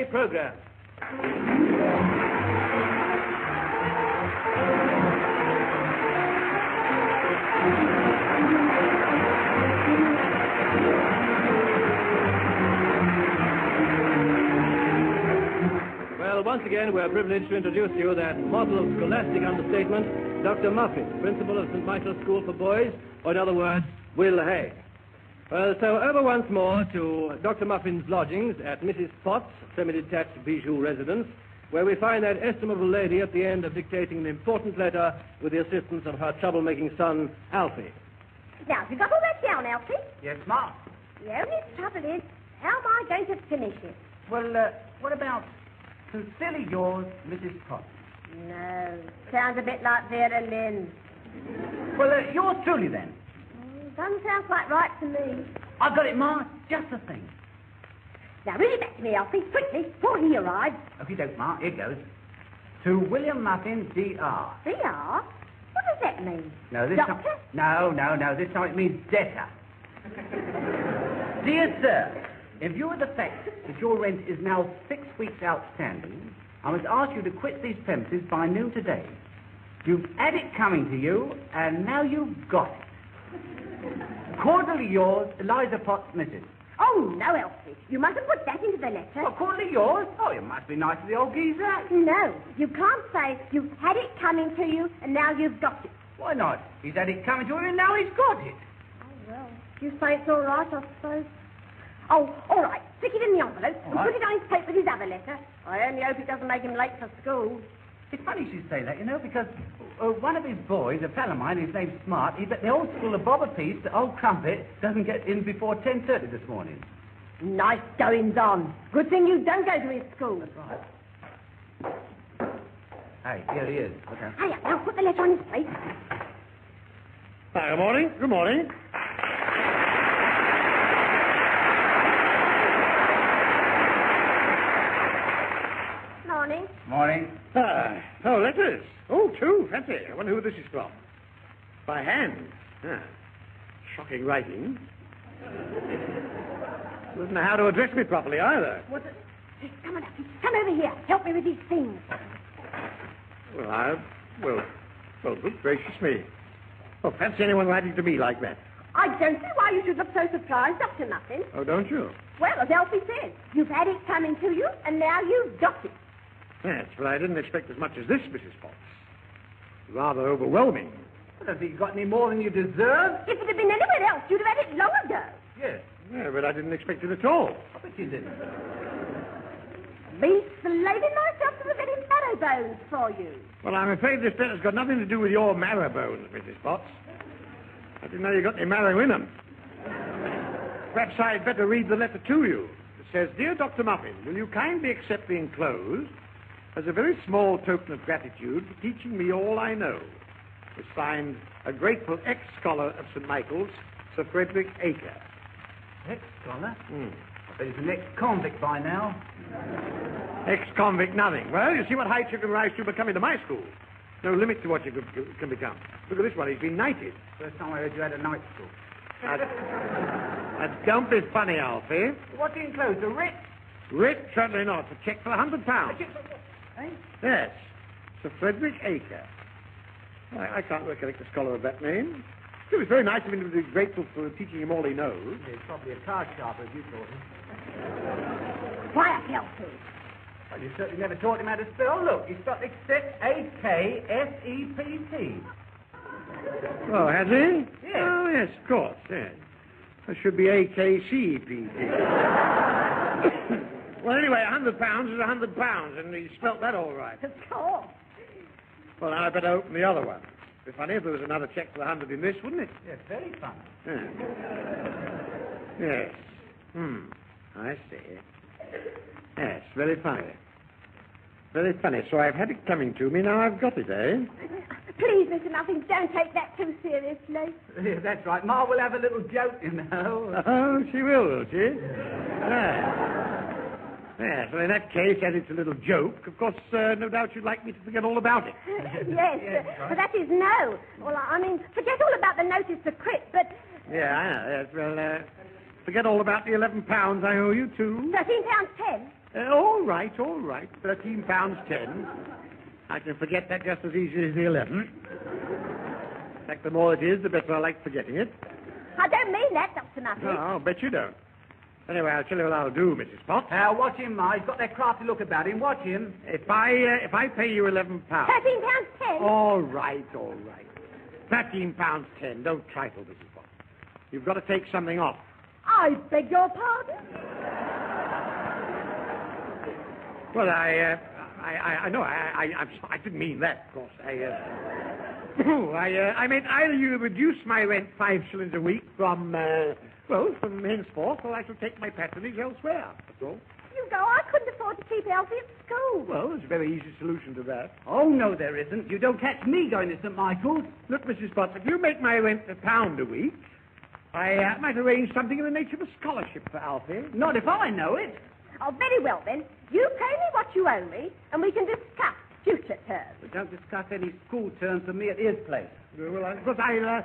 Wednesday programme. Well, once again, we're privileged to introduce to you that model of scholastic understatement, Dr. Muffin, principal of St. Michael's School for Boys, or in other words, Will Hay. Well, so over once more to Dr. Muffin's lodgings at Mrs. Potts' semi-detached bijou residence, where we find that estimable lady at the end of dictating an important letter with the assistance of her trouble-making son, Alfie. Now, have you got all that down, Alfie? Yes, Ma. The only trouble is, how am I going to finish it? Well, what about sincerely yours, Mrs. Potts? No, sounds a bit like Vera Lynn. Well, yours truly, then. Doesn't sound quite right to me. I've got it, Ma. Just the thing. Now, read it back to me, Alfie, quickly, before he arrives. If you don't, Ma, here goes. To William Muffin, D.R. D.R.? What does that mean? No, this Doctor? time... No. This time it means debtor. Dear sir, in view of the fact that your rent is now 6 weeks outstanding, I must ask you to quit these premises by noon today. You've had it coming to you, and now you've got it. Cordially yours, Eliza Potts, Mrs. Oh, no, Elsie. You mustn't put that into the letter. Well, cordially yours? Oh, you must be nice to the old geezer. No, you can't say you've had it coming to you and now you've got it. Why not? He's had it coming to him and now he's got it. Oh, well, you say it's all right, I suppose. Oh, all right. Stick it in the envelope and put it on his plate with his other letter. I only hope it doesn't make him late for school. It's funny you should say that, you know, because one of his boys, a pal of mine, his name's Smart, he's at the old school of Bob Apiece, the old crumpet, doesn't get in before 10:30 this morning. Nice goings on. Good thing you don't go to his school. That's right. Hey, here he is. Okay. Hey, now put the letter on his plate. Hi, good morning. Good morning. Morning. Morning. Oh, letters. Oh, two. Fancy. I wonder who this is from. By hand. Shocking writing. Doesn't know how to address me properly either. What's it? Hey, come on, Alfie. Come over here. Help me with these things. Well, good gracious me. Oh, fancy anyone writing to me like that. I don't see why you should look so surprised, Dr. Muffin. Oh, don't you? Well, as Elsie said, you've had it coming to you, and now you've got it. Yes, but I didn't expect as much as this, Mrs. Potts. Rather overwhelming. Well, have you got any more than you deserve? If it had been anywhere else, you'd have had it long ago. Yes. Yeah, but I didn't expect it at all. I bet you didn't. Be slaving myself to the very marrow bones for you. Well, I'm afraid this letter's got nothing to do with your marrow bones, Mrs. Potts. I didn't know you got any marrow in them. Perhaps I'd better read the letter to you. It says, Dear Dr. Muffin, will you kindly accept the enclosed as a very small token of gratitude for teaching me all I know. It's signed, a grateful ex-scholar of St. Michael's, Sir Frederick Acre. Ex-scholar? I bet he's an ex-convict by now. Ex-convict nothing. Well, you see what heights you can rise to by coming to my school. No limit to what you can become. Look at this one, he's been knighted. First time I heard you had a night school. Don't be funny, Alfie. What's the enclosed, a writ? Writ? Certainly not. A cheque for £100. Eh? Yes. Sir Frederick Acre. I can't recollect a scholar of that name. It was very nice of him to be grateful for teaching him all he knows. He's probably a card sharper, as you taught him. Quiet, Elsie. Well, you certainly never taught him how to spell. Look, he spelled except A-K-S-E-P-T. Oh, has he? Yes. Oh, yes, of course, yes. It should be A-K-C-P-T. Well, anyway, £100 is £100, and he spelt that all right. Of course. Well, now I better open the other one. It'd be funny if there was another cheque for 100 in this, wouldn't it? Yes, very funny. Yes. I see. Yes, very funny. Very funny. So I've had it coming to me, now I've got it, eh? Please, Mr. Muffin, don't take that too seriously. Yeah, that's right. Ma will have a little joke, you know. Oh, she will she? Yes. Yes, well, in that case, as it's a little joke, of course, no doubt you'd like me to forget all about it. Yes, but that is no. Well, I mean, forget all about the notice to quit, but... Yeah, I know. Yes, well, Forget all about the £11 I owe you, too. £13.10. All right. £13.10. I can forget that just as easily as the 11. In fact, the more it is, the better I like forgetting it. I don't mean that, Dr. Muffin. No, I'll bet you don't. Anyway, I'll tell you what I'll do, Mrs. Potts. Watch him, Ma. He's got that crafty look about him. Watch him. If I pay you £11... £13.10. All right. £13.10. Don't trifle, Mrs. Potts. You've got to take something off. I beg your pardon? Well, I know. I didn't mean that, of course. I meant either you reduce my rent 5 shillings a week from henceforth, or I shall take my patronage elsewhere. That's all. You go. I couldn't afford to keep Elsie at school. Well, there's a very easy solution to that. Oh, no, there isn't. You don't catch me going to St. Michael's. Look, Mrs. Potts, if you make my rent £1 a week, I might arrange something in the nature of a scholarship for Alfie. Not if I know it. Oh, very well, then. You pay me what you owe me, and we can discuss future terms. But don't discuss any school terms for me at his place. Well, of course, I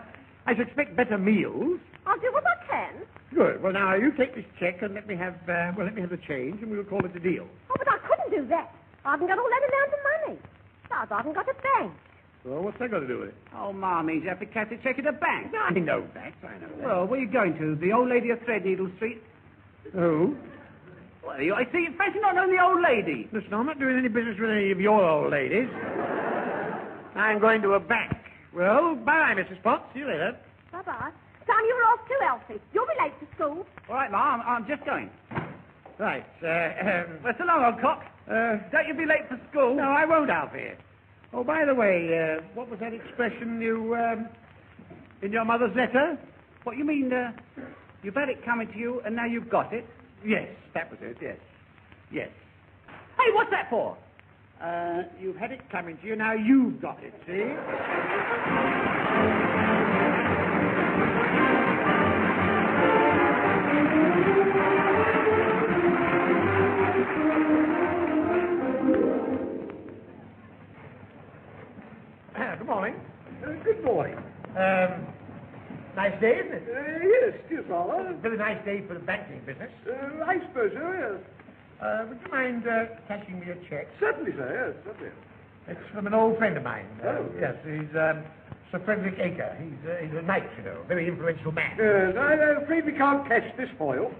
should expect better meals. I'll do what I can. Good. Well, now, you take this cheque and let me have the change, and we'll call it a deal. Oh, but I couldn't do that. I haven't got all that amount of money. Besides, I haven't got a bank. Well, what's that got to do with it? Oh, Ma means you have to cash a cheque at a bank. I know that. Well, where are you going to? The old lady of Threadneedle Street? Who? Well, I see you fancy not knowing the old lady. Listen, I'm not doing any business with any of your old ladies. I'm going to a bank. Well, bye, Mrs. Potts. See you later. Bye-bye. Time you were off too, Elsie. You'll be late to school. All right, Ma, I'm just going. Right. Well, so long, old cock. Don't you be late for school. No, I won't, Alfie. Oh, by the way, what was that expression you, in your mother's letter? What, you mean, you've had it coming to you and now you've got it? Yes, that was it, yes. Yes. Hey, what's that for? You've had it coming to you, now you've got it, see? Good morning. Good morning. Nice day, isn't it? Yes, yes, rather. Very nice day for the banking business. I suppose so, yes. Would you mind cashing me a cheque? Certainly, sir, yes, certainly. It's from an old friend of mine. Oh. Yes, he's Sir Frederick Acre. He's a knight, you know, a very influential man. Yes, I'm afraid we can't cash this for you.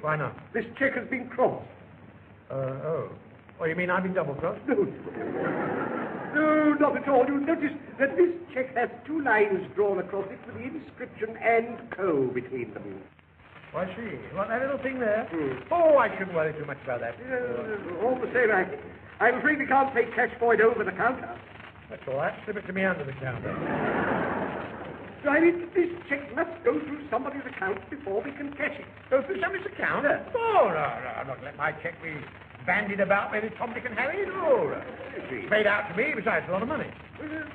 Why not? This cheque has been crossed. Oh. Oh, you mean I've been double-crossed? No, not at all. You'll notice that this cheque has 2 lines drawn across it with the inscription "and co." between them. Oh, I see. What, that little thing there? Oh, I shouldn't worry too much about that. All the same, I'm afraid we can't pay cash for it over the counter. That's all right. Slip it to me under the counter. I mean, this cheque must go through somebody's account before we can cash it. Go through somebody's account? Yes. Oh, no. I'm not going to let my cheque be bandied about with Tom, Dick and Harry. No. It's paid out to me, besides a lot of money.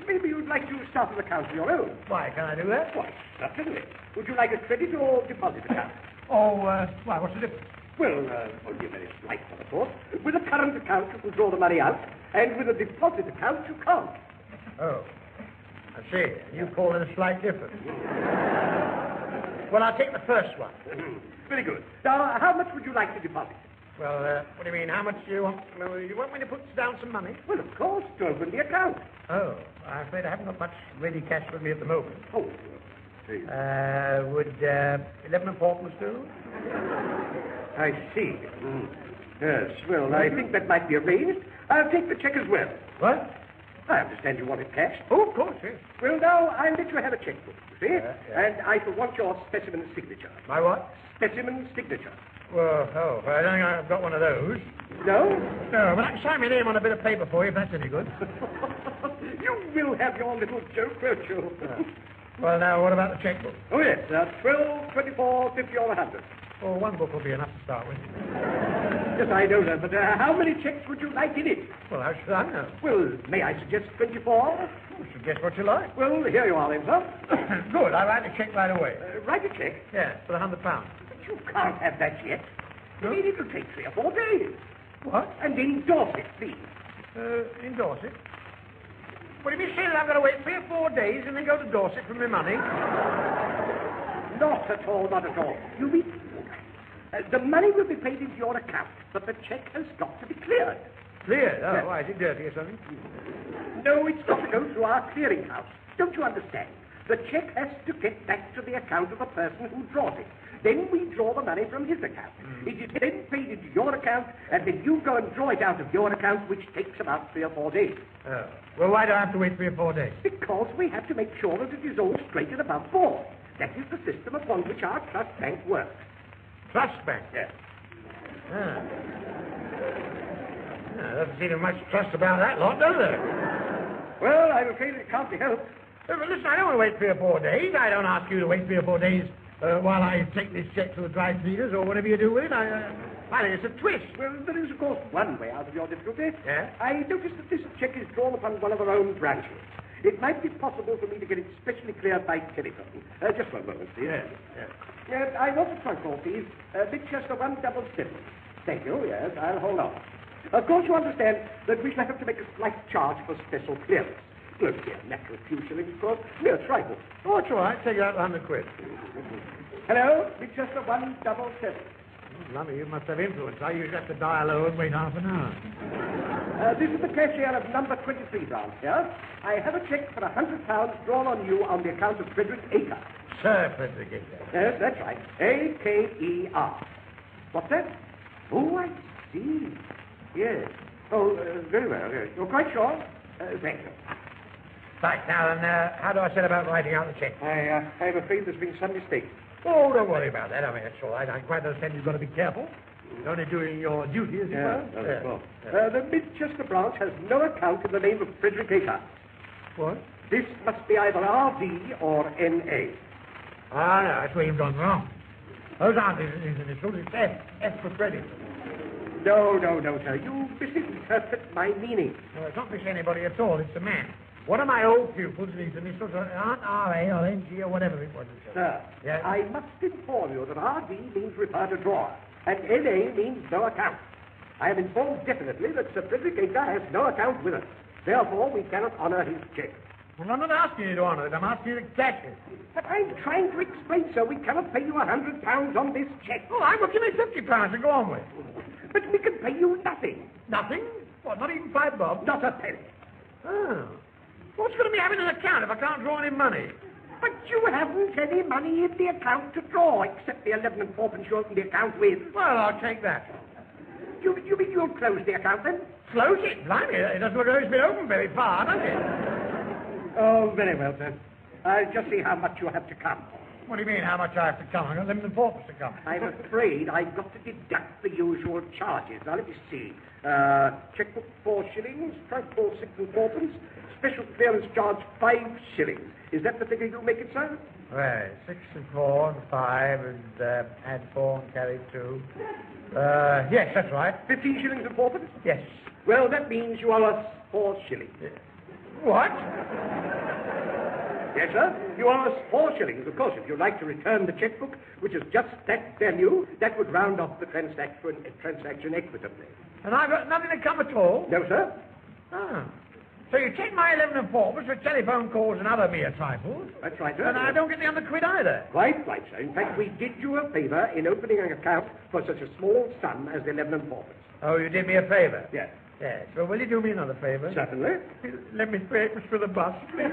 Maybe you'd like to start an account of your own. Why, can I do that? Why, certainly. Would you like a credit or deposit account? Oh, why, what's the difference? Well, only a very slight one, of course. With a current account, you can draw the money out, and with a deposit account, you can't. Oh, I see. You call it a slight difference. Well, I'll take the first one. Very good. Now, how much would you like to deposit? Well, what do you mean? How much do you want? Well, you want me to put down some money? Well, of course, to open the account. Oh, I'm afraid I haven't got much ready cash with me at the moment. Oh, see. Would 11 apartments do? I see. Yes, well, I think that might be arranged. I'll take the cheque as well. What? I understand you want it cashed. Oh, of course, yes. Well, now, I'll let you have a checkbook, you see? Yeah. And I shall want your specimen signature. My what? Specimen signature. Well, I don't think I've got one of those. No? No, but I can sign my name on a bit of paper for you if that's any good. You will have your little joke, won't you? Well, now, what about the checkbook? Oh, yes. 12, 24, 50, or 100. Oh, one book will be enough to start with. Yes, I know that, but how many checks would you like in it? Well, how should I know? Well, may I suggest 24? Suggest what you like. Well, here you are then, sir. Good, I'll write a cheque right away. Write a cheque? Yeah, for the £100. But you can't have that yet. No? I mean, it'll take 3 or 4 days. What? And endorse it, please. In Dorset? What do you mean, say that I've got to wait 3 or 4 days and then go to Dorset for my money? Not at all, not at all. You mean, The money will be paid into your account, but the cheque has got to be cleared. Cleared? Oh, Yes. why, is it dirty or something? No, it's got to go through our clearinghouse. Don't you understand? The cheque has to get back to the account of the person who draws it. Then we draw the money from his account. It is then paid into your account, and then you go and draw it out of your account, which takes about 3 or 4 days. Oh. Well, why do I have to wait 3 or 4 days? Because we have to make sure that it is all straight and above board. That is the system upon which our trust bank works. Trust bank? Yes. Ah. Doesn't seem to be much trust about that lot, does there? Well, I'm afraid it can't be helped. But listen, I don't want to wait 3 or 4 days. I don't ask you to wait 3 or 4 days while I take this cheque to the dry cleaners or whatever you do with it. I think it's a twist. Well, there is, of course, one way out of your difficulty. Yeah? I noticed that this cheque is drawn upon one of our own branches. It might be possible for me to get it specially cleared by telephone. Just one moment, please. Yes. I want a trunk call, please. Chestnut 177. Thank you, yes, I'll hold on. Of course, you understand that we shall have to make a slight charge for special clearance. Look here, matter of few shillings, of course. Mere trifle. Oh, it's all right. Take out 100 quid. Hello, Chestnut 177. Lummy, you must have influence. I usually have to dial low and wait half an hour. This is the cashier of number 23 branch here. I have a cheque for £100 drawn on you on the account of Frederick Aker. Sir Frederick Aker. Yes, that's right. A-K-E-R. What's that? Oh, I see. Yes. Oh, very well. Yes. You're quite sure? Thank you. Right, now then, how do I set about writing out the cheque? I'm afraid there's been some mistake. Oh, don't worry about that. I mean, it's all right. I quite understand you've got to be careful. You're only doing your duty, as it were. The Midchester branch has no account in the name of Frederick Aker. What? This must be either R.D. or N.A. Ah, no, that's where you've gone wrong. Those aren't his initials. It's F. F for Freddy. No, sir. You misinterpret my meaning. No, it's not miss anybody at all. It's a man. One of my old pupils, these initials aren't R.A. or N.G. or whatever it was. Sir, yes? I must inform you that R.D. means refer to drawer, and N.A. means no account. I am informed definitely that Sir Frederick Aker has no account with us. Therefore, we cannot honour his cheque. Well, I'm not asking you to honour it. I'm asking you to cash it. But I'm trying to explain, sir. We cannot pay you £100 on this cheque. Oh, I will give me £50 to go on with. But we can pay you nothing. Nothing? What, not even 5 bob? Not a penny. Oh. What's going to be having an account if I can't draw any money? But you haven't any money in the account to draw, except the 11 and 4pence you opened the account with. Well, I'll take that. You mean you'll close the account then? Close it? Blimey, it doesn't look as though it's been open very far, does it? Oh, very well, sir. I'll just see how much you have to come. What do you mean, how much I have to come? I've got 11 and 4pence to come. I'm afraid I've got to deduct the usual charges. Now, let me see. Checkbook 4 shillings, trunk call 6 and 4pence, special clearance charge 5 shillings. Is that the figure you make it, sir? Right, 6 and 4 and 5 and add 4 and carry 2. Yes, that's right. 15 shillings and 4pence? Yes. Well, that means you owe us 4 shillings. What? Yes, sir. You owe us 4 shillings. Of course, if you'd like to return the checkbook, which is just that value, that would round off the transaction equitably. And I've got nothing to come at all? No, sir. Oh. So you take my 11 and 4pence for telephone calls and other mere trifles. That's right, sir. And I don't get the under quid either. Quite right, sir. In fact, we did you a favour in opening an account for such a small sum as 11 and 4pence. Oh, you did me a favour? Yes. Yes. Well, will you do me another favour? Certainly. Let me breakfast for the bus, please.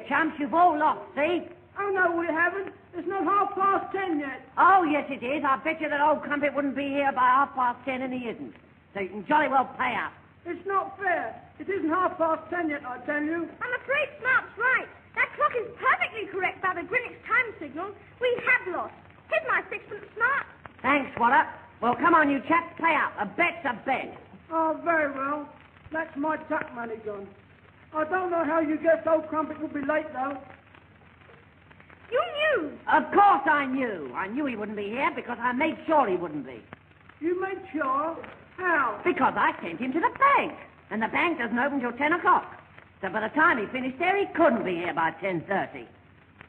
Chumps, you've all lost, see? Oh, no, we haven't. It's not 10:30 yet. Oh, yes, it is. I bet you that old crumpet wouldn't be here by 10:30, and he isn't. So you can jolly well pay up. It's not fair. It isn't 10:30 yet, I tell you. I'm afraid Smart's right. That clock is perfectly correct by the Greenwich time signal. We have lost. Here's my 6pence, Smart. Thanks, Swatter. Well, come on, you chaps, pay up. A bet's a bet. Oh, very well. That's my tuck money gone. I don't know how you guessed old Crumpet would be late, though. You knew. Of course I knew. I knew he wouldn't be here because I made sure he wouldn't be. You made sure? How? Because I sent him to the bank. And the bank doesn't open till 10 o'clock. So by the time he finished there, he couldn't be here by 10:30.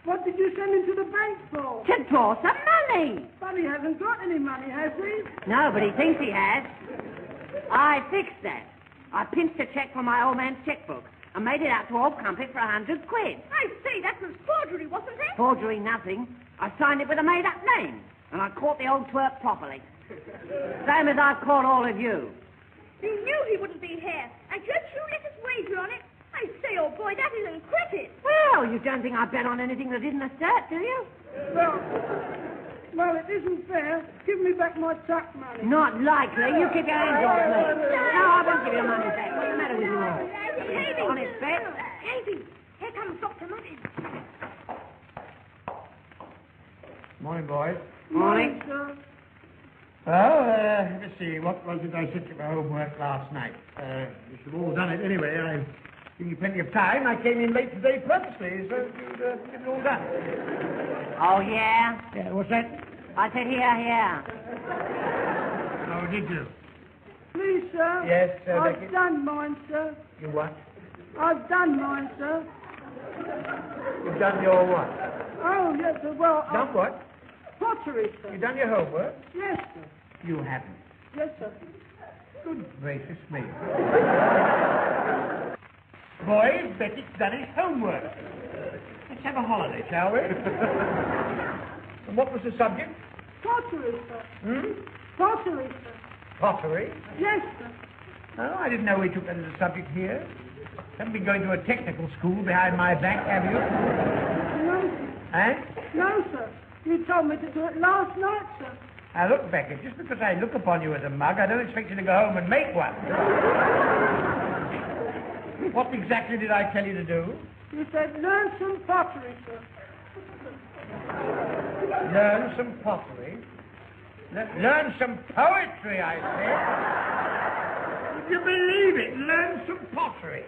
What did you send him to the bank for? To draw some money. But he hasn't got any money, has he? No, but he thinks he has. I fixed that. I pinched a check from my old man's checkbook and made it out to old Crumpet for 100 quid. I say, that was forgery, wasn't it? Forgery nothing. I signed it with a made-up name. And I caught the old twerp properly. Same as I've caught all of you. You knew he wouldn't be here. And just you let us wager on it. I say, old boy, that isn't cricket. Well, you don't think I bet on anything that isn't a cert, do you? Well, it isn't fair. Give me back my tuck money. Not likely. You keep your hands off me. No, I won't give you your money back. What's the matter with you all? Davy. Honest bet. Davy, here comes Dr. Muffin. Morning, boys. Morning. Sir. Well, let's see, what was it I said to my homework last night? You should have all done it anyway. I've given you plenty of time. I came in late today purposely, so you'd get it all done. Oh, yeah? Yeah, what's that? I said here. Oh, did you? Please, sir. Yes, I've Becky? done mine, sir. You what? I've done mine, sir. You've done your what? Oh, yes, sir. Well, Done what? pottery, sir. You've done your homework? Yes, sir. You haven't. Yes, sir. Good gracious me. Boys, Becky's done his homework. Let's have a holiday, shall we? And what was the subject? Pottery, sir. Hmm? Pottery, sir. Pottery? Yes, sir. Oh, I didn't know we took that as a subject here. Haven't been going to a technical school behind my back, have you? No, sir. Eh? No, sir. You told me to do it last night, sir. Now, look, Becky, just because I look upon you as a mug, I don't expect you to go home and make one. What exactly did I tell you to do? You said learn some pottery, sir. Learn some pottery. Learn some poetry, I said. Would you believe it? Learn some pottery.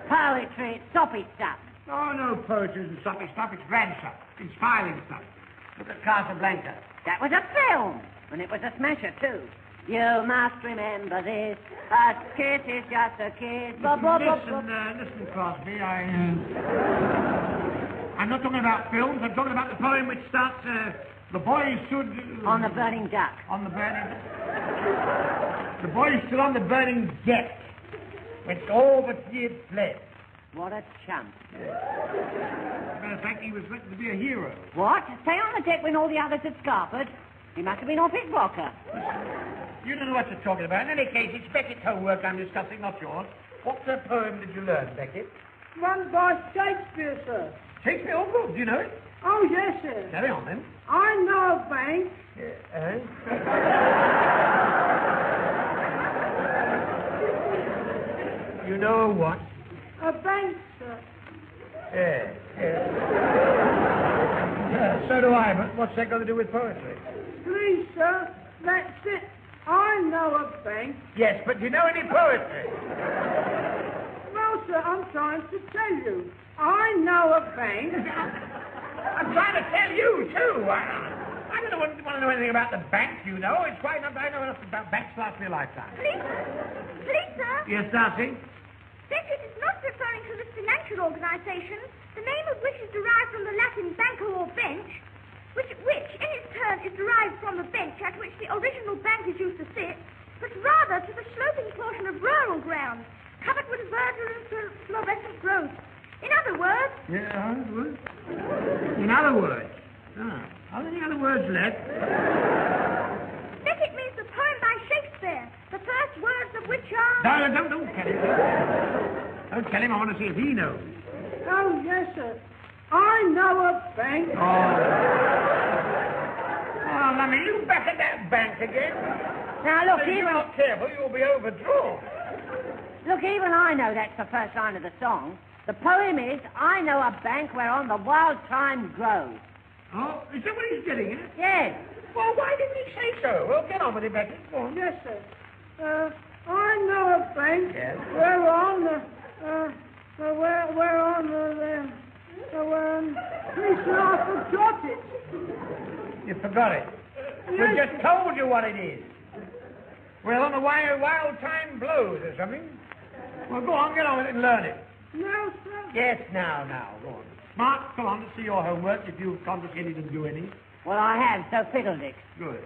Poetry, it's soppy stuff. Oh, no poetry and soppy stuff. It's grand stuff. Inspiring stuff. Look at Casablanca. That was a film, and it was a smasher, too. You must remember this. A kiss is just a kiss. Listen, Crosby, I'm not talking about films. I'm talking about the poem which starts, the boy stood... On the burning duck. On the burning... The boy stood on the burning deck, whence all but he had fled. What a chump. As a matter of fact, he was meant to be a hero. What? Stay on the deck when all the others had scarpered? He must have been off his rocker. You don't know what you're talking about. In any case, it's Beckett's homework I'm discussing, not yours. What poem did you learn, Beckett? One by Shakespeare, sir. Shakespeare? Oh, good. Do you know it? Oh, yes, sir. Carry on, then. I know a bank. You know what? A bank, sir. Yes. So do I, but what's that got to do with poetry? Please, sir. That's it. I know a bank. Yes, but do you know any poetry? Well, sir, I'm trying to tell you. I know a bank. I'm trying to tell you, too. I don't want to know anything about the bank, you know. It's quite enough. I know enough about banks to last me a lifetime. Please, sir. Yes, Darcy? Beckett is not referring to this financial organization, the name of which is derived from the Latin banco or bench, which in its turn is derived from the bench at which the original bankers used to sit, but rather to the sloping portion of rural ground, covered with verdure and fluorescent growth. In other words... Yeah, in other words? Are there any other words left? Beckett means the poem by Shakespeare, the first words of which are... No, don't tell him. Don't tell him. I want to see if he knows. Oh, yes, sir. I know a bank. Oh, Lummy, you back at that bank again? Now, look, If you're not careful, you'll be overdrawn. Look, even I know that's the first line of the song. The poem is, I know a bank whereon the wild thyme grows. Oh, is that what he's getting at? Yes. Well, why didn't he say so? Well, get on with it, Becky. Go on. Yes, sir. I know a bench. Yes. We're on the, please, sir, I forgot it. You forgot it. We Yes. just told you what it is. We're on the wild time blows or something. Well, go on, get on with it and learn it. No, sir. Yes, now, go on. Smart, come on, let's see your homework if you've condescended and do any. Well, I have, so fiddledick. Good.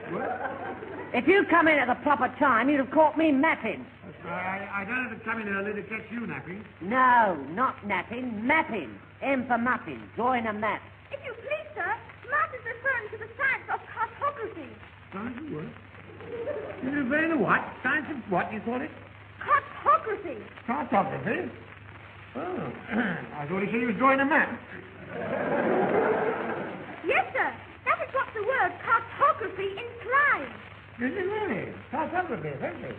If you'd come in at the proper time, you'd have caught me napping. I don't have to come in early to catch you napping. No, not napping, mapping. M for muffin, drawing a map. If you please, sir, Smart is referring to the science of cartography. Science of what? You're referring to what? Science of what, you call it? Cartography. Cartography? Oh, I thought he said he was drawing a map. Yes, sir. That is what the word cartography implies. Is it really? Cartography, thank you.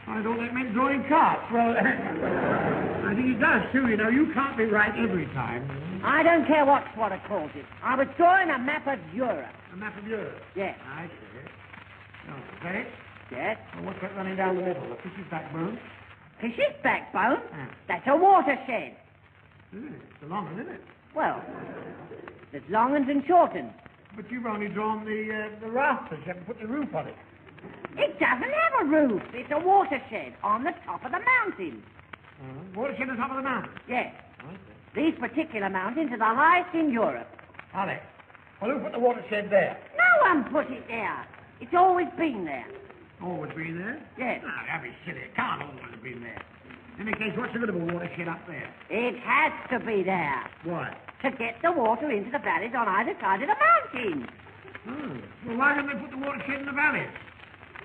I thought that meant drawing carts. Well, I think it does, too. You know, you can't be right every time. I don't care what Swatter calls it. I was drawing a map of Europe. A map of Europe? Yes. I see. Oh, is that it? Yes. Well, what's that running down the middle? A fish's backbone? Fish's backbone? Ah. That's a watershed. It's a long one, isn't it? Well, there's long uns and short uns. But you've only drawn the rafters. You haven't put the roof on it. It doesn't have a roof. It's a watershed on the top of the mountain. Watershed on top of the mountain? Yes. Okay. These particular mountains are the highest in Europe. Are they? Well, who put the watershed there? No one put it there. It's always been there. Always been there? Yes. No, that'd be silly. It can't always have been there. In any case, what's the good of a watershed up there? It has to be there Why? to get the water into the valleys on either side of the mountain. Oh. Well, why didn't they put the watershed in the valleys?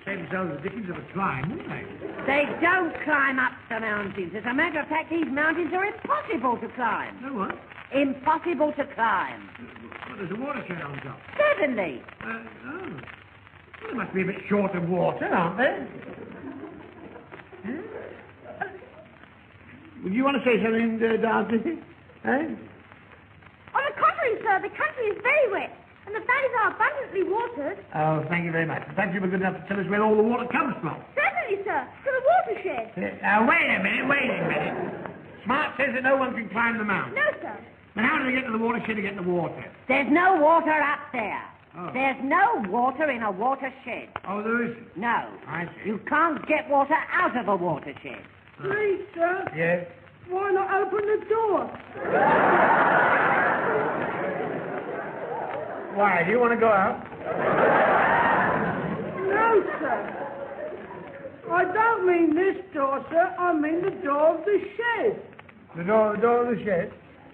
Save themselves the dickens of a climb, wouldn't they? They don't climb up the mountains. As a matter of fact, these mountains are impossible to climb. No what? Impossible to climb. Well, there's a watershed on top. Certainly. Oh. Well, they must be a bit short of water, aren't they? Would you want to say something, Darcy? Eh? On the contrary, sir, the country is very wet, and the valleys are abundantly watered. Oh, thank you very much. Thank you for good enough to tell us where all the water comes from. Certainly, sir, to the watershed. Now, wait a minute. Smart says that no one can climb the mountain. No, sir. Then how do they get to the watershed to get the water? There's no water up there. Oh. There's no water in a watershed. Oh, there isn't? No. I see. You can't get water out of a watershed. Please, sir, Yes? why not open the door? Why, do you want to go out? No, sir. I don't mean this door, sir. I mean the door of the shed. The door of the shed?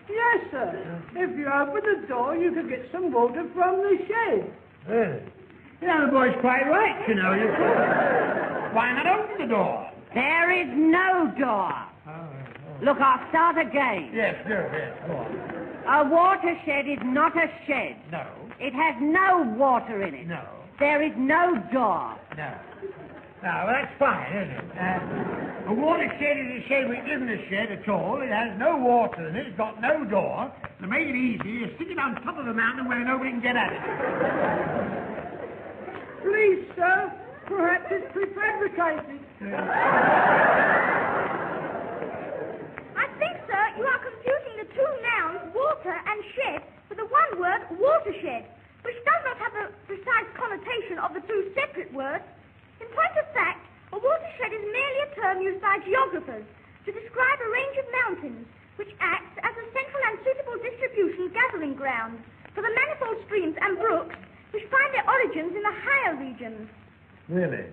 Yes, sir. If you open the door, you can get some water from the shed. Really? You know, the boy's quite right, you know. Why not open the door? There is no door. Look, I'll start again. Yes, do, yes, go on. A watershed is not a shed. No. It has no water in it. No. There is no door. No. No, well, that's fine, isn't it? A watershed is a shed which isn't a shed at all. It has no water in it. It's got no door. To make it easy, you stick it on top of the mountain where nobody can get at it. Please, sir. Perhaps it's prefabricated. I think, sir, you are confusing the two nouns, water and shed, with the one word, watershed, which does not have the precise connotation of the two separate words. In point of fact, a watershed is merely a term used by geographers to describe a range of mountains, which acts as a central and suitable distribution gathering ground for the manifold streams and brooks which find their origins in the higher regions. Really?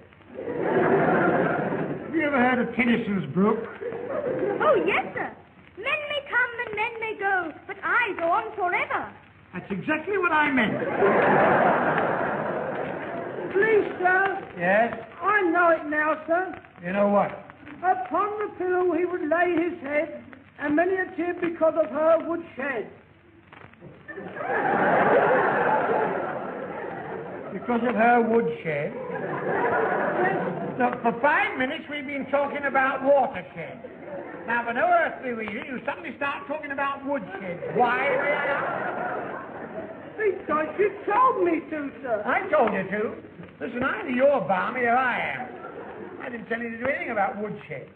Have you ever heard of Tennyson's brook? Oh, yes, sir. Men may come and men may go, but I go on forever. That's exactly what I meant. Please, sir. Yes? I know it now, sir. You know what? Upon the pillow he would lay his head, and many a tear because of her would shed. Because of her woodshed. Look, for 5 minutes we've been talking about watershed. Now, for no earthly reason, you suddenly start talking about woodshed. Why, may I ask? Because you told me to, sir. I told you to. Listen, either you're balmy or I am. I didn't tell you to do anything about woodshed.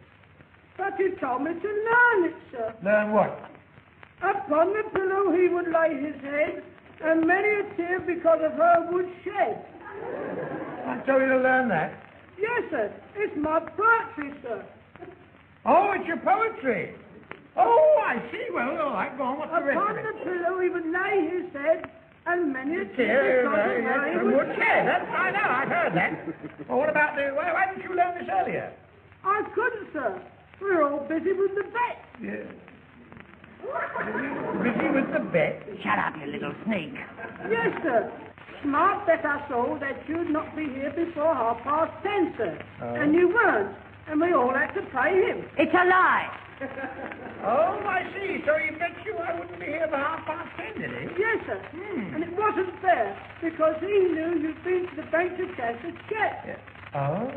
But you told me to learn it, sir. Learn what? Upon the pillow he would lay his head, and many a tear because of her would shed. I told you to learn that. Yes, sir. It's my poetry, sir. Oh, it's your poetry. Oh, I see. Well, all right, go on. What's the rest Upon of it? the pillow he would lay his head, and many a tear Here, because of her he would woodshed. That's, I know, I've heard that. Well, what about the... Why didn't you learn this earlier? I couldn't, sir. We're all busy with the bet. Yeah. Busy with the bet? Shut up, you little sneak. Yes, sir. Smart bet I saw that you'd not be here before 10:30, sir. And you weren't. And we all had to pay him. It's a lie. Oh, I see. So he bet you I wouldn't be here for 10:30, did he? Yes, sir. And it wasn't fair, because he knew you'd been to the bank to cash a cheque. Yeah. Oh.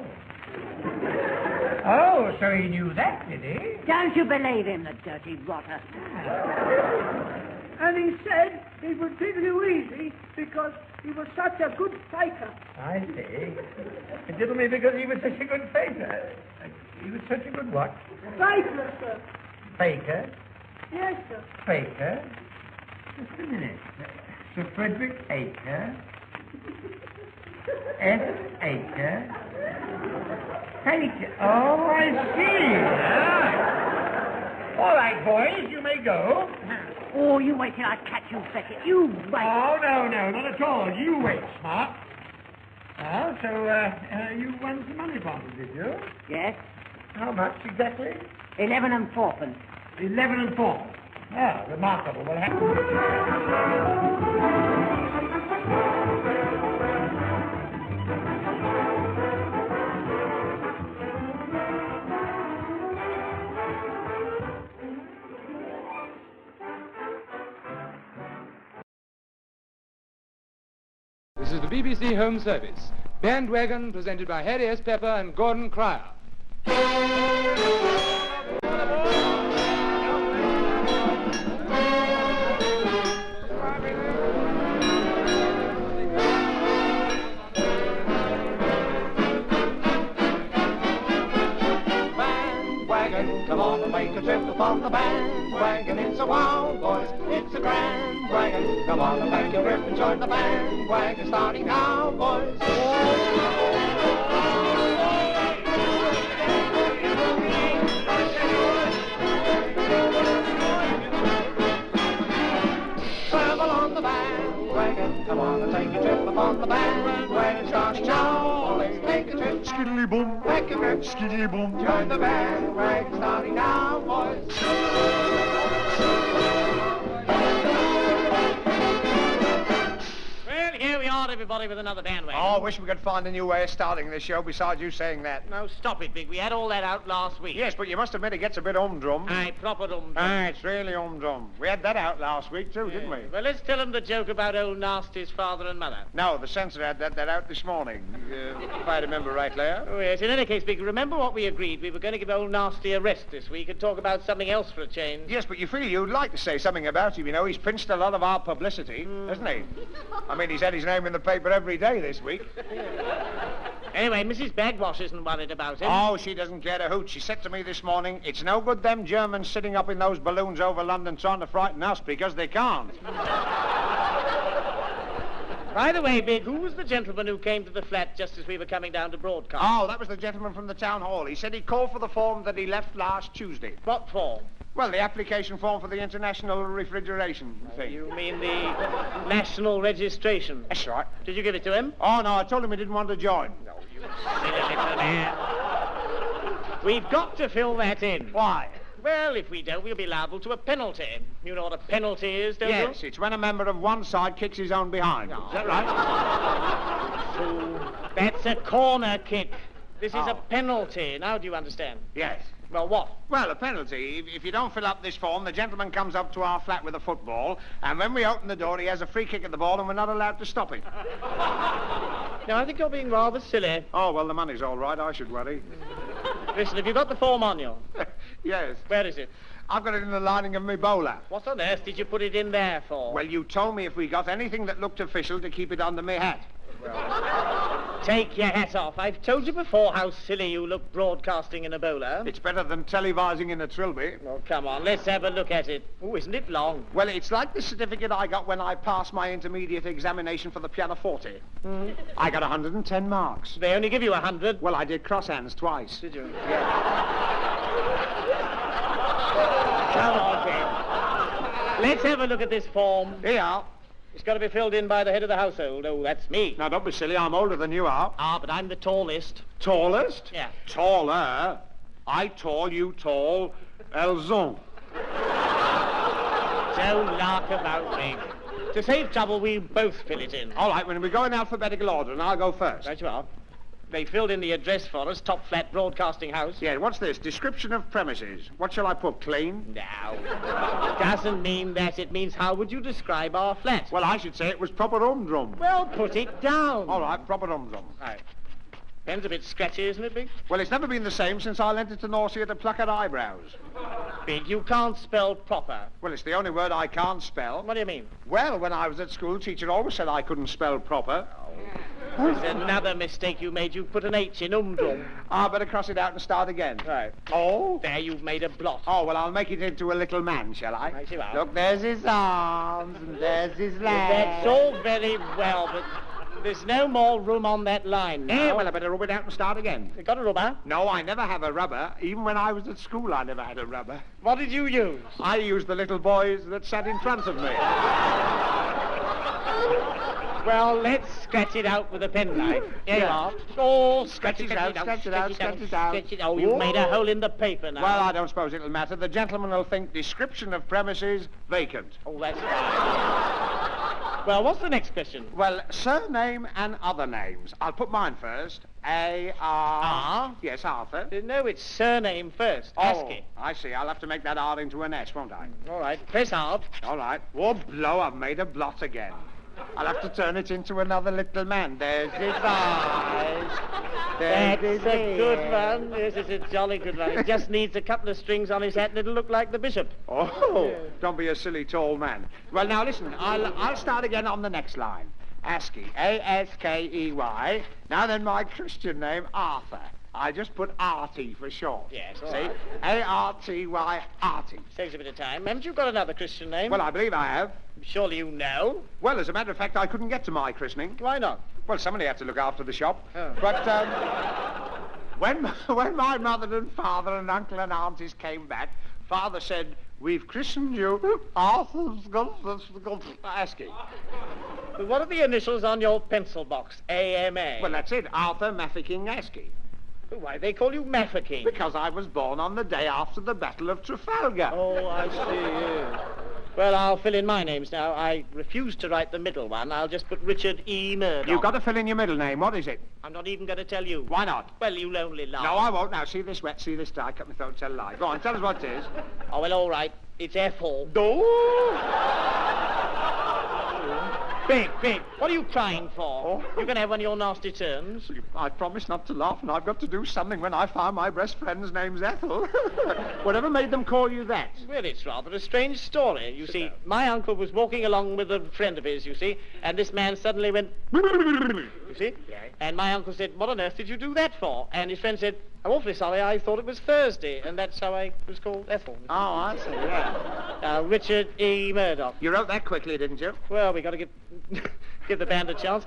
Oh, so he knew that, did he? Don't you believe him, the dirty rotter? And he said he would give you easy because he was such a good faker. I see. He diddled me because he was such a good faker. He was such a good what? Faker, sir. Faker? Yes, sir. Faker? Just a minute. Sir Frederick Aker. F. Aker. Faker. Oh, I see. All right, boys, you may go. Oh, you wait till I catch you, Beckett. You wait. Oh, no, not at all. You wait, Smart. Oh, so, you won some money from them, did you? Yes, How much exactly? 11 and 4pence. 11 and 4. Ah, remarkable. Well, This is the BBC Home Service. Bandwagon, presented by Harry S. Pepper and Gordon Cryer. Bandwagon, come on and make a trip upon the bandwagon. It's a wild boys, it's a grand wagon. Come on and make your trip and join the bandwagon, starting now, boys. Travel on the bandwagon, come on and take a trip upon the bandwagon, starting now, boys. Take a trip, skiddly boom, take a trip, skiddly boom. Join the bandwagon, starting now, boys. Well, here we are, everybody, with another bandwagon. Oh, I wish we could find a new way of starting this show besides you saying that. No, stop it, Big. We had all that out last week. Yes, but you must admit it gets a bit humdrum. Aye, proper dumb. It's really humdrum. We had that out last week, too, didn't we? Well, let's tell them the joke about old Nasty's father and mother. No, the censor had that out this morning, if I remember right, Leah. Oh, yes. In any case, Big, remember what we agreed? We were going to give old Nasty a rest this week and talk about something else for a change. Yes, but you feel you'd like to say something about him. You know, he's pinched a lot of our publicity, hasn't he? I mean, he's had his name in the paper every day this week. Anyway, Mrs. Bagwash isn't worried about him. Oh, she doesn't care a hoot. She said to me this morning, it's no good them Germans sitting up in those balloons over London trying to frighten us because they can't. By the way, Big, who was the gentleman who came to the flat just as we were coming down to broadcast? Oh, that was the gentleman from the town hall. He said he called for the form that he left last Tuesday. What form? Well, the application form for the international refrigeration thing. You mean the national registration? That's right. Did you give it to him? Oh, no, I told him he didn't want to join. No, you silly little man. We've got to fill that in. Why? Well, if we don't, we'll be liable to a penalty. You know what a penalty is, don't you? Yes, it's when a member of one side kicks his own behind. No. Is that right? So, that's a corner kick. This is a Oh. penalty. Now do you understand? Yes. Well, what? Well, a penalty. If you don't fill up this form, the gentleman comes up to our flat with a football, and when we open the door, he has a free kick at the ball, and we're not allowed to stop it. Now, I think you're being rather silly. Oh, well, the money's all right. I should worry. Listen, have you got the form on you? Yes. Where is it? I've got it in the lining of my bowler. What on earth did you put it in there for? Well, you told me if we got anything that looked official to keep it under my hat. Take your hat off. I've told you before how silly you look broadcasting in a bowler. It's better than televising in a trilby. Oh, come on, let's have a look at it. Oh, isn't it long? Well, it's like the certificate I got when I passed my intermediate examination for the pianoforte. I got 110 marks. They only give you 100. Well, I did cross hands twice. Did you? Yeah. Come on, then. Let's have a look at this form. Here you are. It's got to be filled in by the head of the household. Oh, that's me. Now, don't be silly. I'm older than you are. Ah, but I'm the tallest. Tallest? Yeah. Taller? I tall, you tall. Elles ont. Don't lark about me. To save trouble, we both fill it in. All right, when we go in alphabetical order, and I'll go first. Right you are. They filled in the address for us, Top Flat Broadcasting House. Yeah, what's this? Description of premises. What shall I put? Clean? No. It doesn't mean that. It means how would you describe our flat? Well, I should say it was proper humdrum. Well, put it down. All right, proper humdrum. Right. Pen's a bit scratchy, isn't it, Big? Well, it's never been the same since I lent it to Norcia to pluck her eyebrows. Big, you can't spell proper. Well, it's the only word I can't spell. What do you mean? Well, when I was at school, teacher always said I couldn't spell proper. There's another mistake you made. You put an H in humdrum. I better cross it out and start again. Right. Oh? There, you've made a blot. Oh, well, I'll make it into a little man, shall I? Right you are. Look, there's his arms, and there's his legs. That's all very well, but there's no more room on that line now. Yeah, well, I better rub it out and start again. You got a rubber? No, I never have a rubber. Even when I was at school, I never had a rubber. What did you use? I used the little boys that sat in front of me. Well, let's scratch it out with a penknife. Here you are. Oh, scratch it out. Scratch it out. Scratch it. Oh, you've made a hole in the paper now. Well, I don't suppose it'll matter. The gentleman will think description of premises vacant. Oh, that's fine. Well, what's the next question? Well, surname and other names. I'll put mine first. A-R... Yes, Arthur. No, it's surname first. ASCII. I see. I'll have to make that R into an S, won't I? All right. Press hard. All right. Oh, blow, I've made a blot again. I'll have to turn it into another little man. There's his eyes. That's a good one. Yes, it's a jolly good one. It just needs a couple of strings on his hat and it'll look like the bishop. Oh, don't be a silly tall man. Well, now, listen. I'll start again on the next line. ASCII. A-S-K-E-Y. Now then, my Christian name, Arthur. I just put Artie for short. Yes, all See? right. A-R-T-Y, Artie. Saves a bit of time. Haven't you got another Christian name? Well, I believe I have. Surely you know. Well, as a matter of fact, I couldn't get to my christening. Why not? Well, somebody had to look after the shop. Oh. But, when my mother and father and uncle and aunties came back, Father said, "We've christened you Arthur's ASCII." But what are the initials on your pencil box? A-M-A. Well, that's it. Arthur Mafeking ASCII. Why, they call you Mafeking. Because I was born on the day after the Battle of Trafalgar. Oh, I see, yes. Well, I'll fill in my names now. I refuse to write the middle one. I'll just put Richard E. Murdoch. You've got to fill in your middle name. What is it? I'm not even going to tell you. Why not? Well, you'll only laugh. No, I won't. Now, see this wet, see this dry. Cut my throat and tell a lie. Go on, tell us what it is. Oh, well, all right. It's Ethel. Big. What are you crying for? Oh. You're going to have one of your nasty turns. I promised not to laugh, and I've got to do something when I found my best friend's name's Ethel. Whatever made them call you that? Well, it's rather a strange story. You see, my uncle was walking along with a friend of his, you see, and this man suddenly went... You see? Yeah. And my uncle said, "What on earth did you do that for?" And his friend said, "I'm awfully sorry, I thought it was Thursday." And that's how I was called Ethel. Oh, I see, yeah. Richard E. Murdoch. You wrote that quickly, didn't you? Well, we got to give the band a chance.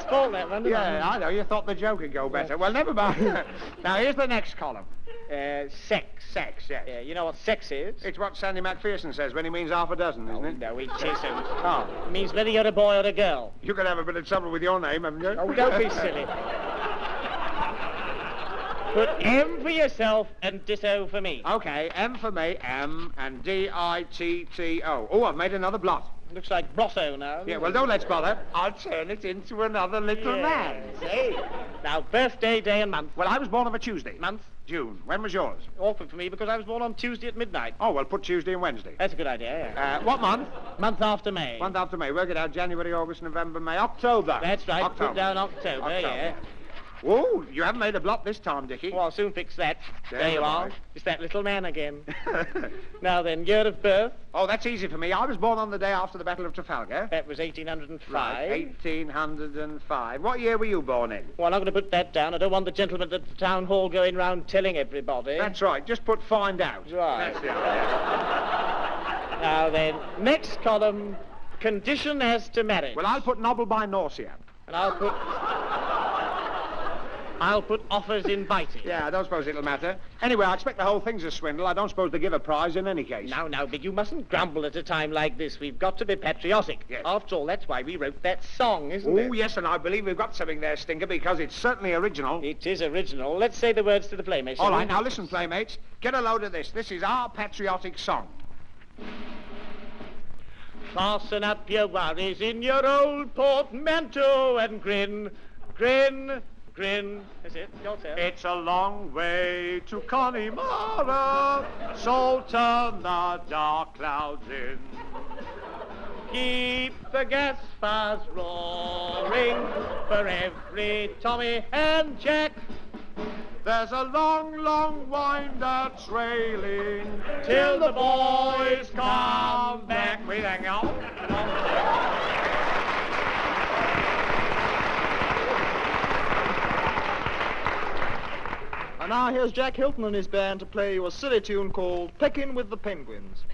Spoiled that one, didn't Yeah, I know. You thought the joke would go better. Well, never mind. Now, here's the next column. Sex. Sex, yes. Yeah, you know what sex is? It's what Sandy McPherson says when he means half a dozen, isn't it? No, it isn't. Oh. It means whether you're a boy or a girl. You could have a bit of trouble with your name, haven't you? Oh, don't be silly. Put M for yourself and ditto for me. Okay, M for me, M, and D-I-T-T-O. Oh, I've made another blot. Looks like Brotto now. Yeah, well, don't let's bother. I'll turn it into another little man. See? Now, birthday, day, and month. Well, I was born of a Tuesday. Month? June. When was yours? Awkward for me because I was born on Tuesday at midnight. Oh, well, put Tuesday and Wednesday. That's a good idea, yeah. What month? Month after May. Month after May. Work it out. January, August, November, May, October. That's right. October. Put down October, yeah. Oh, you haven't made a blot this time, Dickie. Oh, I'll soon fix that. There There you you are. are. It's that little man again. Now then, year of birth? Oh, that's easy for me. I was born on the day after the Battle of Trafalgar. That was 1805. Right, 1805. What year were you born in? Well, I'm not going to put that down. I don't want the gentleman at the town hall going round telling everybody. That's right. Just put find out. Right. That's it. Now then, next column, condition as to marriage. Well, I'll put novel by nausea. And I'll put offers inviting. Yeah, I don't suppose it'll matter. Anyway, I expect the whole thing's a swindle. I don't suppose they give a prize in any case. Now, Big, you mustn't grumble at a time like this. We've got to be patriotic. Yes. After all, that's why we wrote that song, isn't it? Oh, yes, and I believe we've got something there, Stinker, because it's certainly original. It is original. Let's say the words to the playmates. All shall we? right, now listen, playmates. Get a load of this. This is our patriotic song. Fasten up your worries in your old portmanteau and grin, grin, grin. That's it. Your turn. It's a long way to Connemara, so turn the dark clouds in. Keep the gas fires roaring for every Tommy and Jack. There's a long, long winder trailing Till the boys come back. We hang on. And now here's Jack Hilton and his band to play you a silly tune called Peckin' with the Penguins.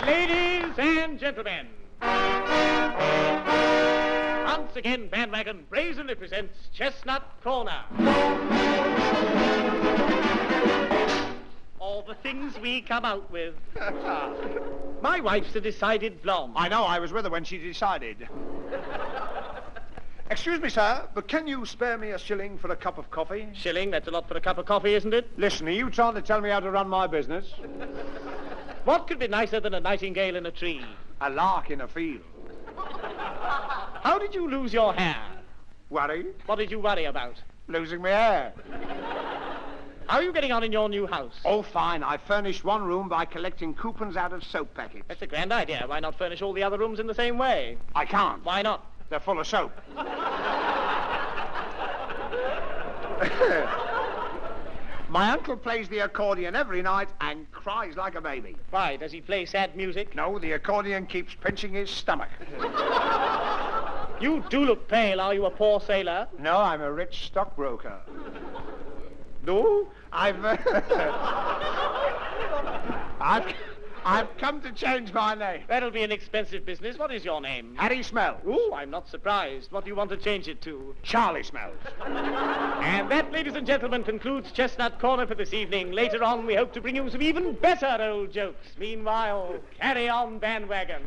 Ladies and gentlemen, once again, Bandwagon brazenly presents Chestnut Corner. All the things we come out with. My wife's a decided blonde. I know, I was with her when she decided. Excuse me, sir, but can you spare me a shilling for a cup of coffee? Shilling? That's a lot for a cup of coffee, isn't it? Listen, are you trying to tell me how to run my business? What could be nicer than a nightingale in a tree? A lark in a field. How did you lose your hair? Worry? What did you worry about? Losing my hair. How are you getting on in your new house? Oh, fine. I furnished one room by collecting coupons out of soap packets. That's a grand idea. Why not furnish all the other rooms in the same way? I can't. Why not? They're full of soap. My uncle plays the accordion every night and cries like a baby. Why? Does he play sad music? No, the accordion keeps pinching his stomach. You do look pale. Are you a poor sailor? No, I'm a rich stockbroker. No, I've I've come to change my name. That'll be an expensive business. What is your name? Harry Smells. Oh, I'm not surprised. What do you want to change it to? Charlie Smells. And that, ladies and gentlemen, concludes Chestnut Corner for this evening. Later on, we hope to bring you some even better old jokes. Meanwhile, carry on, Bandwagon.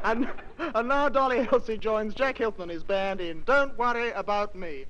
And now Dolly Elsie joins Jack Hilton and his band in Don't Worry About Me.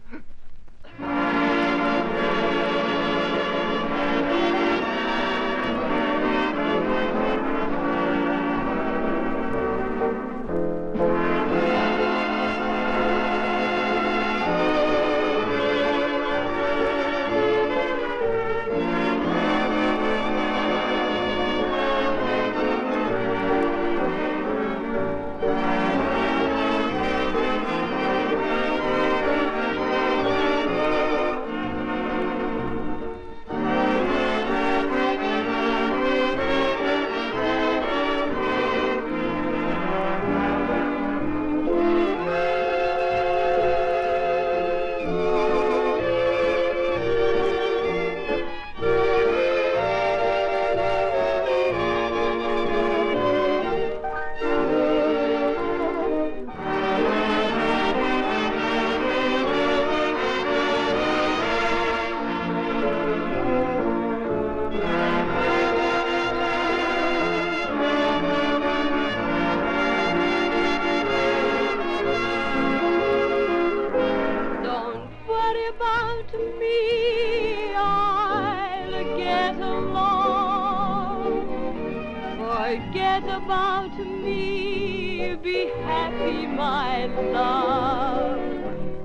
Forget about me, be happy, my love.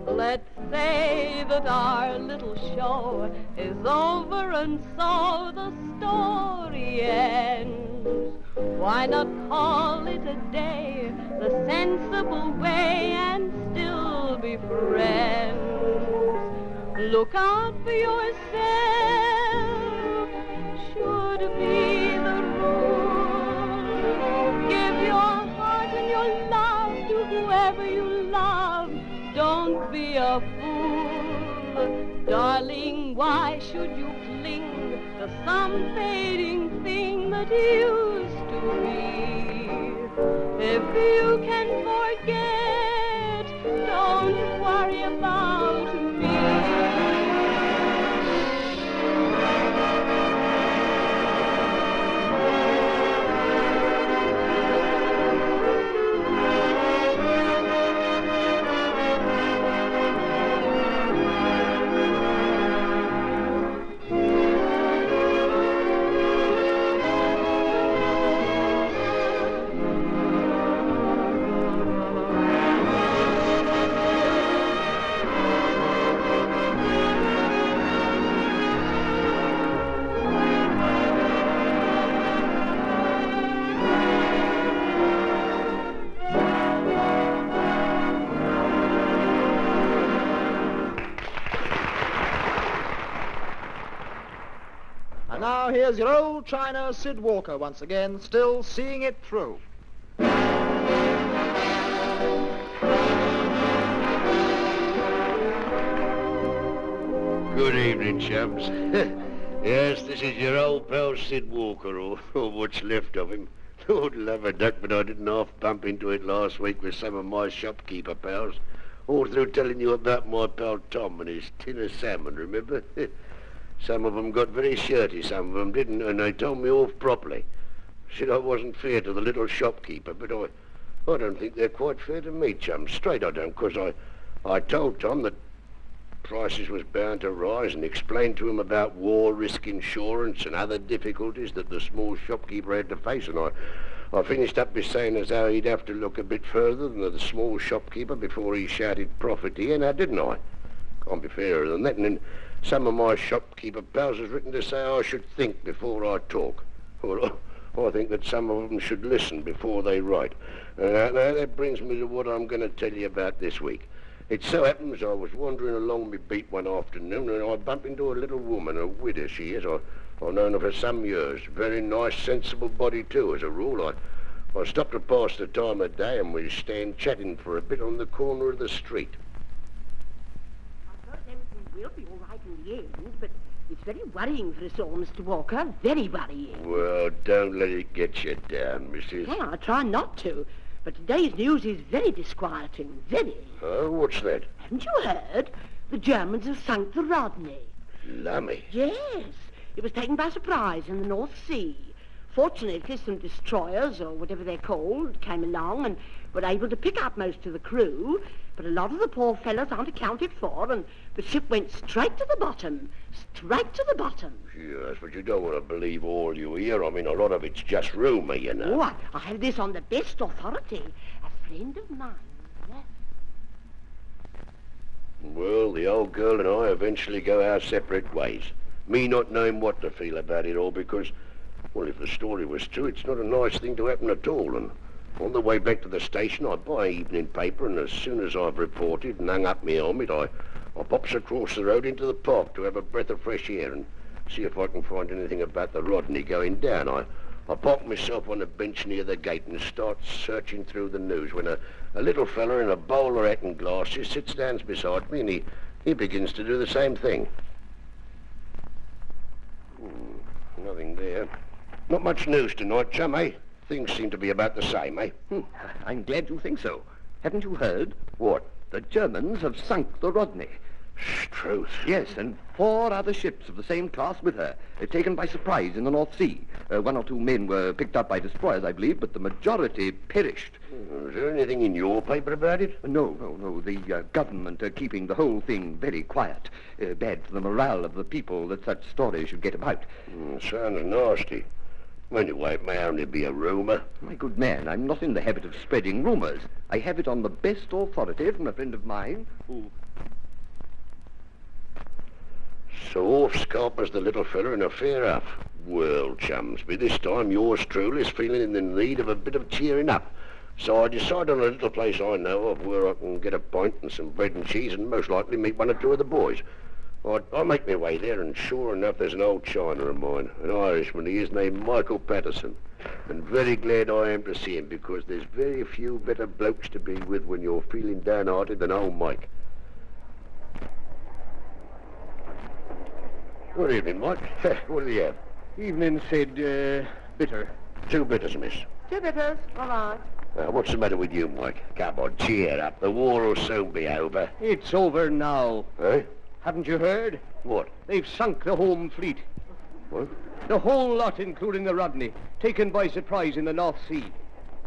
Let's say that our little show is over and so the story ends. Why not call it a day, the sensible way, and still be friends? Look out for yourself, should be the rule. Give your heart and your love to whoever you love. Don't be a fool. Darling, why should you cling to some fading thing that used to be? If you can forget, don't worry about me. And now here's your old China Sid Walker once again, still seeing it through. Good evening, chums. Yes, this is your old pal Sid Walker, or what's left of him. Lord love a duck, but I didn't half bump into it last week with some of my shopkeeper pals. All through telling you about my pal Tom and his tin of salmon, remember? Some of them got very shirty, some of them didn't, and they told me off properly. Said I wasn't fair to the little shopkeeper, but I don't think they're quite fair to me, chums. Straight I don't, because I told Tom that prices was bound to rise and explained to him about war risk insurance and other difficulties that the small shopkeeper had to face, and I finished up by saying as how he'd have to look a bit further than the small shopkeeper before he shouted profiteer, now didn't I? Can't be fairer than that. And then some of my shopkeeper pals has written to say I should think before I talk. Well, I think that some of them should listen before they write. Now that brings me to what I'm going to tell you about this week. It so happens I was wandering along my beat one afternoon and I bumped into a little woman, a widow she is. I've known her for some years. Very nice, sensible body too, as a rule. I stopped her past the time of day and we stand chatting for a bit on the corner of the street. I suppose everything's We'll be all right in the end, but it's very worrying for us all, Mr. Walker. Very worrying. Well, don't let it get you down, Mrs. Well, I'll try not to. But today's news is very disquieting. Very. Oh, what's that? Haven't you heard? The Germans have sunk the Rodney. Lummy. Yes. It was taken by surprise in the North Sea. Fortunately, some destroyers, or whatever they're called, came along and were able to pick up most of the crew, but a lot of the poor fellows aren't accounted for, and the ship went straight to the bottom. Straight to the bottom. Yes, but you don't want to believe all you hear. I mean, a lot of it's just rumour, you know. Oh, I have this on the best authority. A friend of mine. Yes. Well, the old girl and I eventually go our separate ways. Me not knowing what to feel about it all because, well, if the story was true, it's not a nice thing to happen at all. And on the way back to the station, I buy an evening paper, and as soon as I've reported and hung up my helmet, I pops across the road into the park to have a breath of fresh air and see if I can find anything about the Rodney going down. I park myself on a bench near the gate and start searching through the news when a little fella in a bowler hat and glasses sits down beside me, and he begins to do the same thing. Nothing there. Not much news tonight, chum, eh? Things seem to be about the same, eh? I'm glad you think so. Haven't you heard? What? The Germans have sunk the Rodney. Truth. Yes, and 4 other ships of the same class with her, taken by surprise in the North Sea. 1 or 2 men were picked up by destroyers, I believe, but the majority perished. Is there anything in your paper about it? No. The government are keeping the whole thing very quiet. Bad for the morale of the people that such stories should get about. Sounds nasty. Anyway, it may only be a rumour. My good man, I'm not in the habit of spreading rumours. I have it on the best authority from a friend of mine who... So off scarpers the little fella in a fair up. Well, chums, by this time yours truly is feeling in the need of a bit of cheering up. So I decide on a little place I know of where I can get a pint and some bread and cheese and most likely meet 1 or 2 of the boys. I make my way there, and sure enough there's an old Chiner of mine, an Irishman he is, named Michael Patterson. And very glad I am to see him, because there's very few better blokes to be with when you're feeling downhearted than old Mike. Good evening, Mike. What do you have? Evening, Sid. Bitter. 2 bitters, miss. 2 bitters, all right. What's the matter with you, Mike? Come on, cheer up. The war will soon be over. It's over now. Eh? Haven't you heard? What? They've sunk the home fleet. What? The whole lot, including the Rodney, taken by surprise in the North Sea.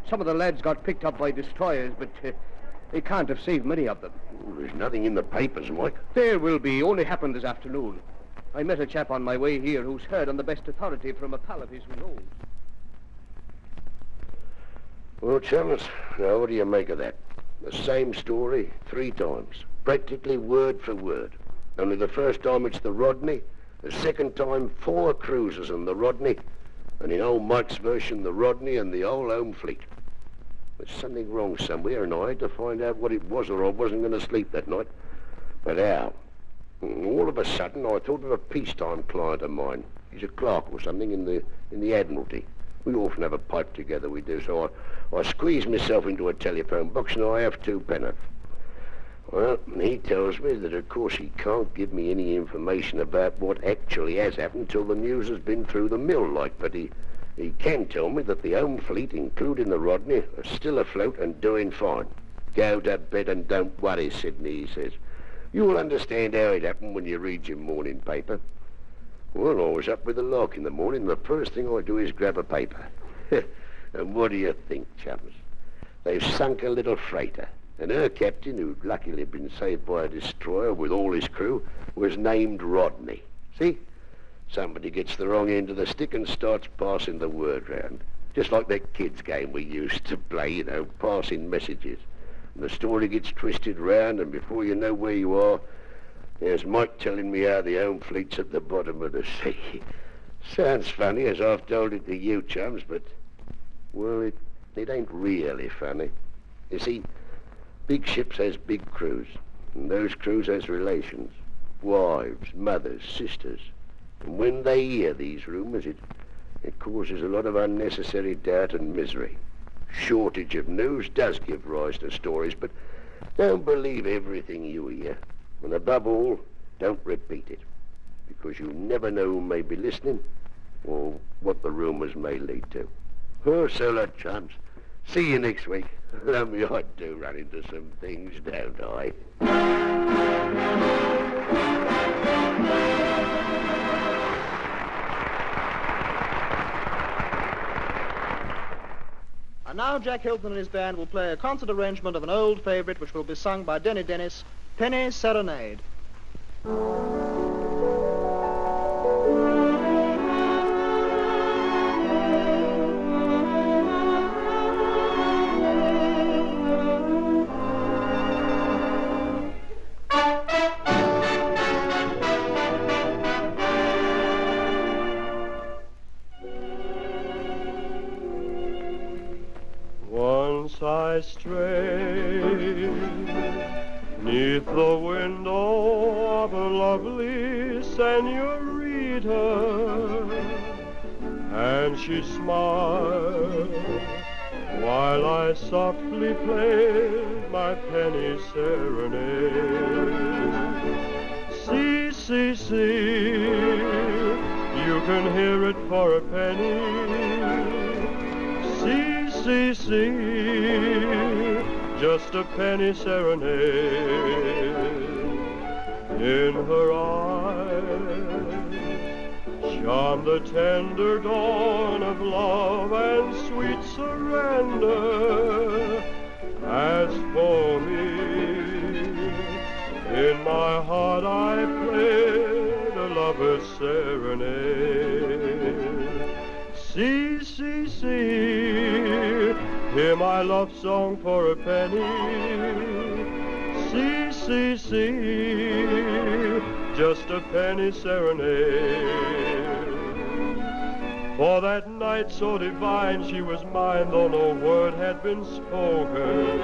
Some of the lads got picked up by destroyers, but they can't have saved many of them. There's nothing in the papers, Mike. There will be. Only happened this afternoon. I met a chap on my way here who's heard on the best authority from a pal of his who knows. Well, chums, now what do you make of that? The same story 3 times, practically word for word. Only the first time it's the Rodney, the second time 4 cruisers and the Rodney, and in old Mike's version, the Rodney and the whole home fleet. There's something wrong somewhere, and I had to find out what it was, or I wasn't going to sleep that night. But how? All of a sudden, I thought of a peacetime client of mine. He's a clerk or something in the Admiralty. We often have a pipe together, we do, so I squeeze myself into a telephone box and I have 2 penn'orth. Well, he tells me that, of course, he can't give me any information about what actually has happened till the news has been through the mill, like, but he can tell me that the home fleet, including the Rodney, are still afloat and doing fine. Go to bed and don't worry, Sidney, he says. You'll understand how it happened when you read your morning paper. Well, I was up with the lark in the morning, and the first thing I do is grab a paper. And what do you think, chums? They've sunk a little freighter, and her captain, who'd luckily been saved by a destroyer with all his crew, was named Rodney. See? Somebody gets the wrong end of the stick and starts passing the word round. Just like that kids' game we used to play, you know, passing messages. And the story gets twisted round, and before you know where you are, there's Mike telling me how the home fleet's at the bottom of the sea. Sounds funny as I've told it to you, chums, but, well, it ain't really funny. You see, big ships has big crews, and those crews has relations. Wives, mothers, sisters. And when they hear these rumours, it causes a lot of unnecessary doubt and misery. Shortage of news does give rise to stories, but don't believe everything you hear. And above all, don't repeat it, because you never know who may be listening or what the rumours may lead to. Oh, so that chance. See you next week. Lummy, I do run into some things, don't I? And now Jack Hilton and his band will play a concert arrangement of an old favourite which will be sung by Denny Dennis, Penny Serenade. Once I strayed 'neath the window of a lovely senorita, and she smiled while I softly played my penny serenade. See, see, see, you can hear it for a penny. See, see, see, just a penny serenade. In her eyes shone the tender dawn of love and sweet surrender. As for me, in my heart I played a lover's serenade. See, see, see, hear my love song for a penny. See, see, see, just a penny serenade. For that night so divine she was mine, though no word had been spoken.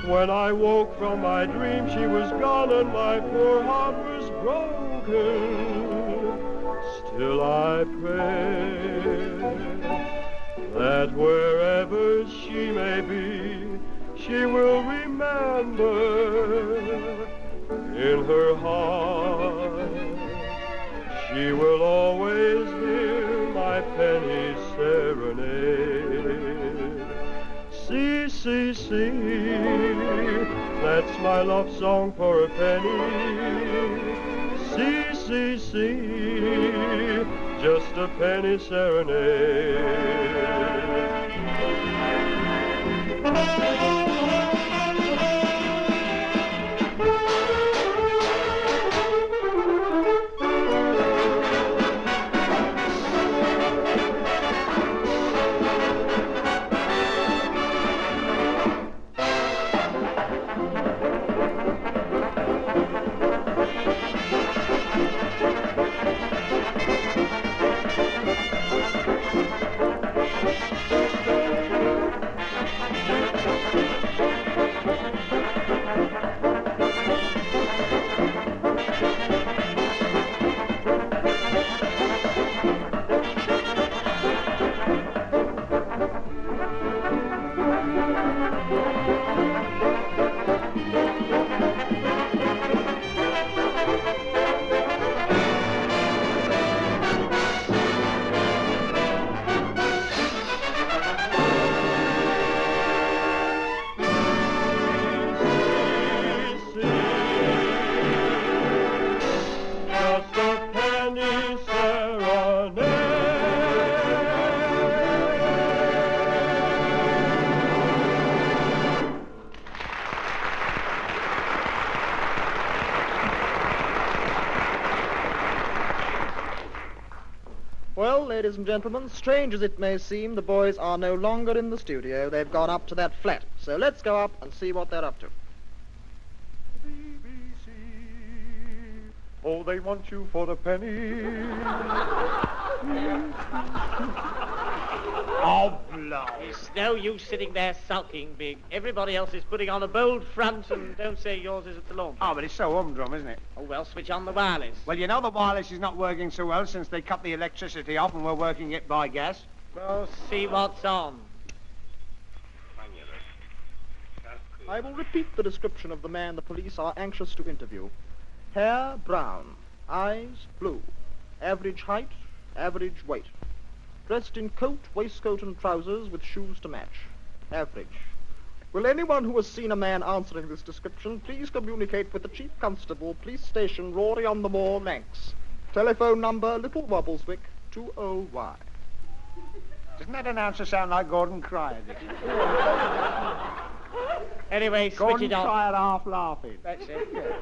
When I woke from my dream she was gone and my poor heart was broken. Still I pray that wherever she may be, she will remember in her heart. She will always hear my penny serenade. See, see, see, that's my love song for a penny. See, see, see, just a penny serenade. Well, ladies and gentlemen, strange as it may seem, the boys are no longer in the studio. They've gone up to that flat. So let's go up and see what they're up to. Oh, they want you for a penny. Oh, blow. It's no use sitting there sulking, Big. Everybody else is putting on a bold front, and don't say yours is at the lawn. Oh, but it's so humdrum, isn't it? Oh, well, switch on the wireless. Well, you know the wireless is not working so well since they cut the electricity off and we're working it by gas. Well, see what's on. I will repeat the description of the man the police are anxious to interview. Hair brown, eyes blue, average height, average weight. Dressed in coat, waistcoat and trousers with shoes to match. Average. Will anyone who has seen a man answering this description please communicate with the Chief Constable, Police Station, Rory-on-the-Moor, Manx. Telephone number, Little Wobbleswick, 20Y. Doesn't that announcer sound like Gordon Cryer? Anyway, switch Gordon it up. Cryer half laughing. That's it.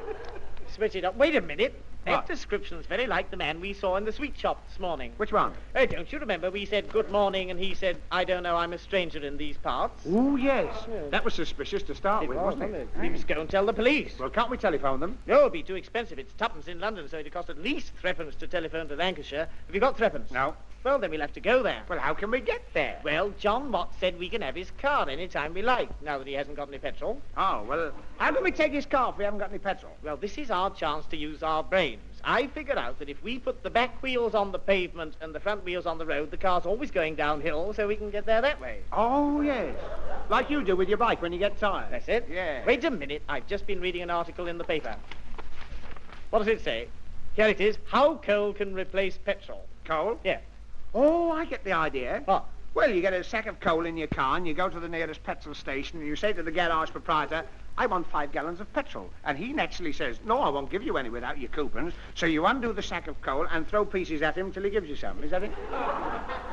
Switch it up. Wait a minute. That description's very like the man we saw in the sweet shop this morning. Which one? Oh, don't you remember we said good morning and he said, I don't know, I'm a stranger in these parts? Oh, yes. That was suspicious to start with, wasn't it? We must go and tell the police. Well, can't we telephone them? No, it'd be too expensive. It's tuppence in London, so it'd cost at least threepence to telephone to Lancashire. Have you got threepence? No. Well, then we'll have to go there. Well, how can we get there? Well, John Watt said we can have his car any time we like, now that he hasn't got any petrol. Oh, well, how can we take his car if we haven't got any petrol? Well, this is our chance to use our brains. I figured out that if we put the back wheels on the pavement and the front wheels on the road, the car's always going downhill, so we can get there that way. Oh, yes. Like you do with your bike when you get tired. That's it. Yeah. Wait a minute. I've just been reading an article in the paper. What does it say? Here it is. How coal can replace petrol. Coal? Yeah. Oh, I get the idea. What? Well, you get a sack of coal in your car and you go to the nearest petrol station and you say to the garage proprietor, I want 5 gallons of petrol. And he naturally says, no, I won't give you any without your coupons. So you undo the sack of coal and throw pieces at him till he gives you some. Is that it?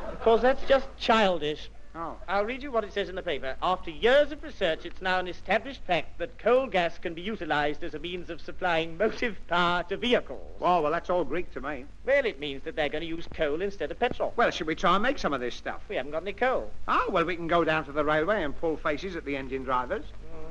Of course, that's just childish. Oh. I'll read you what it says in the paper. After years of research, it's now an established fact that coal gas can be utilized as a means of supplying motive power to vehicles. Oh, well, that's all Greek to me. Well, it means that they're going to use coal instead of petrol. Well, should we try and make some of this stuff? We haven't got any coal. Oh, well, we can go down to the railway and pull faces at the engine drivers.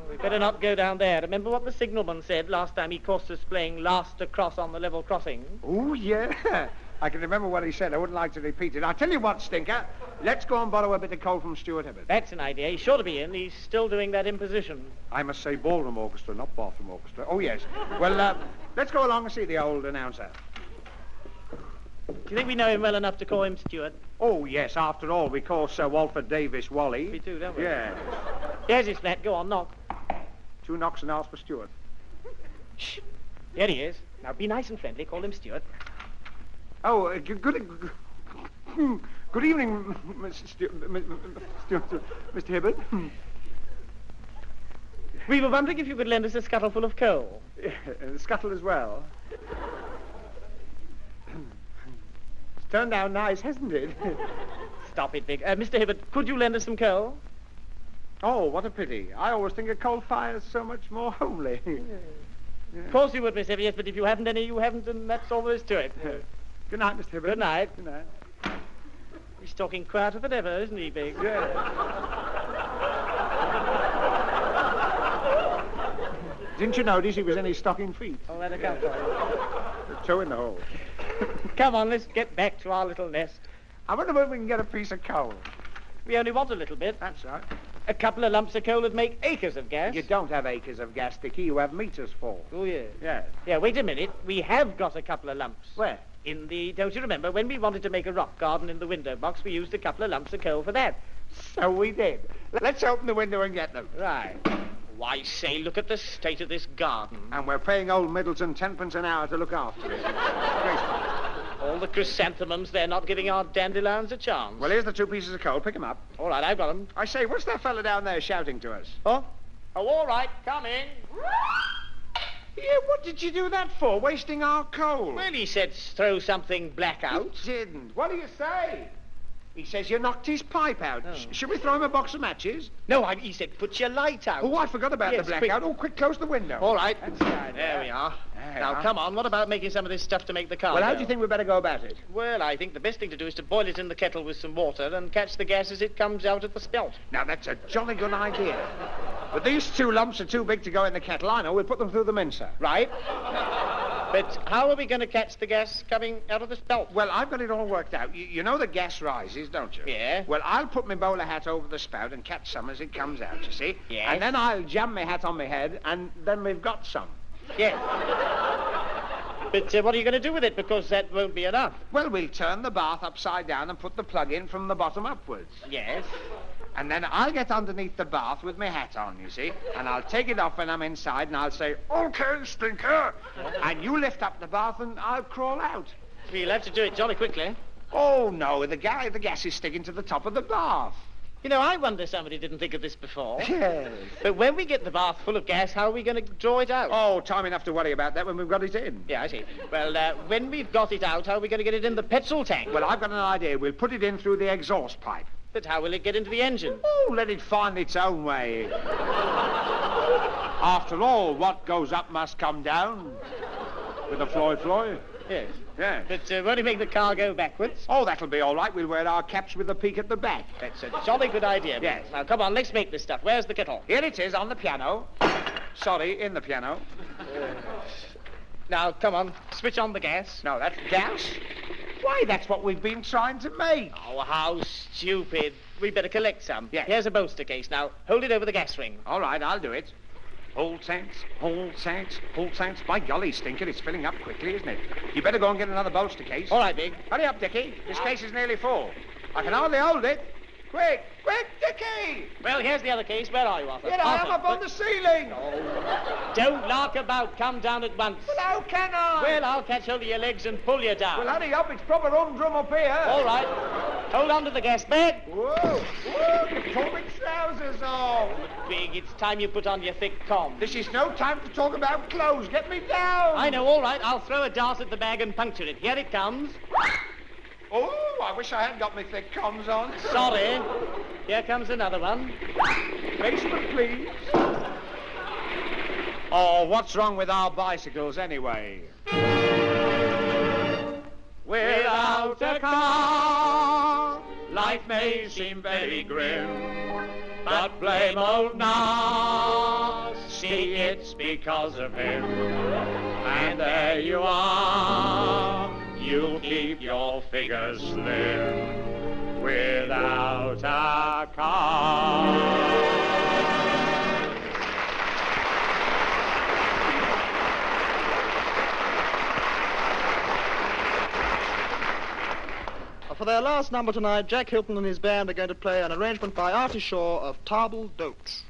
We better not go down there. Remember what the signalman said last time he caught us playing last across on the level crossing? Oh, yeah. I can remember what he said. I wouldn't like to repeat it. I'll tell you what, Stinker. Let's go and borrow a bit of coal from Stuart Hibbert. That's an idea. He's sure to be in. He's still doing that imposition. I must say ballroom orchestra, not bathroom orchestra. Oh, yes. Well, let's go along and see the old announcer. Do you think we know him well enough to call him Stuart? Oh, yes. After all, we call Sir Walford Davis Wally. We do, don't we? Yeah. Here's his flat. Go on, knock. 2 knocks and ask for Stuart. Shh. Here he is. Now, be nice and friendly. Call him Stuart. Oh, good evening, Mr. Hibbert. We were wondering if you could lend us a scuttle full of coal. Yeah, and the scuttle as well. It's turned out nice, hasn't it? Stop it, Vic. Mr. Hibbert, could you lend us some coal? Oh, what a pity. I always think a coal fire is so much more homely. Yeah. Of course you would, Miss Hibbert, yes, but if you haven't any, you haven't, and that's all there is to it. Good night, Mr. Hibbert. Good night. Good night. He's talking quieter than ever, isn't he, Big? Yeah. Didn't you notice he was in his stocking feet? Oh, that accounts for it. The toe in the hole. Come on, let's get back to our little nest. I wonder when we can get a piece of coal. We only want a little bit. That's right. A couple of lumps of coal would make acres of gas. You don't have acres of gas, Dickie. You have meters full. Oh, yeah. Yeah. Yeah, wait a minute. We have got a couple of lumps. Where? In the... Don't you remember, when we wanted to make a rock garden in the window box, we used a couple of lumps of coal for that. So we did. Let's open the window and get them. Right. Why, say, look at the state of this garden. And we're paying old Middleton 10p an hour to look after it. All the chrysanthemums, they're not giving our dandelions a chance. Well, here's the 2 pieces of coal. Pick them up. All right, I've got them. I say, what's that fella down there shouting to us? Huh? Oh, all right, come in. Yeah, what did you do that for? Wasting our coal. Well, he said throw something black out. He didn't. What do you say? He says you knocked his pipe out. Oh. Should we throw him a box of matches? No, he said put your light out. Oh, I forgot about the blackout. Oh, quick, close the window. All right. That's right. There we are. There Now, are. come on. What about making some of this stuff to make the car Well, how go? do you think we better go about it? Well, I think the best thing to do is to boil it in the kettle with some water and catch the gas as it comes out at the spout. Now, that's a jolly good idea. But these 2 lumps are too big to go in the kettle. I know. We'll put them through the mincer. Right. But how are we going to catch the gas coming out of the spout? Well, I've got it all worked out. You know the gas rises, don't you? Yeah. Well, I'll put my bowler hat over the spout and catch some as it comes out, you see? Yes. And then I'll jam my hat on my head, and then we've got some. Yeah. But what are you going to do with it? Because that won't be enough. Well, we'll turn the bath upside down and put the plug in from the bottom upwards. Yes. And then I'll get underneath the bath with my hat on, you see, and I'll take it off when I'm inside, and I'll say, "Okay, stinker," and you lift up the bath, and I'll crawl out. We'll have to do it jolly quickly. Oh, no, the gas is sticking to the top of the bath. You know, I wonder somebody didn't think of this before. Yes. But when we get the bath full of gas, how are we going to draw it out? Oh, time enough to worry about that when we've got it in. Yeah, I see. Well, when we've got it out, how are we going to get it in the petrol tank? Well, I've got an idea. We'll put it in through the exhaust pipe. But how will it get into the engine? Oh, let it find its own way. After all, what goes up must come down. With a Floyd. Yes. Yeah. But won't it make the car go backwards? Oh, that'll be all right. We'll wear our caps with a peak at the back. That's a jolly good idea. Yes. Now, come on, let's make this stuff. Where's the kettle? Here it is, on the piano. Sorry, in the piano. Now, come on, switch on the gas. No, that's gas? Why, that's what we've been trying to make. Oh, how stupid. We'd better collect some. Yes. Here's a bolster case. Now, hold it over the gas ring. All right, I'll do it. Hold tanks. By golly, Stinker, it's filling up quickly, isn't it? You better go and get another bolster case. All right, Big. Hurry up, Dickie. This case is nearly full. I can hardly hold it. Quick, Dickie! Well, here's the other case. Where are you, Arthur? Here I am up on the ceiling. Oh, don't lark about. Come down at once. Well, how can I? Well, I'll catch hold of your legs and pull you down. Well, hurry up. It's proper humdrum up here. All right. Hold on to the gas bed. Whoa, you pulled my trousers off. Big, it's time you put on your thick com. This is no time to talk about clothes. Get me down. I know, all right. I'll throw a dart at the bag and puncture it. Here it comes. Oh, I wish I had got my thick comms on. Sorry. Here comes another one. Basement, please. Oh, what's wrong with our bicycles anyway? Without a car, life may seem very grim, but blame old Nas, see it's because of him. And there you are, you keep your figure slim, without a car. For their last number tonight, Jack Hilton and his band are going to play an arrangement by Artie Shaw of Table D'Hôte.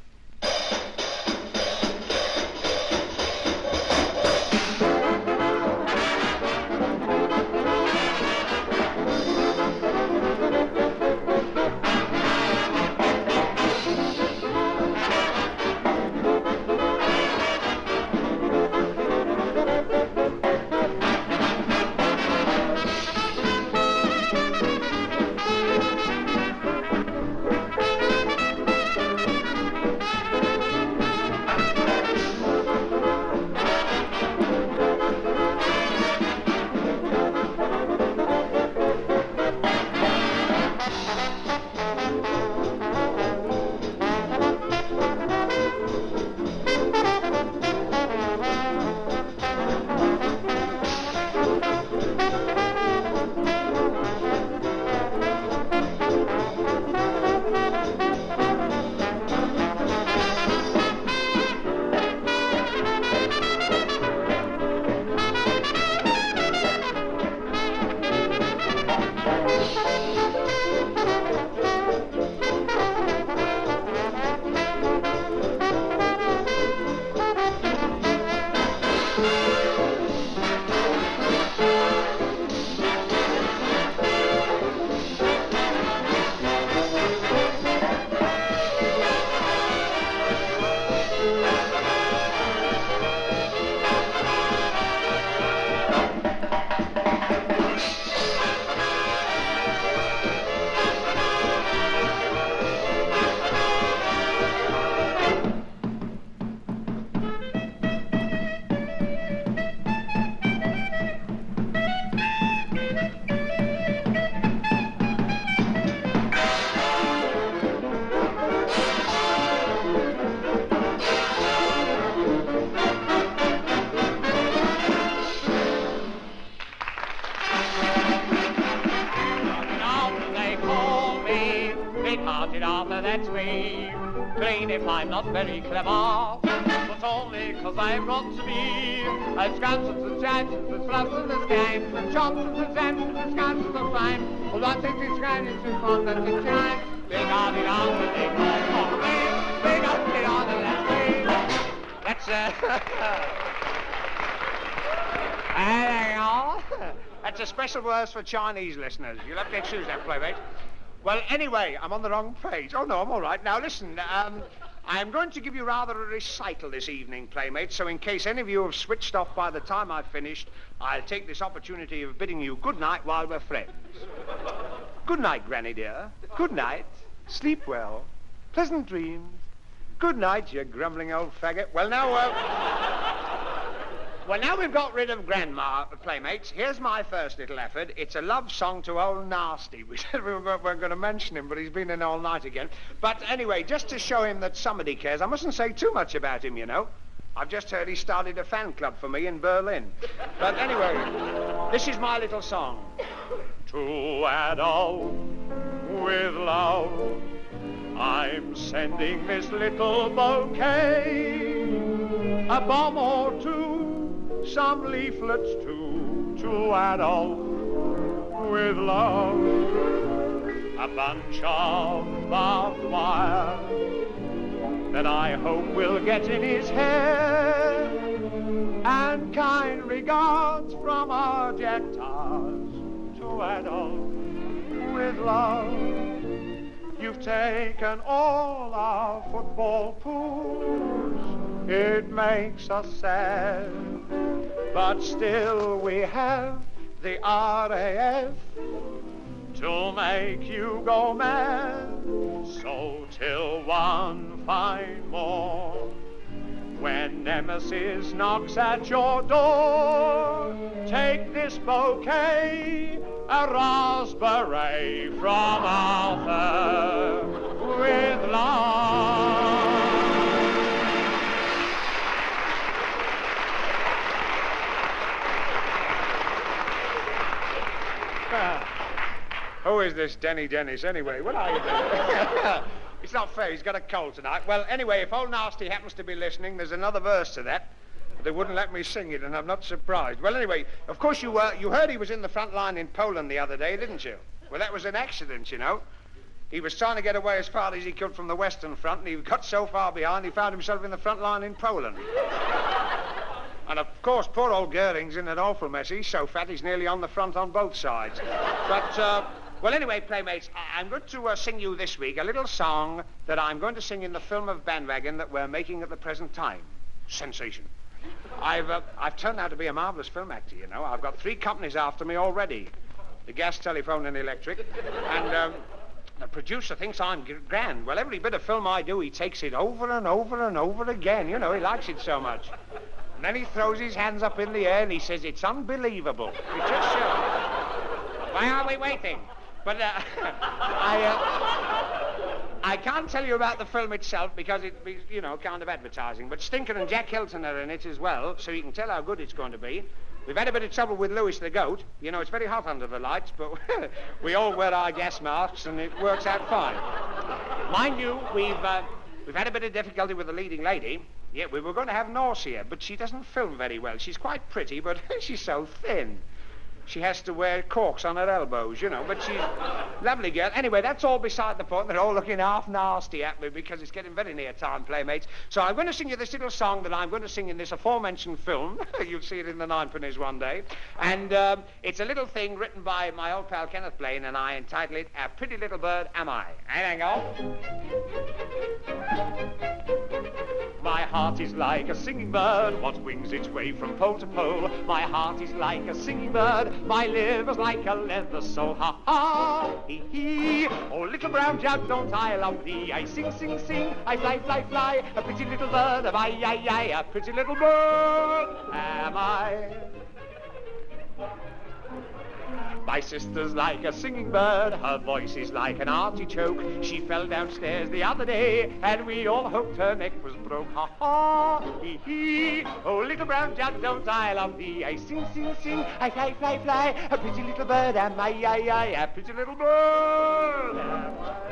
That's me. Clean if I'm not very clever, but only 'cause I've got to be. I've scansons and chances, and fluffs and the skanks, and chops and the zents, and the scansons are fine. Well, that's it, it's kind, it's in front, that's it, shine. Big on it, Hang on. That's a special verse for Chinese listeners. You'll have to excuse that, playmate. Well, anyway, I'm on the wrong page. Oh, no, I'm all right. Now, listen, I'm going to give you rather a recital this evening, playmates, so in case any of you have switched off by the time I've finished, I'll take this opportunity of bidding you good night while we're friends. Good night, Granny dear. Good night. Sleep well. Pleasant dreams. Good night, you grumbling old faggot. Well, now we've got rid of Grandma, playmates. Here's my first little effort. It's a love song to old Nasty. We said we weren't going to mention him, but he's been in all night again. But anyway, just to show him that somebody cares, I mustn't say too much about him, you know. I've just heard he started a fan club for me in Berlin. But anyway, this is my little song. To Adolf with love, I'm sending this little bouquet, a bomb or two, some leaflets too, to Adolf with love, a bunch of barbed wire that I hope will get in his hair, and kind regards from our Jetas to Adolf with love. You've taken all our football pools, it makes us sad, but still we have the RAF to make you go mad. So till one fine morn, when Nemesis knocks at your door, take this bouquet, a raspberry from Arthur with love. Who is this Denny Dennis anyway? What are you doing? It's not fair, he's got a cold tonight. Well, anyway, if old Nasty happens to be listening, there's another verse to that. But they wouldn't let me sing it, and I'm not surprised. Well, anyway, of course you heard he was in the front line in Poland the other day, didn't you? Well, that was an accident, you know. He was trying to get away as far as he could from the Western Front, and he got so far behind, he found himself in the front line in Poland. And, of course, poor old Goering's in an awful mess. He's so fat, he's nearly on the front on both sides. But, well, anyway, playmates, I'm going to sing you this week a little song that I'm going to sing in the film of Bandwagon that we're making at the present time. Sensation. I've turned out to be a marvellous film actor, you know. I've got 3 companies after me already. The gas, telephone, and electric. And the producer thinks I'm grand. Well, every bit of film I do, he takes it over and over and over again. You know, he likes it so much. And then he throws his hands up in the air and he says, it's unbelievable. It just shows. Why are we waiting? But I can't tell you about the film itself because it'd be, you know, kind of advertising. But Stinker and Jack Hilton are in it as well, so you can tell how good it's going to be. We've had a bit of trouble with Louis the Goat. You know, it's very hot under the lights, but we all wear our gas masks and it works out fine. Mind you, we've had a bit of difficulty with the leading lady. Yeah, we were going to have Nausea, but she doesn't film very well. She's quite pretty, but she's so thin. She has to wear corks on her elbows, you know, but she's a lovely girl. Anyway, that's all beside the point. They're all looking half nasty at me because it's getting very near time, playmates. So I'm going to sing you this little song that I'm going to sing in this aforementioned film. You'll see it in the Ninepennies one day. And it's a little thing written by my old pal Kenneth Blaine, and I entitle it, A Pretty Little Bird Am I. Hang on. My heart is like a singing bird, what wings its way from pole to pole. My heart is like a singing bird, my liver's like a leather sole. Ha ha, hee hee. Oh, little brown jug, don't I love thee? I sing, sing, sing, I fly, fly, fly. A pretty little bird, am I, a pretty little bird am I. My sister's like a singing bird, her voice is like an artichoke. She fell downstairs the other day, and we all hoped her neck was broke. Ha ha, hee hee. Oh, little brown jug, don't I love thee? I sing, sing, sing, I fly, fly, fly. A pretty little bird am I, a pretty little bird am I.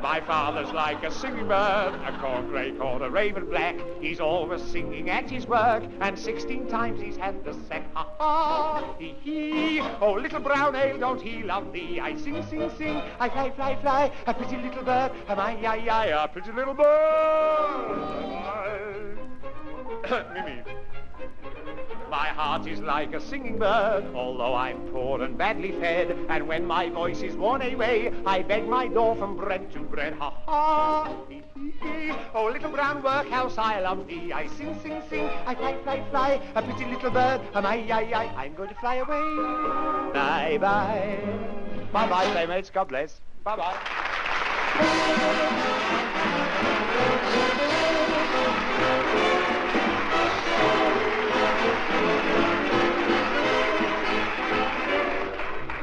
My My father's like a singing bird, a corncrake or a raven black. He's always singing at his work, and 16 times he's had the sack. Ha ha, hee hee. Oh, little brown ale, don't he love thee? I sing, sing, sing. I fly, fly, fly. A pretty little bird. Am I, a pretty little bird. Mimi. My heart is like a singing bird, although I'm poor and badly fed. And when my voice is worn away, I beg my door from bread to bread. Ha ha, hee hee hee. Oh, little brown workhouse, I love thee. I sing, sing, sing. I fly, fly, fly. A pretty little bird. Am I, I'm going to fly away. Bye bye. Bye bye, playmates. God bless. Bye bye.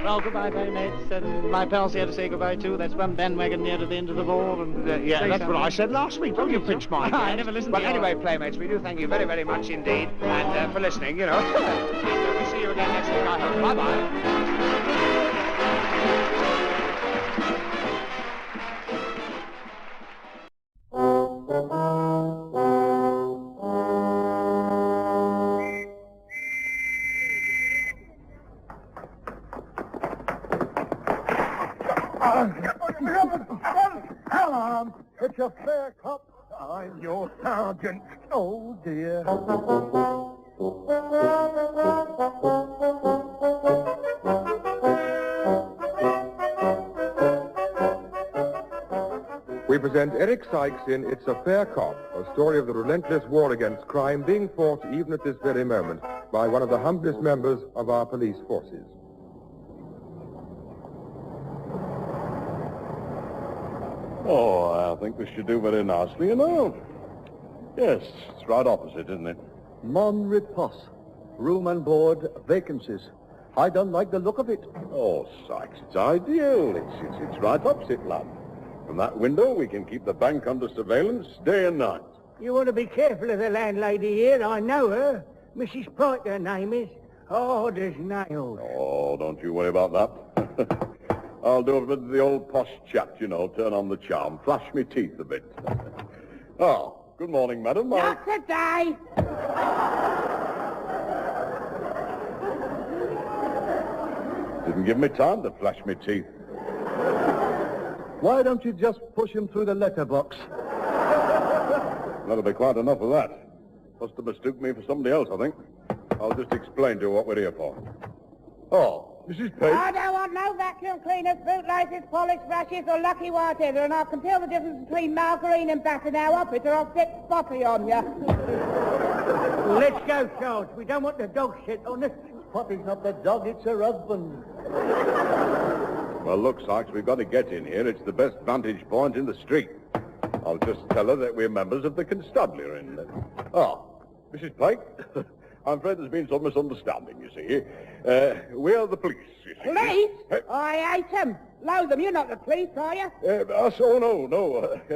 Well, goodbye, playmates. My pals here to say goodbye too. That's one bandwagon near to the end of the ball. And yeah, that's what I said last week. Don't you pinch my I never listened But to you. anyway, playmates, we do thank you very, very much indeed, and for listening, you know. And we'll see you again next week, I hope. Bye-bye. Come on, it's a fair cop. I'm your sergeant. Oh, dear. We present Eric Sykes in It's a Fair Cop, a story of the relentless war against crime being fought even at this very moment by one of the humblest members of our police forces. Oh, I think this should do very nicely, you know. Yes, it's right opposite, isn't it? Mon repos. Room and board vacancies. I don't like the look of it. Oh, Sykes, it's ideal. It's right opposite, lad. From that window, we can keep the bank under surveillance day and night. You want to be careful of the landlady here. I know her. Mrs. Prite, her name is. Hard as nails. Oh, don't you worry about that. I'll do a bit of the old posh chat, you know, turn on the charm, flash me teeth a bit. Oh, good morning, madam. Not today. Didn't give me time to flash me teeth. Why don't you just push him through the letterbox? That'll be quite enough of that. Must have mistook me for somebody else, I think. I'll just explain to you what we're here for. Oh, Mrs. Page. I don't want no vacuum cleaners, bootlaces, polish brushes, or lucky whatever, and I can tell the difference between margarine and batter now up it, or I'll stick Spotty on you. Let's go, Charles. We don't want the dog shit on us. Spotty's not the dog, it's her husband. Well, look, Sykes, we've got to get in here. It's the best vantage point in the street. I'll just tell her that we're members of the constabulary. Oh, Mrs. Pike, I'm afraid there's been some misunderstanding, you see. We are the police, you see. Police? I hate them. Loathe them. You're not the police, are you?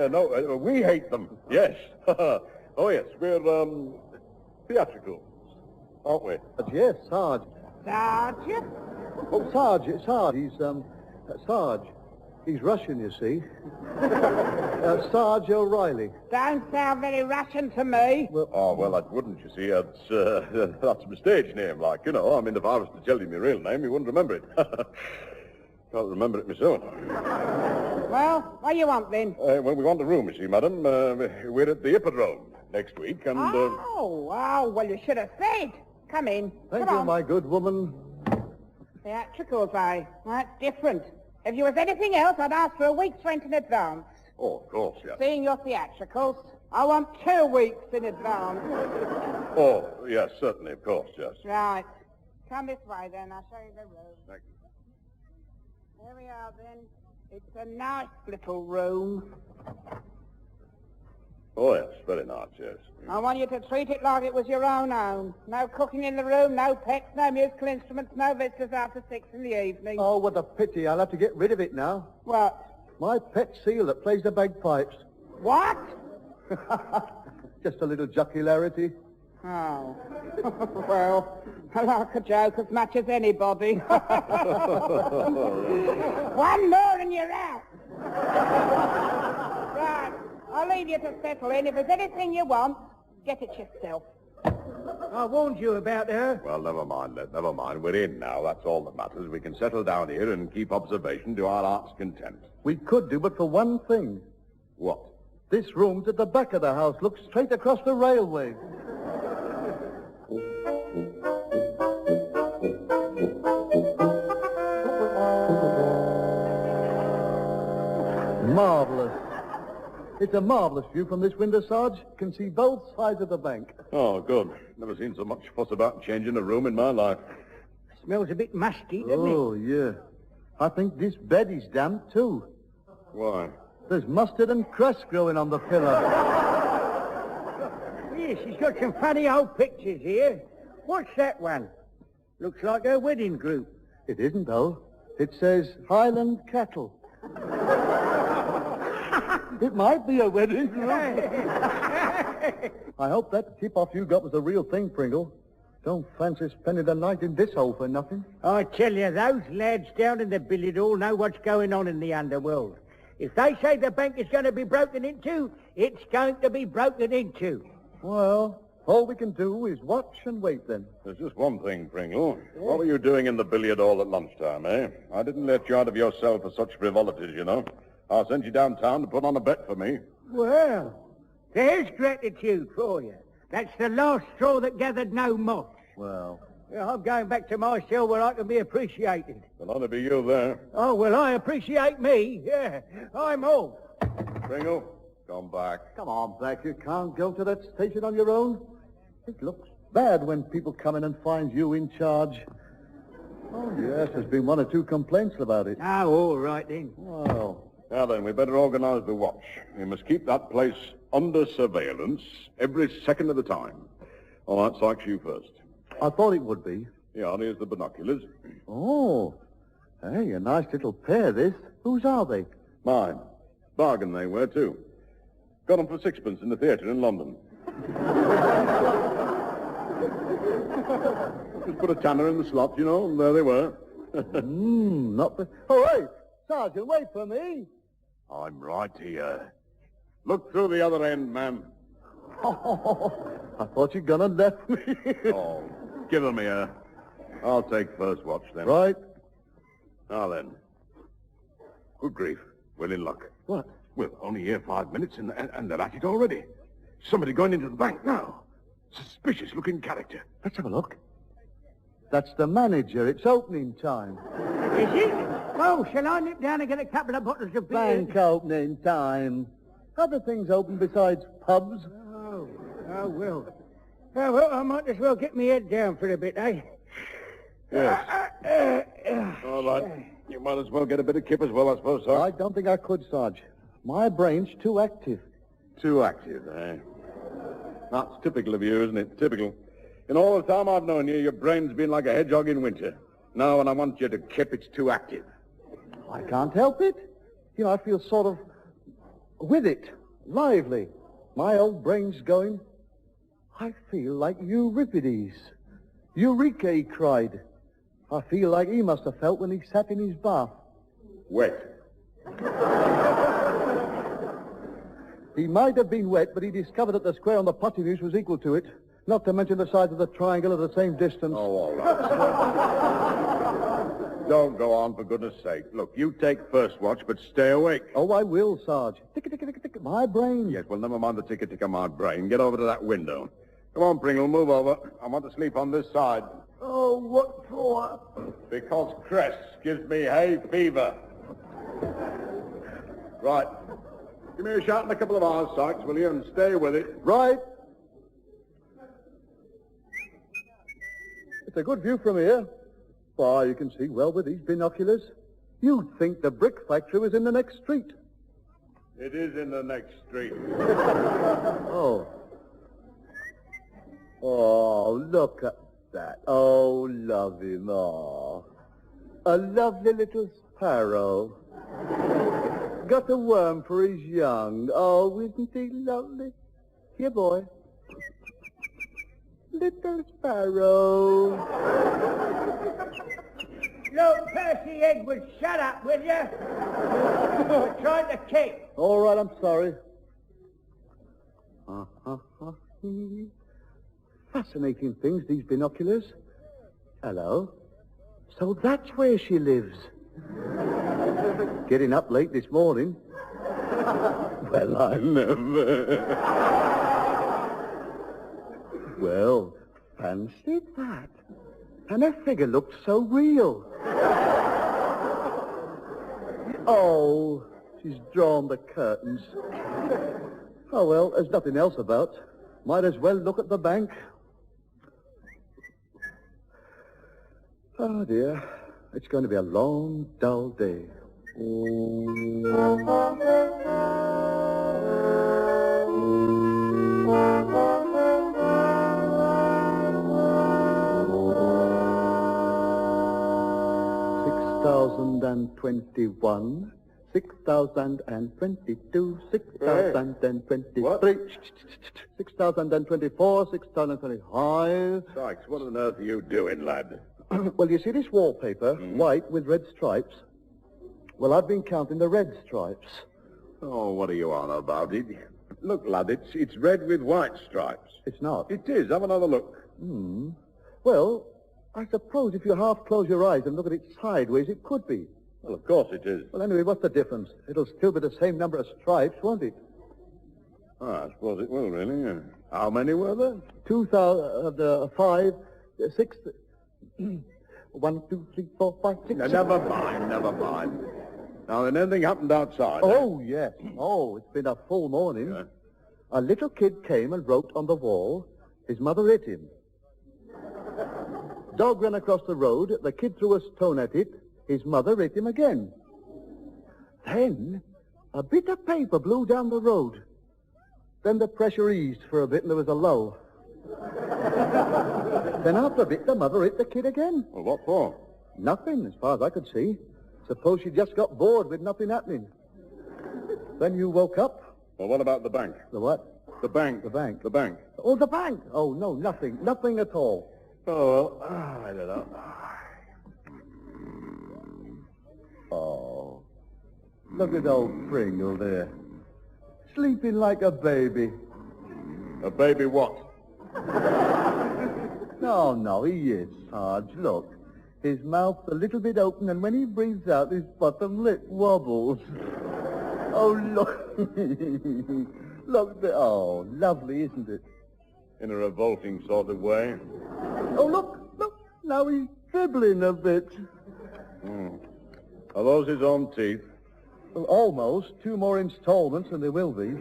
No, we hate them, yes. Oh, yes, we're, theatricals, aren't we? Yes, Sarge. Sarge? Oh, Sarge, it's Sarge. He's, Sarge. He's Russian, you see. Sarge O'Reilly. Don't sound very Russian to me. Well, that wouldn't, you see. That's my stage name, like, you know. I mean, if I was to tell you my real name, you wouldn't remember it. Can't remember it myself. Well, what do you want, then? Well, we want a room, you see, madam. We're at the Hippodrome next week, and... well, you should have said. Come in. Thank Come you, on. my good woman. Theatricals, That's different. If you was anything else, I'd ask for a week's rent in advance. Oh, of course, yes. Seeing your theatricals, I want 2 weeks in advance. Oh, yes, certainly, of course, yes. Right. Come this way, then. I'll show you the room. Thank you. There we are, then. It's a nice little room. Oh, yes, very nice, yes. I want you to treat it like it was your own home. No cooking in the room, no pets, no musical instruments, no visitors after 6 in the evening. Oh, what a pity. I'll have to get rid of it now. What? My pet seal that plays the bagpipes. What? Just a little jocularity. Oh. Well, I like a joke as much as anybody. One more and you're out. leave you to settle in. If there's anything you want, get it yourself. I warned you about her. Well, never mind, Ned, never mind. We're in now, that's all that matters. We can settle down here and keep observation to our heart's content. We could do, but for one thing. What? This room's at the back of the house. Looks straight across the railway. Marvellous. It's a marvellous view from this window, Sarge. Can see both sides of the bank. Oh, good. Never seen so much fuss about changing a room in my life. Smells a bit musty, doesn't Oh, yeah. I think this bed is damp, too. Why? There's mustard and cress growing on the pillow. Yes, she's got some funny old pictures here. What's that one? Looks like her wedding group. It isn't, though. It says Highland Cattle. It might be a wedding. I hope that tip-off you got was the real thing, Pringle. Don't fancy spending the night in this hole for nothing. I tell you, those lads down in the billiard hall know what's going on in the underworld. If they say the bank is going to be broken into, it's going to be broken into. Well, all we can do is watch and wait, then. There's just one thing, Pringle. What were you doing in the billiard hall at lunchtime, eh? I didn't let you out of your cell for such frivolities, you know. I sent you downtown to put on a bet for me. Well, there's gratitude for you. That's the last straw that gathered no moss. Well... I'm going back to my cell where I can be appreciated. There'll only be you there. Oh, well, I appreciate me. Yeah, I'm off. Pringle, come back. Come on back. You can't go to that station on your own. It looks bad when people come in and find you in charge. Oh, yes, there's been one or two complaints about it. Oh, all right, then. Well... Now then, we better organize the watch. We must keep that place under surveillance every second of the time. All right, Sykes, you first. I thought it would be. Yeah, here's the binoculars. Oh. Hey, a nice little pair, this. Whose are they? Mine. Bargain they were, too. Got them for sixpence in the theatre in London. Just put a tanner in the slot, you know, and there they were. Not the... Oh, hey, Sergeant, wait for me. I'm right here. Look through the other end, ma'am. Oh, I thought you'd gone and left me. Oh, give them here. I'll take first watch, then. Right. Now, then. Good grief. We're in luck. What? We're only here 5 minutes, and they're at it already. Somebody going into the bank now. Suspicious-looking character. Let's have a look. That's the manager. It's opening time. Is it? Oh, shall I nip down and get a couple of bottles of beer? Bank opening time. Other things open besides pubs. Oh, well. Oh, well, I might as well get my head down for a bit, eh? Yes. All right. You might as well get a bit of kip as well, I suppose, sir. I don't think I could, Sarge. My brain's too active. Too active, eh? That's typical of you, isn't it? Typical. In all the time I've known you, your brain's been like a hedgehog in winter. Now, when I want you to kip, it's too active. I can't help it. You know, I feel sort of with it, lively. My old brain's going. I feel like Euripides. Eureka, he cried. I feel like he must have felt when he sat in his bath. Wet. He might have been wet, but he discovered that the square on the hypotenuse was equal to it, not to mention the sides of the triangle at the same distance. Oh, all right. Don't go on, for goodness sake. Look, you take first watch, but stay awake. Oh, I will, Sarge. Tick, my brain. Yes, well, never mind the tick of my brain. Get over to that window. Come on, Pringle, move over. I want to sleep on this side. Oh, what for? Because Cress gives me hay fever. Right. Give me a shout in a couple of hours, Sykes, will you? And stay with it. Right. It's a good view from here. Why, you can see well with these binoculars. You'd think the brick factory was in the next street. It is in the next street. Oh. Oh, look at that. Oh, love him. Oh. A lovely little sparrow. Got a worm for his young. Oh, isn't he lovely? Here, boy. Little sparrow. Look, Percy Edwards, shut up, will you? We're trying to kick. All right, I'm sorry. Fascinating things, these binoculars. Hello. So that's where she lives. Getting up late this morning. Well, I never. Well, fancied that. And her figure looked so real. Oh, she's drawn the curtains. Oh, well, there's nothing else about. Might as well look at the bank. Oh, dear. It's going to be a long, dull day. $6,021, 6,022, 6,023, 6,024, 6,025. Sykes, what on earth are you doing, lad? Well, you see this wallpaper, white with red stripes? Well, I've been counting the red stripes. Oh, what are you on about? Look, lad, it's red with white stripes. It's not. It is. Have another look. Well, I suppose if you half close your eyes and look at it sideways, it could be. Well, of course it is. Well, anyway, what's the difference? It'll still be the same number of stripes, won't it? Oh, I suppose it will, really. How many were there? 5, 6... 1, 2, 3, 4, 5, 6... No, never mind. Now, then anything happened outside? Oh, yes. Oh, it's been a full morning. Yeah. A little kid came and wrote on the wall, his mother hit him. Dog ran across the road, the kid threw a stone at it, his mother hit him again. Then, a bit of paper blew down the road. Then the pressure eased for a bit and there was a lull. Then after a bit, the mother hit the kid again. Well, what for? Nothing, as far as I could see. Suppose she just got bored with nothing happening. Then you woke up. Well, what about the bank? The what? The bank. The bank. The bank. Oh, the bank. Oh, no, nothing. Nothing at all. Oh, well, I don't know. Oh, look at old Pringle there. Sleeping like a baby. A baby what? No, he is, Sarge. Look. His mouth's a little bit open, and when he breathes out, his bottom lip wobbles. Oh, look. Look there. Oh, lovely, isn't it? In a revolting sort of way. Oh, look. Now he's dribbling a bit. Are those his own teeth? Well, almost. 2 more installments, and there will be.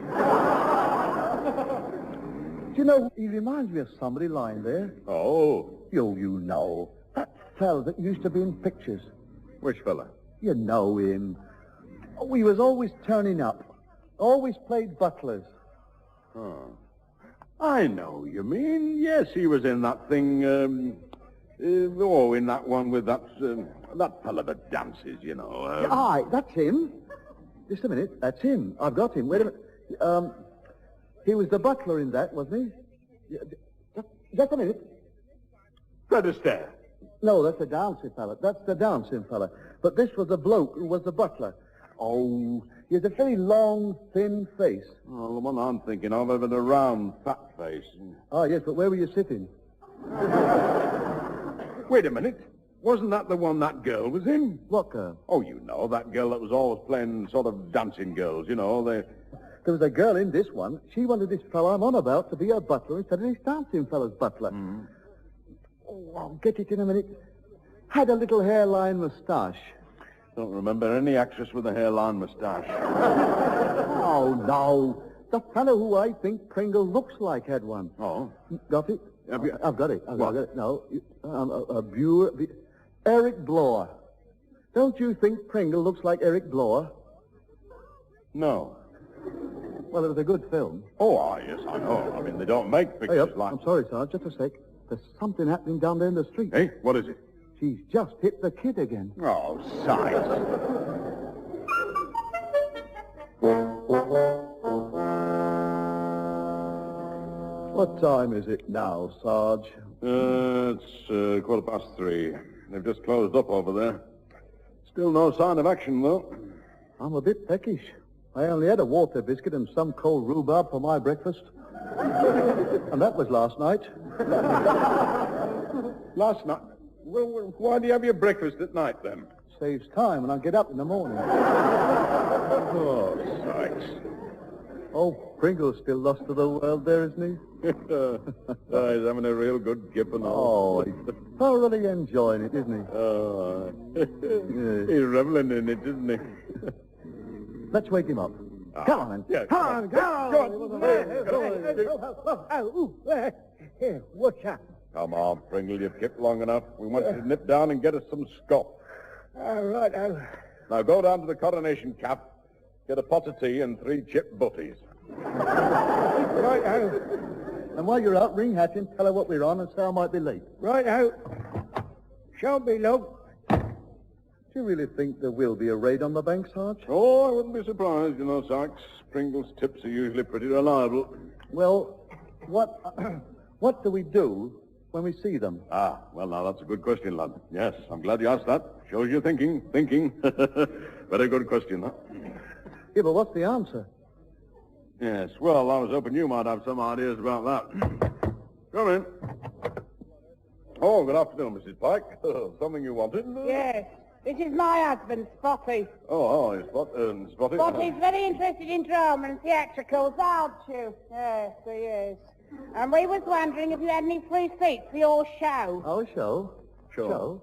Do you know, he reminds me of somebody lying there. Oh. You know. That fella that used to be in pictures. Which fella? You know him. Oh, he was always turning up. Always played butlers. Oh. I know you mean. Yes, he was in that thing, in that one with that fella that dances, you know. Aye, that's him. Just a minute. That's him. I've got him. Wait a minute. He was the butler in that, wasn't he? Just a minute. Fred Astaire. No, that's the dancing fella. That's the dancing fella. But this was the bloke who was the butler. Oh, he has a very long, thin face. Oh, the one I'm thinking of had a round, fat face. Ah, yes, but where were you sitting? Wait a minute. Wasn't that the one that girl was in? What girl? Oh, you know, that girl that was always playing sort of dancing girls, you know. There was a girl in this one. She wanted this fellow I'm on about to be her butler instead of this dancing fellow's butler. Oh, I'll get it in a minute. Had a little hairline moustache. Don't remember any actress with a hairline moustache. Oh, no. The fellow who I think Pringle looks like had one. Oh? Got it? Have you... I've got it. I've got it. No. Eric Blower. Don't you think Pringle looks like Eric Blower? No. Well, it was a good film. Oh, yes, I know. I mean, they don't make pictures like... I'm sorry, Sarge. Just a sec. There's something happening down there in the street. Hey, what is it? She's just hit the kid again. Oh, Sykes. What time is it now, Sarge? It's 3:15. They've just closed up over there. Still no sign of action, though. I'm a bit peckish. I only had a water biscuit and some cold rhubarb for my breakfast. And that was last night. Last night? Well, why do you have your breakfast at night, then? Saves time when I get up in the morning. Oh, Sykes. Oh, Pringle's still lost to the world there, isn't he? He's having a real good gip and Oh, all. he's thoroughly enjoying it, isn't he? Oh, he's reveling in it, isn't he? Let's wake him up. Come on, then. Yeah, come on. Here, what's up? Come on, Pringle, you've kept long enough. We want you to nip down and get us some scop. All right, Now go down to the Coronation Cap, get a pot of tea and 3 chipped butties. Right out. And while you're out, ring Hatch and tell her what we're on and say I might be late. Right out. Shan't be long. Do you really think there will be a raid on the bank, Sarge? Oh, I wouldn't be surprised, you know, Sykes. Pringle's tips are usually pretty reliable. Well, what do we do when we see them? Ah, well, now, that's a good question, lad. Yes, I'm glad you asked that. Shows you're thinking. Very good question, huh? Yeah, but what's the answer? Yes, well, I was hoping you might have some ideas about that. Come in. Oh, good afternoon, Mrs. Pike. Something you wanted? Yes. This is my husband, Spotty. Oh, Spotty. Spotty's very interested in drama and theatricals, aren't you? Yes, he is. And we was wondering if you had any free seats for your show. Our show? Show?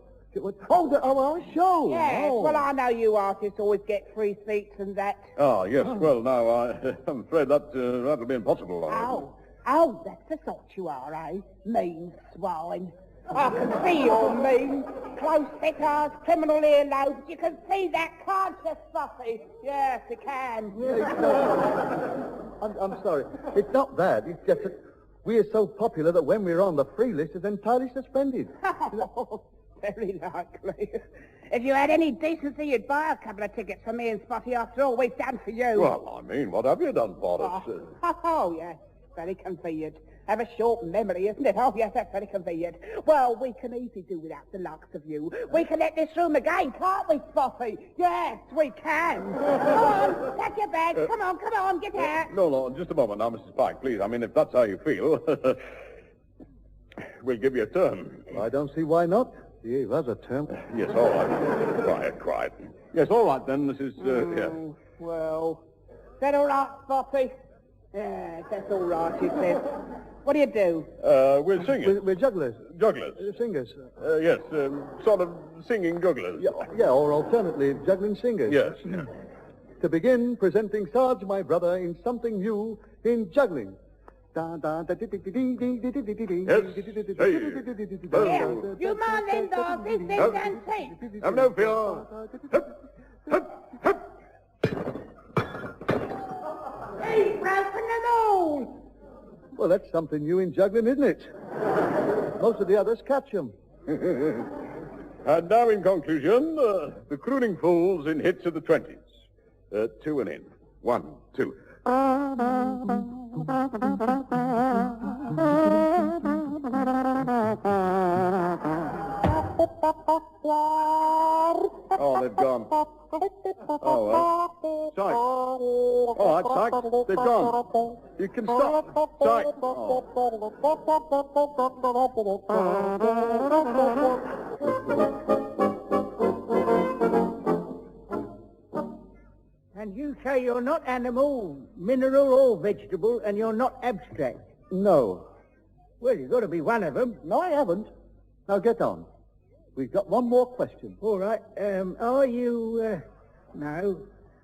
Our show? Yes, Oh. well, I know you artists always get free seats and that. Oh, yes. Well, now, I'm afraid that'll be impossible. Oh, that's the sort you are, eh? Mean swine. I can see you're mean. Close set eyes, criminal earlobes. You can see that, can't you, Spotty? Yes, you can. I'm sorry. It's not that. It's just that we're so popular that when we're on the free list, it's entirely suspended. Oh, very likely. If you had any decency, you'd buy a couple of tickets for me and Spotty after all we've done for you. Well, I mean, what have you done for us? Oh, yes. Very convenient. Have a short memory, isn't it? Oh, yes, that's very convenient. Well, we can easily do without the likes of you. We can let this room again, can't we, Spotty? Yes, we can. Come on, pack your bags. Come on, get out. No, just a moment now, Mrs. Pike, please. I mean, if that's how you feel, we'll give you a turn. I don't see why not. Gee, that's a term. Yes, all right. Quiet. Yes, all right, then, Mrs. Yeah. Well, is that all right, Spotty? Yes, that's all right, he says. What do you do? We're singing. We're jugglers. Jugglers? Singers. Yes, sort of singing jugglers. Yeah, or alternately, juggling singers. Yes. To begin, presenting Sarge, my brother, in something new in juggling. Yes. Yeah, you mind then, Dorothy, sing and sing. Have no fear. He's broken the moon. Well, that's something new in juggling, isn't it? Most of the others catch 'em. And now, in conclusion, the crooning fools in hits of the 20s. 2 and in. 1, 2. Oh, they've gone. Oh, well. Sykes. All right, Sykes, they've gone. You can stop. Sykes. And you say you're not animal, mineral, or vegetable, and you're not abstract. No. Well, you've got to be one of them. No, I haven't. Now, get on. We've got one more question. All right. Are you, no.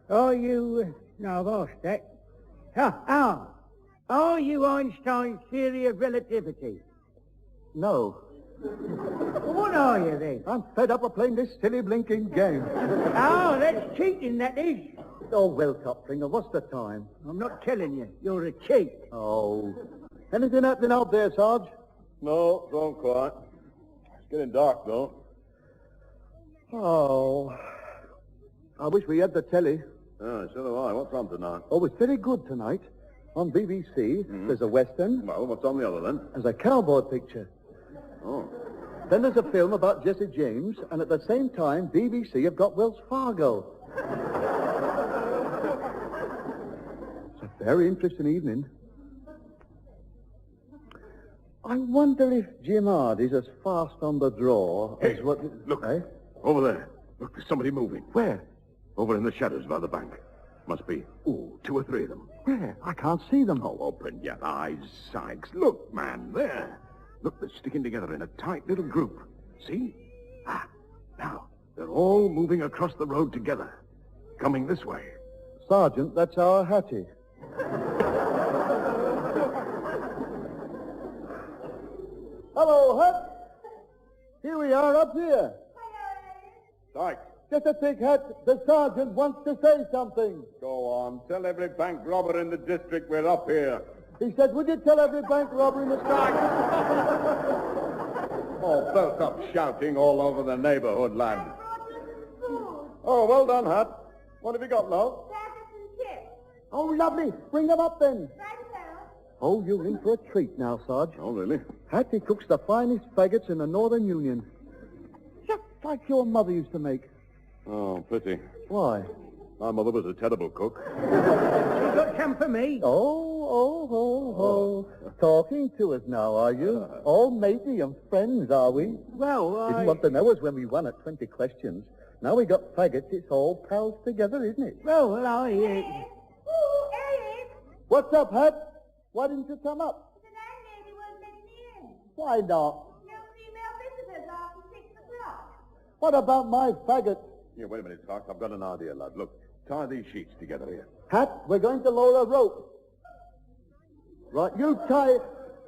Are you, no, I've asked that. Are you Einstein's theory of relativity? No. Well, what are you then? I'm fed up of playing this silly blinking game. Oh, that's cheating, that is. Oh, well, Top Finger, what's the time? I'm not telling you. You're a cheat. Oh. Anything happening out there, Sarge? No, don't quite. It's getting dark, though. Oh. I wish we had the telly. Oh, so do I. What's on tonight? Oh, it's very good tonight. On BBC, there's a Western. Well, what's on the other, then? There's a cowboy picture. Oh. Then there's a film about Jesse James, and at the same time, BBC have got Wells Fargo. It's a very interesting evening. I wonder if Jim Hardy's as fast on the draw as what... Look, eh? over there. Look, there's somebody moving. Where? Over in the shadows by the bank. Must be, 2 or 3 of them. Where? I can't see them. Oh, open your eyes, Sykes. Look, man, there. Look, they're sticking together in a tight little group. See? Now, they're all moving across the road together. Coming this way. Sergeant, that's our Hattie. Hello, Hat. Here we are up here. Sykes. Just a thick hat. The sergeant wants to say something. Go on. Tell every bank robber in the district we're up here. He said, would you tell every bank robber in the district? Oh, don't stop shouting all over the neighborhood, lad. Oh, well done, Hat. What have you got, love? Oh, lovely. Bring them up, then. Oh, you're in for a treat now, Sarge. Oh, really? Hattie cooks the finest faggots in the Northern Union. Just like your mother used to make. Oh, pity. Why? My mother was a terrible cook. You got some for me? Oh. Talking to us now, are you? All matey and friends, are we? Well, Didn't want to know us when we won at 20 questions. Now we got faggots, it's all pals together, isn't it? Well, What's up, Hat? Why didn't you come up? The landlady won't let me in. Why not? No female visitors after 6 o'clock. What about my faggot? Yeah, wait a minute, Sykes. I've got an idea, lad. Look, tie these sheets together here. Hat, we're going to lower a rope. Right, you tie...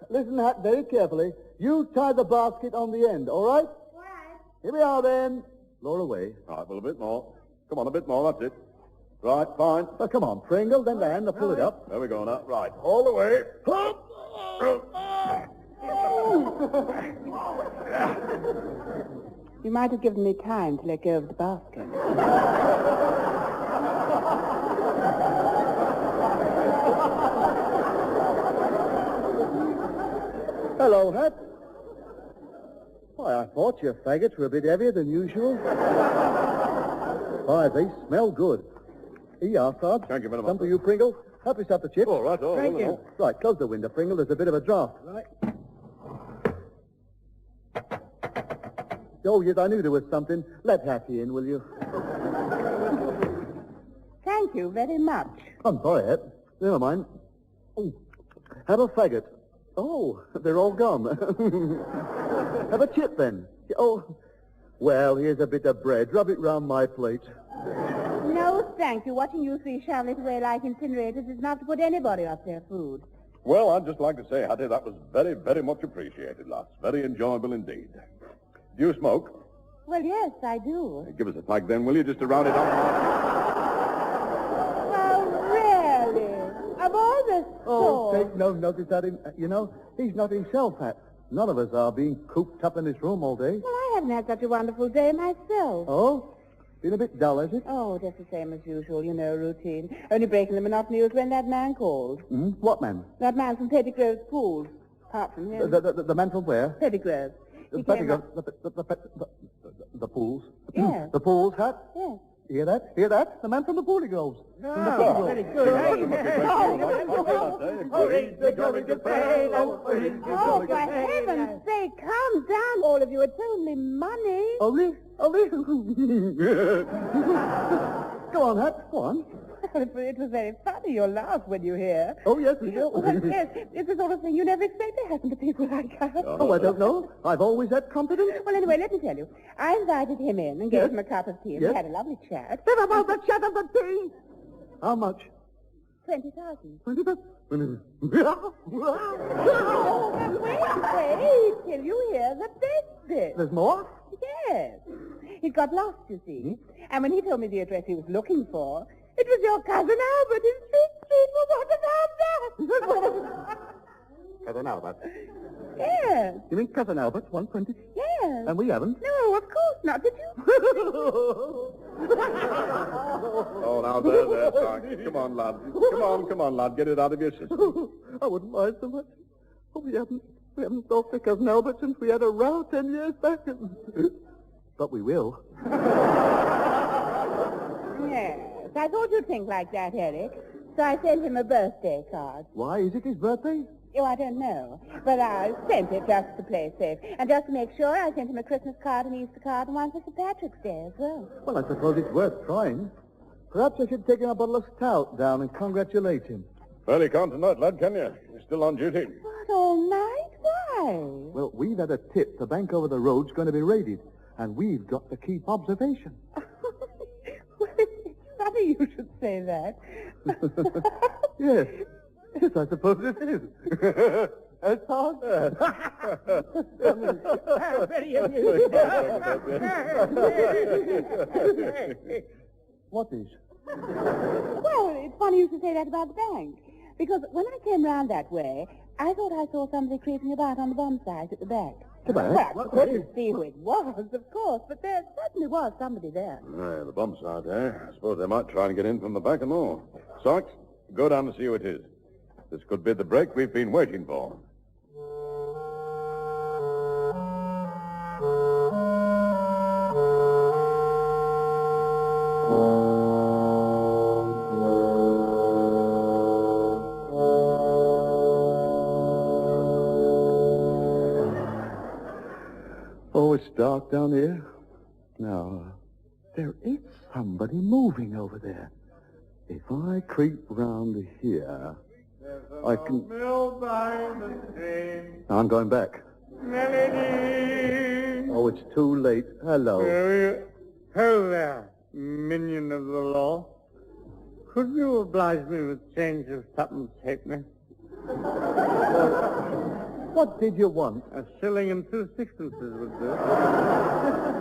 Listen, Hat, very carefully. You tie the basket on the end, all right? All right. Here we are, then. Lower away. All right, well, a bit more. Come on, a bit more, that's it. Right, fine. Oh, come on, Pringle, then the hand to pull it up. There we go now. Right, all the way. You might have given me time to let go of the basket. Hello, Hat. Why, I thought your faggots were a bit heavier than usual. Why, they smell good. Here you are, Sarge. Thank you very much. Some for you, Pringle. Help yourself to chip. All right, Thank you. Right, close the window, Pringle. There's a bit of a draft. Right. Oh, yes, I knew there was something. Let Hattie in, will you? Thank you very much. I'm sorry, Hat. Never mind. Oh, have a faggot. Oh, they're all gone. Have a chip, then. Oh, well, here's a bit of bread. Rub it round my plate. No, thank you. Watching you three shovel it away like incinerators is enough to put anybody off their food. Well, I'd just like to say, Hattie, that was very, very much appreciated, lads. Very enjoyable indeed. Do you smoke? Well, yes, I do. Give us a fag then, will you, just to round it up? Well, really? Of all the Oh, sort. take no notice at him. You know, he's not himself, Hat. None of us are being cooped up in this room all day. Well, I haven't had such a wonderful day myself. Oh? Been a bit dull, has it? Oh, just the same as usual, you know, routine. Only breaking the monotony was when that man called. Hmm? What man? That man from Pettigrove's pool. Apart from him. The man from where? Pettigrove. He The came up- the pools. Yes. The pools, Hat? Yes. Hear that? Hear that? The man from the Poolie Groves. Oh, very good. Oh, for heaven's sake, calm down, all of you. It's only money. Only? Go on, Hat. Go on. It was very funny, your laugh when you hear. Oh, yes, we will. Well, yes, it's the sort of thing you never expect to happen to people like us. Oh, I don't know. I've always had confidence. Well, anyway, let me tell you. I invited him in and gave him a cup of tea, and Yes. we had a lovely chat. Never about the chat of the tea. How much? 20,000. 20,000. Oh, but wait till you hear the best bit. There's more? Yes. He got lost, you see. And when he told me the address he was looking for, it was your cousin Albert in Fifth Street. Well, what about that? Cousin Albert. Yes. You mean Cousin Albert, 120? Yes. And we haven't? No, of course not. Did you? Oh, now, there, Sykes. Come on, lad. Come on, lad. Get it out of your system. I wouldn't mind so much. Oh, we haven't talked to Cousin Albert since we had a row 10 years back. But we will. Yes. I thought you'd think like that, Eric. So I sent him a birthday card. Why? Is it his birthday? Oh, I don't know. But I sent it just to play safe. And just to make sure, I sent him a Christmas card, an Easter card, and one for St. Patrick's Day as well. Well, I suppose it's worth trying. Perhaps I should take him a bottle of stout down and congratulate him. Well, you can't tonight, lad, can you? You're still on duty. What, all night? Why? Well, we've had a tip. The bank over the road's going to be raided, and we've got to keep observation. Well, it's funny you should say that. Yes. Yes, I suppose it is. That's all. Very amusing. What is? Well, it's funny you should say that about the bank. Because when I came round that way, I thought I saw somebody creeping about on the bomb site at the back. The back? Well, I couldn't see who it was, of course, but there certainly was somebody there. Aye, the bomb site, eh? I suppose they might try and get in from the back and all. Sykes, go down and see who it is. This could be the break we've been waiting for. Oh, it's dark down here. Now, there is somebody moving over there. If I creep round here, I can... Mill by the stream. I'm going back. Melody. Oh, it's too late. Hello. Hello there, minion of the law. Could you oblige me with change of tuppence halfpenny? What did you want? A shilling and 2 sixpences would do.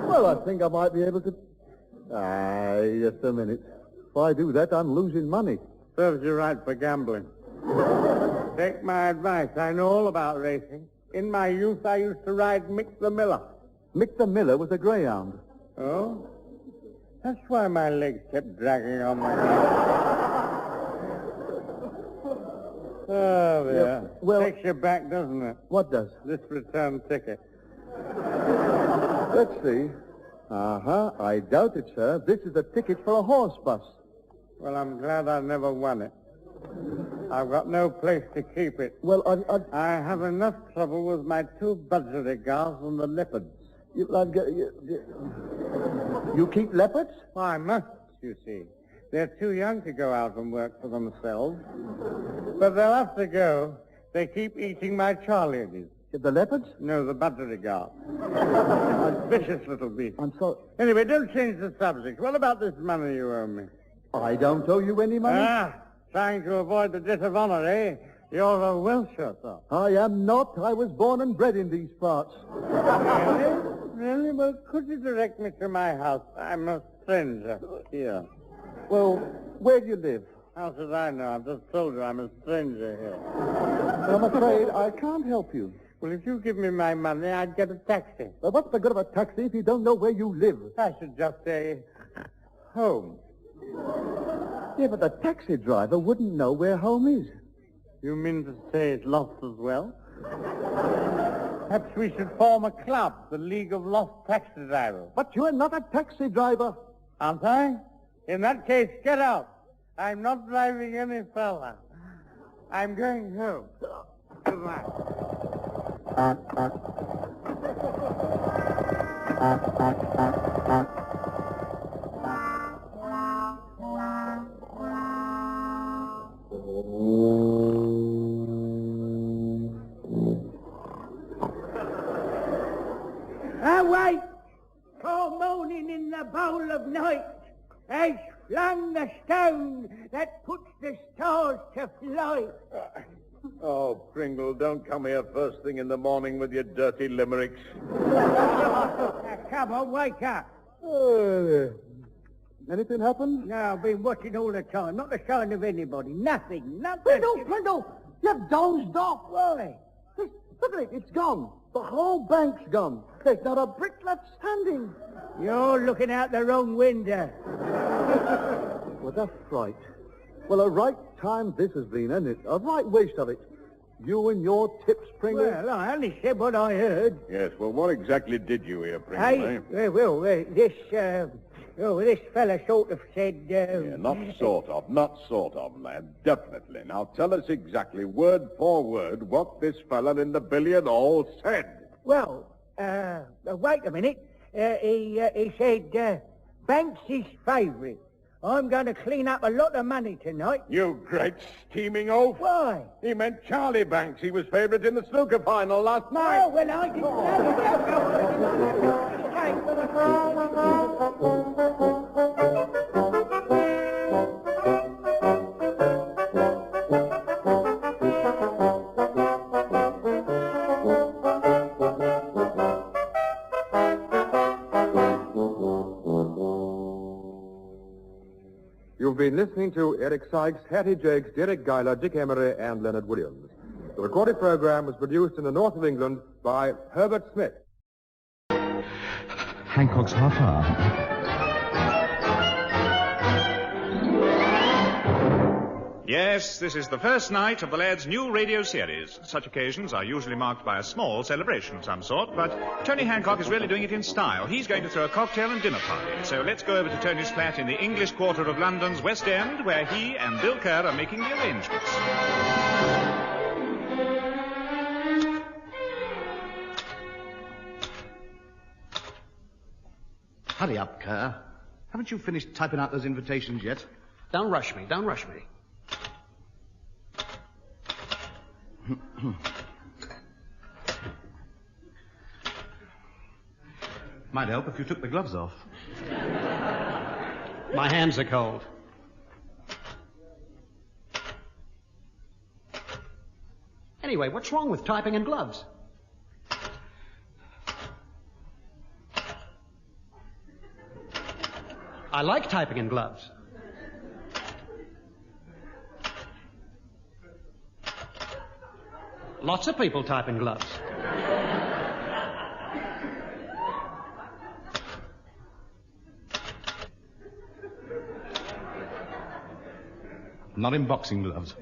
Well, I think I might be able to... just a minute. If I do that, I'm losing money. Serves you right for gambling. Take my advice. I know all about racing. In my youth, I used to ride Mick the Miller. Mick the Miller was a greyhound. Oh? That's why my legs kept dragging on my head. Oh, there. Yeah, well... Takes you back, doesn't it? What does? This return ticket. Let's see. I doubt it, sir. This is a ticket for a horse bus. Well, I'm glad I never won it. I've got no place to keep it. Well, I have enough trouble with my 2 budgerigars and the leopards. You keep leopards? Well, I must, you see. They're too young to go out and work for themselves. But they'll have to go. They keep eating my charladies. The leopards? No, the budgerigar. Vicious little beast. I'm sorry. Anyway, don't change the subject. What about this money you owe me? I don't owe you any money. Trying to avoid the debt of honor, eh? You're a Welshers, sir. I am not. I was born and bred in these parts. Really? Really? Well, could you direct me to my house? I'm a stranger here. Well, where do you live? How should I know? I've just told you I'm a stranger here. I'm afraid I can't help you. Well, if you give me my money, I'd get a taxi. Well, what's the good of a taxi if you don't know where you live? I should just say home. Yeah, but the taxi driver wouldn't know where home is. You mean to say it's lost as well? Perhaps we should form a club, the League of Lost Taxi Drivers. But you're not a taxi driver. Aren't I? In that case, get out. I'm not driving any fella. I'm going home. Goodbye. Awake, for moaning in the bowl of night, has flung the stone that puts the stars to flight. Oh, Pringle, don't come here first thing in the morning with your dirty limericks. Come on, wake up. Anything happened? No, I've been watching all the time. Not a sign of anybody. Nothing. Pringle! You've dozed off. Why? Look at it. It's gone. The whole bank's gone. There's not a brick left standing. You're looking out the wrong window. What a fright. Well, a right time this has been, isn't it? A right waste of it. You and your tips, Pringle. Well, I only said what I heard. Yes, well, what exactly did you hear, Pringle, eh? This Oh, this fella sort of said, Not sort of, lad. Definitely. Now tell us exactly, word for word, what this fella in the billiard hall said. Well, wait a minute. He said, Banks' his favourite. I'm going to clean up a lot of money tonight. You great steaming oaf. Why? He meant Charlie Banks. He was favourite in the snooker final last night. Oh, well, I didn't You've been listening to Eric Sykes, Hattie Jakes, Derek Guyler, Dick Emery, and Leonard Williams. The recorded program was produced in the north of England by Herbert Smith. Hancock's half hour. Yes, this is the first night of the lad's new radio series. Such occasions are usually marked by a small celebration of some sort, but Tony Hancock is really doing it in style. He's going to throw a cocktail and dinner party. So let's go over to Tony's flat in the English quarter of London's West End, where he and Bill Kerr are making the arrangements. Hurry up, Kerr. Haven't you finished typing out those invitations yet? Don't rush me. Might help if you took the gloves off. My hands are cold. Anyway, what's wrong with typing in gloves? I like typing in gloves. Lots of people type in gloves. Not in boxing gloves.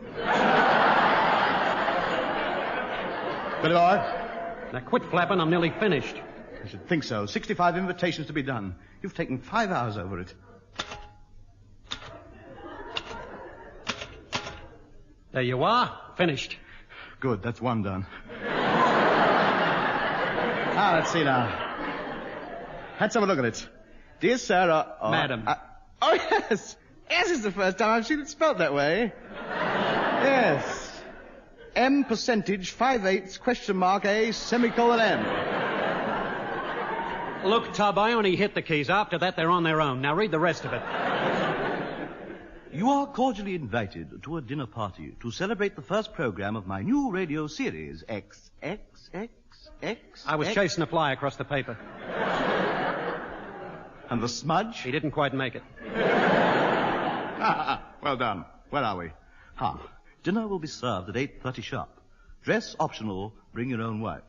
Billy boy? Now quit flapping, I'm nearly finished. I should think so. 65 invitations to be done. You've taken 5 hours over it. There you are. Finished. Good, that's one done. Let's see now. Had someone look at it. Dear Sarah... Madam. Oh, yes. Yes, it's the first time I've seen it spelled that way. Yes. M percentage 5/8 question mark A semicolon M. Look, Tub, I only hit the keys. After that, they're on their own. Now read the rest of it. You are cordially invited to a dinner party to celebrate the first program of my new radio series, XXXX. I was chasing a fly across the paper. And the smudge? He didn't quite make it. Well done. Where are we? Dinner will be served at 8:30 sharp. Dress optional, bring your own wife.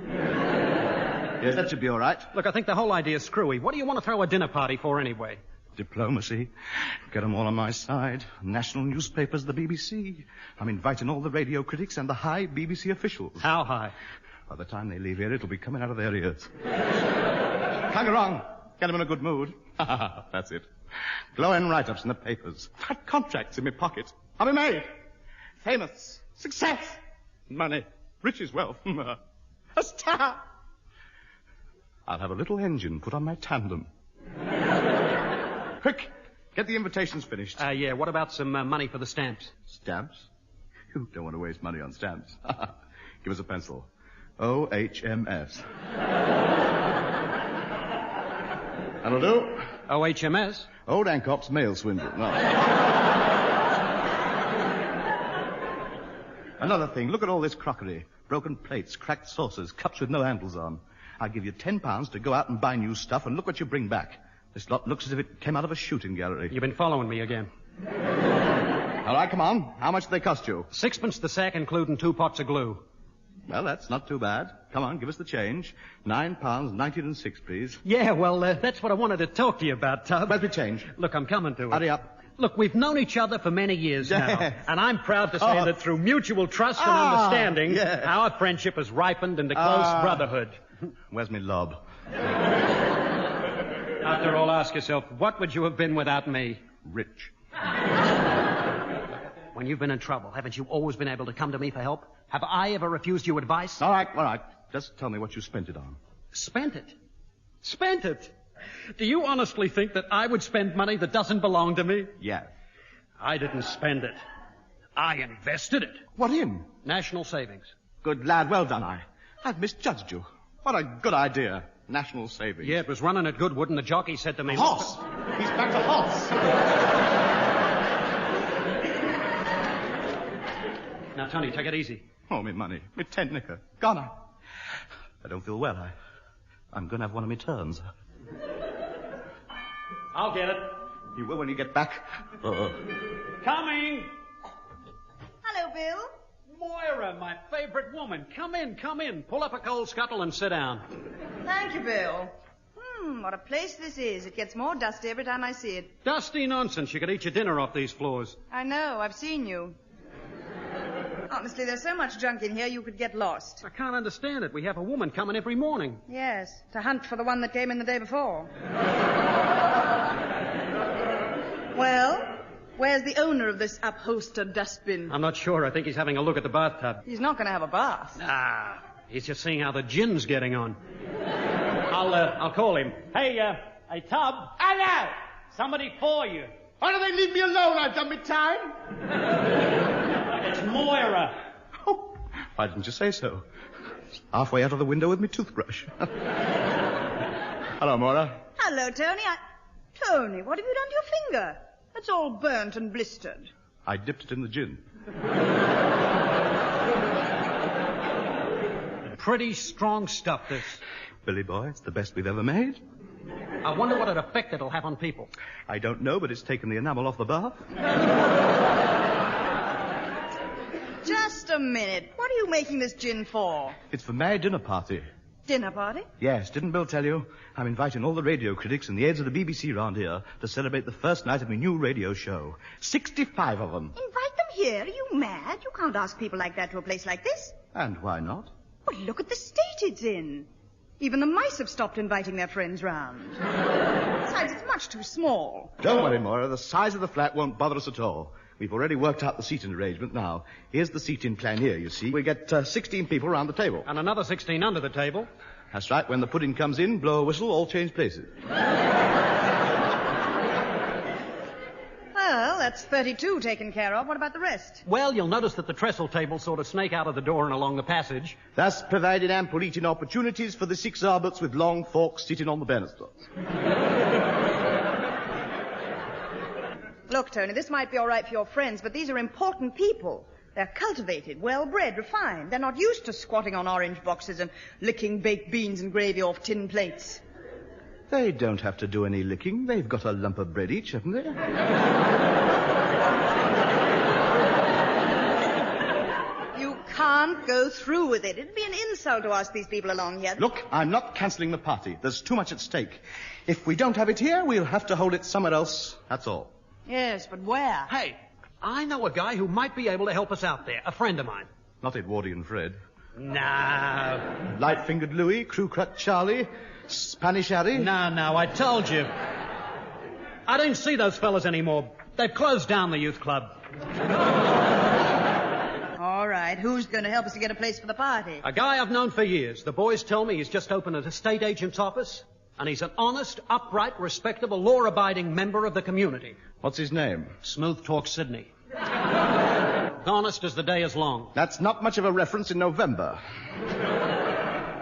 Yes, that should be all right. Look, I think the whole idea's screwy. What do you want to throw a dinner party for anyway? Diplomacy. Get them all on my side. National newspapers, the BBC. I'm inviting all the radio critics and the high BBC officials. How high? By the time they leave here, it'll be coming out of their ears. Can't go wrong. Get them in a good mood. That's it. Glowing write-ups in the papers. Fat contracts in my pocket. I'll be made. Famous. Success. Money. Riches, wealth. A star. I'll have a little engine put on my tandem. Quick, get the invitations finished. Yeah, what about some money for the stamps? Stamps? You don't want to waste money on stamps. Give us a pencil. OHMS. That'll do. OHMS? Old Hancock's mail swindle. No. Another thing, look at all this crockery. Broken plates, cracked saucers, cups with no handles on. I'll give you £10 to go out and buy new stuff, and look what you bring back. This lot looks as if it came out of a shooting gallery. You've been following me again. All right, come on. How much do they cost you? 6pence the sack, including 2 pots of glue. Well, that's not too bad. Come on, give us the change. £9.19 please. Yeah, well, that's what I wanted to talk to you about, Tub. Where's the change? Look, I'm coming to it. Hurry up. Look, we've known each other for many years now, Yes. and I'm proud to say that through mutual trust and understanding, yes. our friendship has ripened into close brotherhood. Where's me lob? After all, ask yourself, what would you have been without me? Rich. When you've been in trouble, haven't you always been able to come to me for help? Have I ever refused you advice? All right. Just tell me what you spent it on. Spent it? Spent it? Do you honestly think that I would spend money that doesn't belong to me? Yeah. I didn't spend it. I invested it. What in? National savings. Good lad, well done. I've misjudged you. What a good idea. National savings. Yeah, it was running at Goodwood, and the jockey said to me... Horse! He's back to horse! Now, Tony, take it easy. Oh, me money. Me 10 knicker. Gone. I don't feel well. I'm going to have one of me turns. I'll get it. You will when you get back. Coming! Hello, Bill. Moira, my favorite woman. Come in. Pull up a coal scuttle and sit down. Thank you, Bill. What a place this is. It gets more dusty every time I see it. Dusty nonsense. You could eat your dinner off these floors. I know. I've seen you. Honestly, there's so much junk in here you could get lost. I can't understand it. We have a woman coming every morning. Yes, to hunt for the one that came in the day before. Well, where's the owner of this upholstered dustbin? I'm not sure. I think he's having a look at the bathtub. He's not going to have a bath. Ah, he's just seeing how the gin's getting on. I'll call him. Hey, Tub. Hello! Somebody for you. Why don't they leave me alone? I've done my time. It's Moira. Oh, why didn't you say so? Halfway out of the window with me toothbrush. Hello, Moira. Hello, Tony. Tony, what have you done to your finger? It's all burnt and blistered. I dipped it in the gin. Pretty strong stuff, this. Billy boy, it's the best we've ever made. I wonder what effect it'll have on people. I don't know, but it's taken the enamel off the bath. Just a minute. What are you making this gin for? It's for my dinner party. Dinner party? Yes, didn't Bill tell you? I'm inviting all the radio critics and the aides of the BBC round here to celebrate the first night of my new radio show. 65 of them. Invite them here? Are you mad? You can't ask people like that to a place like this. And why not? Well, look at the state it's in. Even the mice have stopped inviting their friends round. Besides, it's much too small. Don't worry, Moira. The size of the flat won't bother us at all. We've already worked out the seating arrangement now. Here's the seating plan here, you see. We get 16 people round the table. And another 16 under the table. That's right. When the pudding comes in, blow a whistle, all change places. Well, that's 32 taken care of. What about the rest? Well, you'll notice that the trestle tables sort of snake out of the door and along the passage. Thus provided ample eating opportunities for the 6 arbits with long forks sitting on the banisters. Look, Tony, this might be all right for your friends, but these are important people. They're cultivated, well-bred, refined. They're not used to squatting on orange boxes and licking baked beans and gravy off tin plates. They don't have to do any licking. They've got a lump of bread each, haven't they? You can't go through with it. It'd be an insult to ask these people along here. Look, I'm not cancelling the party. There's too much at stake. If we don't have it here, we'll have to hold it somewhere else. That's all. Yes, but where? Hey, I know a guy who might be able to help us out there. A friend of mine. Not Edwardian Fred. No. Light-fingered Louis, crew-cut Charlie, Spanish Harry. No, I told you. I don't see those fellas anymore. They've closed down the youth club. All right, who's going to help us to get a place for the party? A guy I've known for years. The boys tell me he's just opened an estate agent's office, and he's an honest, upright, respectable, law-abiding member of the community. What's his name? Smooth Talk Sydney. Honest as the day is long. That's not much of a reference in November.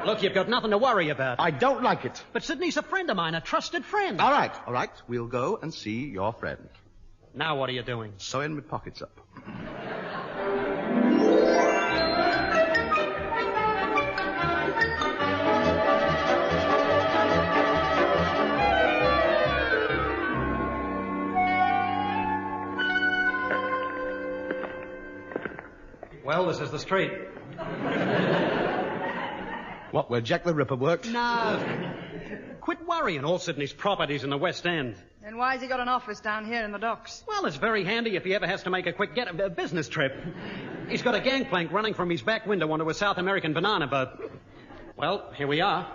Look, you've got nothing to worry about. I don't like it. But Sydney's a friend of mine, a trusted friend. All right. We'll go and see your friend. Now what are you doing? Sewing my pockets up. Well, this is the street. What, where Jack the Ripper worked? No. Quit worrying. All Sydney's properties in the West End. Then why's he got an office down here in the docks? Well, it's very handy if he ever has to make a quick business trip. He's got a gangplank running from his back window onto a South American banana boat. Well, here we are.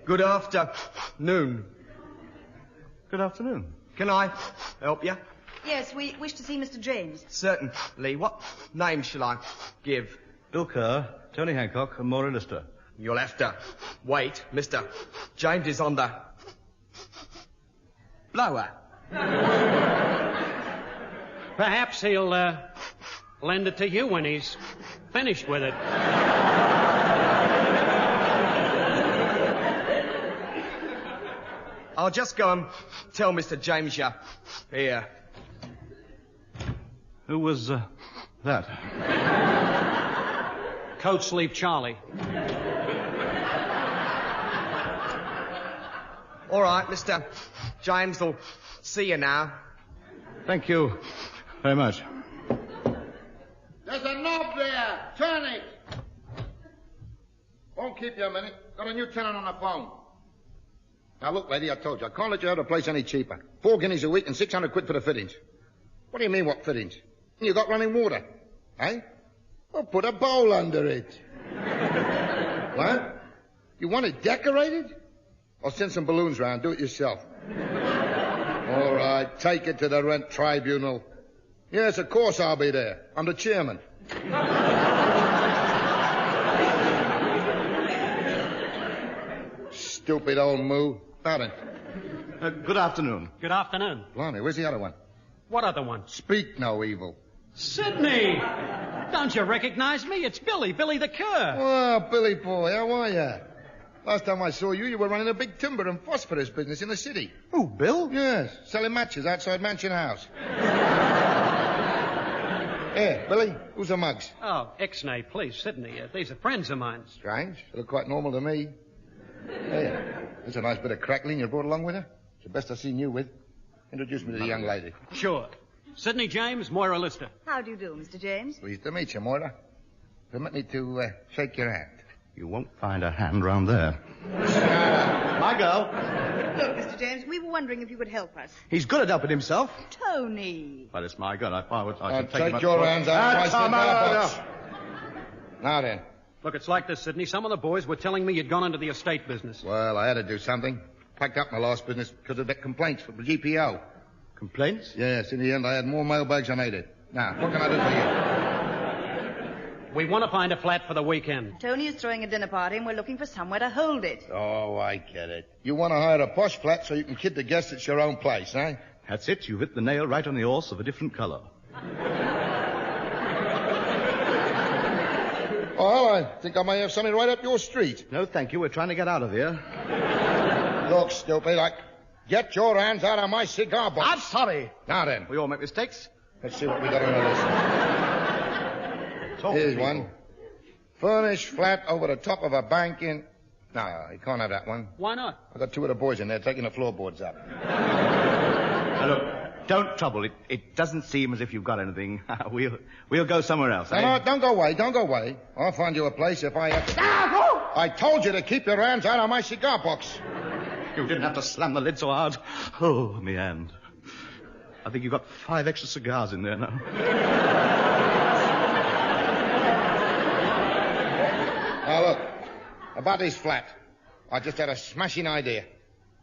Good afternoon. Good afternoon. Can I help you? Yes, we wish to see Mr. James. Certainly. What name shall I give? Bill Kerr, Tony Hancock, and Maura Lister. You'll have to wait. Mr. James is on the blower. Perhaps he'll lend it to you when he's finished with it. I'll just go and tell Mr. James you're here. Who was that? Coat Sleeve Charlie. All right, Mr. James will see you now. Thank you very much. There's a knob there. Turn it. Won't keep you a minute. Got a new tenant on the phone. Now, look, lady, I told you, I can't let you have the place any cheaper. 4 guineas a week and 600 quid for the fittings. What do you mean, what fittings? You got running water, eh? Well, put a bowl under it. What? You want it decorated? I'll send some balloons round. Do it yourself. All right, take it to the rent tribunal. Yes, of course I'll be there. I'm the chairman. Stupid old moo. Now then. Good afternoon. Good afternoon. Blimey, where's the other one? What other one? Speak no evil. Sidney! Don't you recognize me? It's Billy the Cur. Oh, Billy boy, how are you? Last time I saw you, you were running a big timber and phosphorus business in the city. Who, Bill? Yes, selling matches outside Mansion House. Here, Billy, who's the mugs? Oh, Ixnay, please, Sidney. These are friends of mine. Strange. They look quite normal to me. Here, there's a nice bit of crackling you brought along with her. It's the best I've seen you with. Introduce me to the young lady. Sure. Sidney James, Moira Lister. How do you do, Mr. James? Pleased to meet you, Moira. Permit me to shake your hand. You won't find a hand round there. My girl. Look, Mr. James, we were wondering if you could help us. He's good at helping himself. Tony. Well, it's my girl. I should take your hands out of my box. Now then. Look, it's like this, Sidney. Some of the boys were telling me you'd gone into the estate business. Well, I had to do something. Packed up my last business because of the complaints from the GPO. Complaints? Yes, in the end, I had more mailbags than I needed. Now, what can I do for you? We want to find a flat for the weekend. Tony is throwing a dinner party and we're looking for somewhere to hold it. Oh, I get it. You want to hire a posh flat so you can kid the guests it's your own place, eh? That's it. You've hit the nail right on the horse of a different colour. Oh, I think I may have something right up your street. No, thank you. We're trying to get out of here. Look, stupid, get your hands out of my cigar box. I'm sorry. Now then. We all make mistakes. Let's see what we got on the list. Here's one. Furnished flat over the top of a bank in... No, you can't have that one. Why not? I got 2 of the boys in there taking the floorboards up. Now, look, don't trouble. It doesn't seem as if you've got anything. We'll go somewhere else. No, don't go away. Don't go away. I'll find you a place if I have to... I told you to keep your hands out of my cigar box. You didn't have to slam the lid so hard. Oh, me hand. I think you've got 5 extra cigars in there now. Now, look. About this flat. I just had a smashing idea.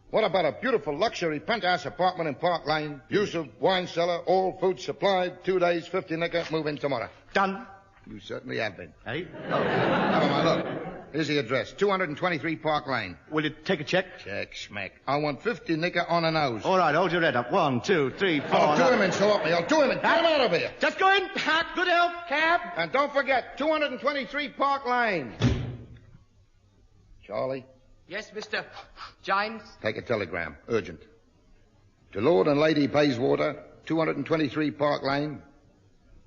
What about a beautiful luxury penthouse apartment in Park Lane, use of wine cellar, all food supplied, 2 days, 50 nicker, move in tomorrow. Done. You certainly have been. Hey? Oh, never mind, look. Here's the address, 223 Park Lane. Will you take a check? Check, schmeck. I want 50 nicker on the nose. All right, hold your head up. 1, 2, 3, 4... I'll do him in, so help me. I'll do him in. Get him out of here. Just go in. Good help. Cab. And don't forget, 223 Park Lane. Charlie? Yes, Mr. James? Take a telegram. Urgent. To Lord and Lady Bayswater, 223 Park Lane.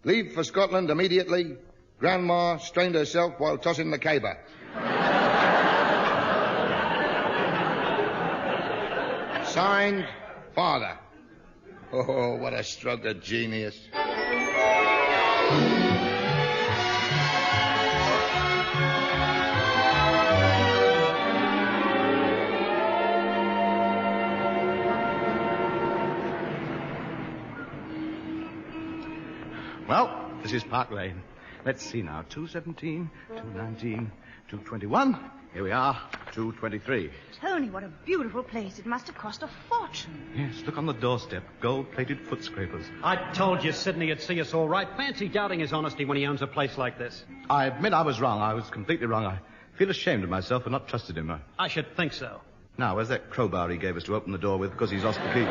Leave for Scotland immediately. Grandma strained herself while tossing the caber. Signed, Father. Oh, what a stroke of genius. Well, this is Park Lane. Let's see now. 217, 219, 221. Here we are. 223. Tony, what a beautiful place. It must have cost a fortune. Yes, look on the doorstep. Gold-plated foot scrapers. I told you Sidney would see us all right. Fancy doubting his honesty when he owns a place like this. I admit I was wrong. I was completely wrong. I feel ashamed of myself for not trusting him. I should think so. Now, where's that crowbar he gave us to open the door with because he's lost the key?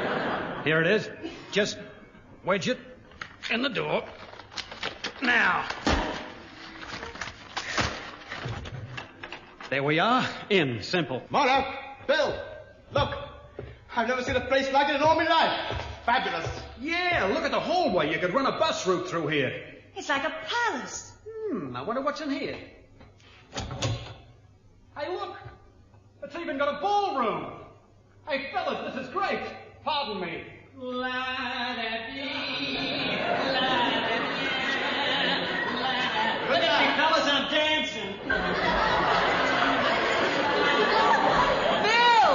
Here it is. Just wedge it in the door. Now. There we are. In. Simple. Mara! Bill! Look! I've never seen a place like it in all my life. Fabulous. Yeah, look at the hallway. You could run a bus route through here. It's like a palace. I wonder what's in here. Hey, look! It's even got a ballroom. Hey, fellas, this is great. Pardon me. Look at me, fellas, I'm dancing. Bill!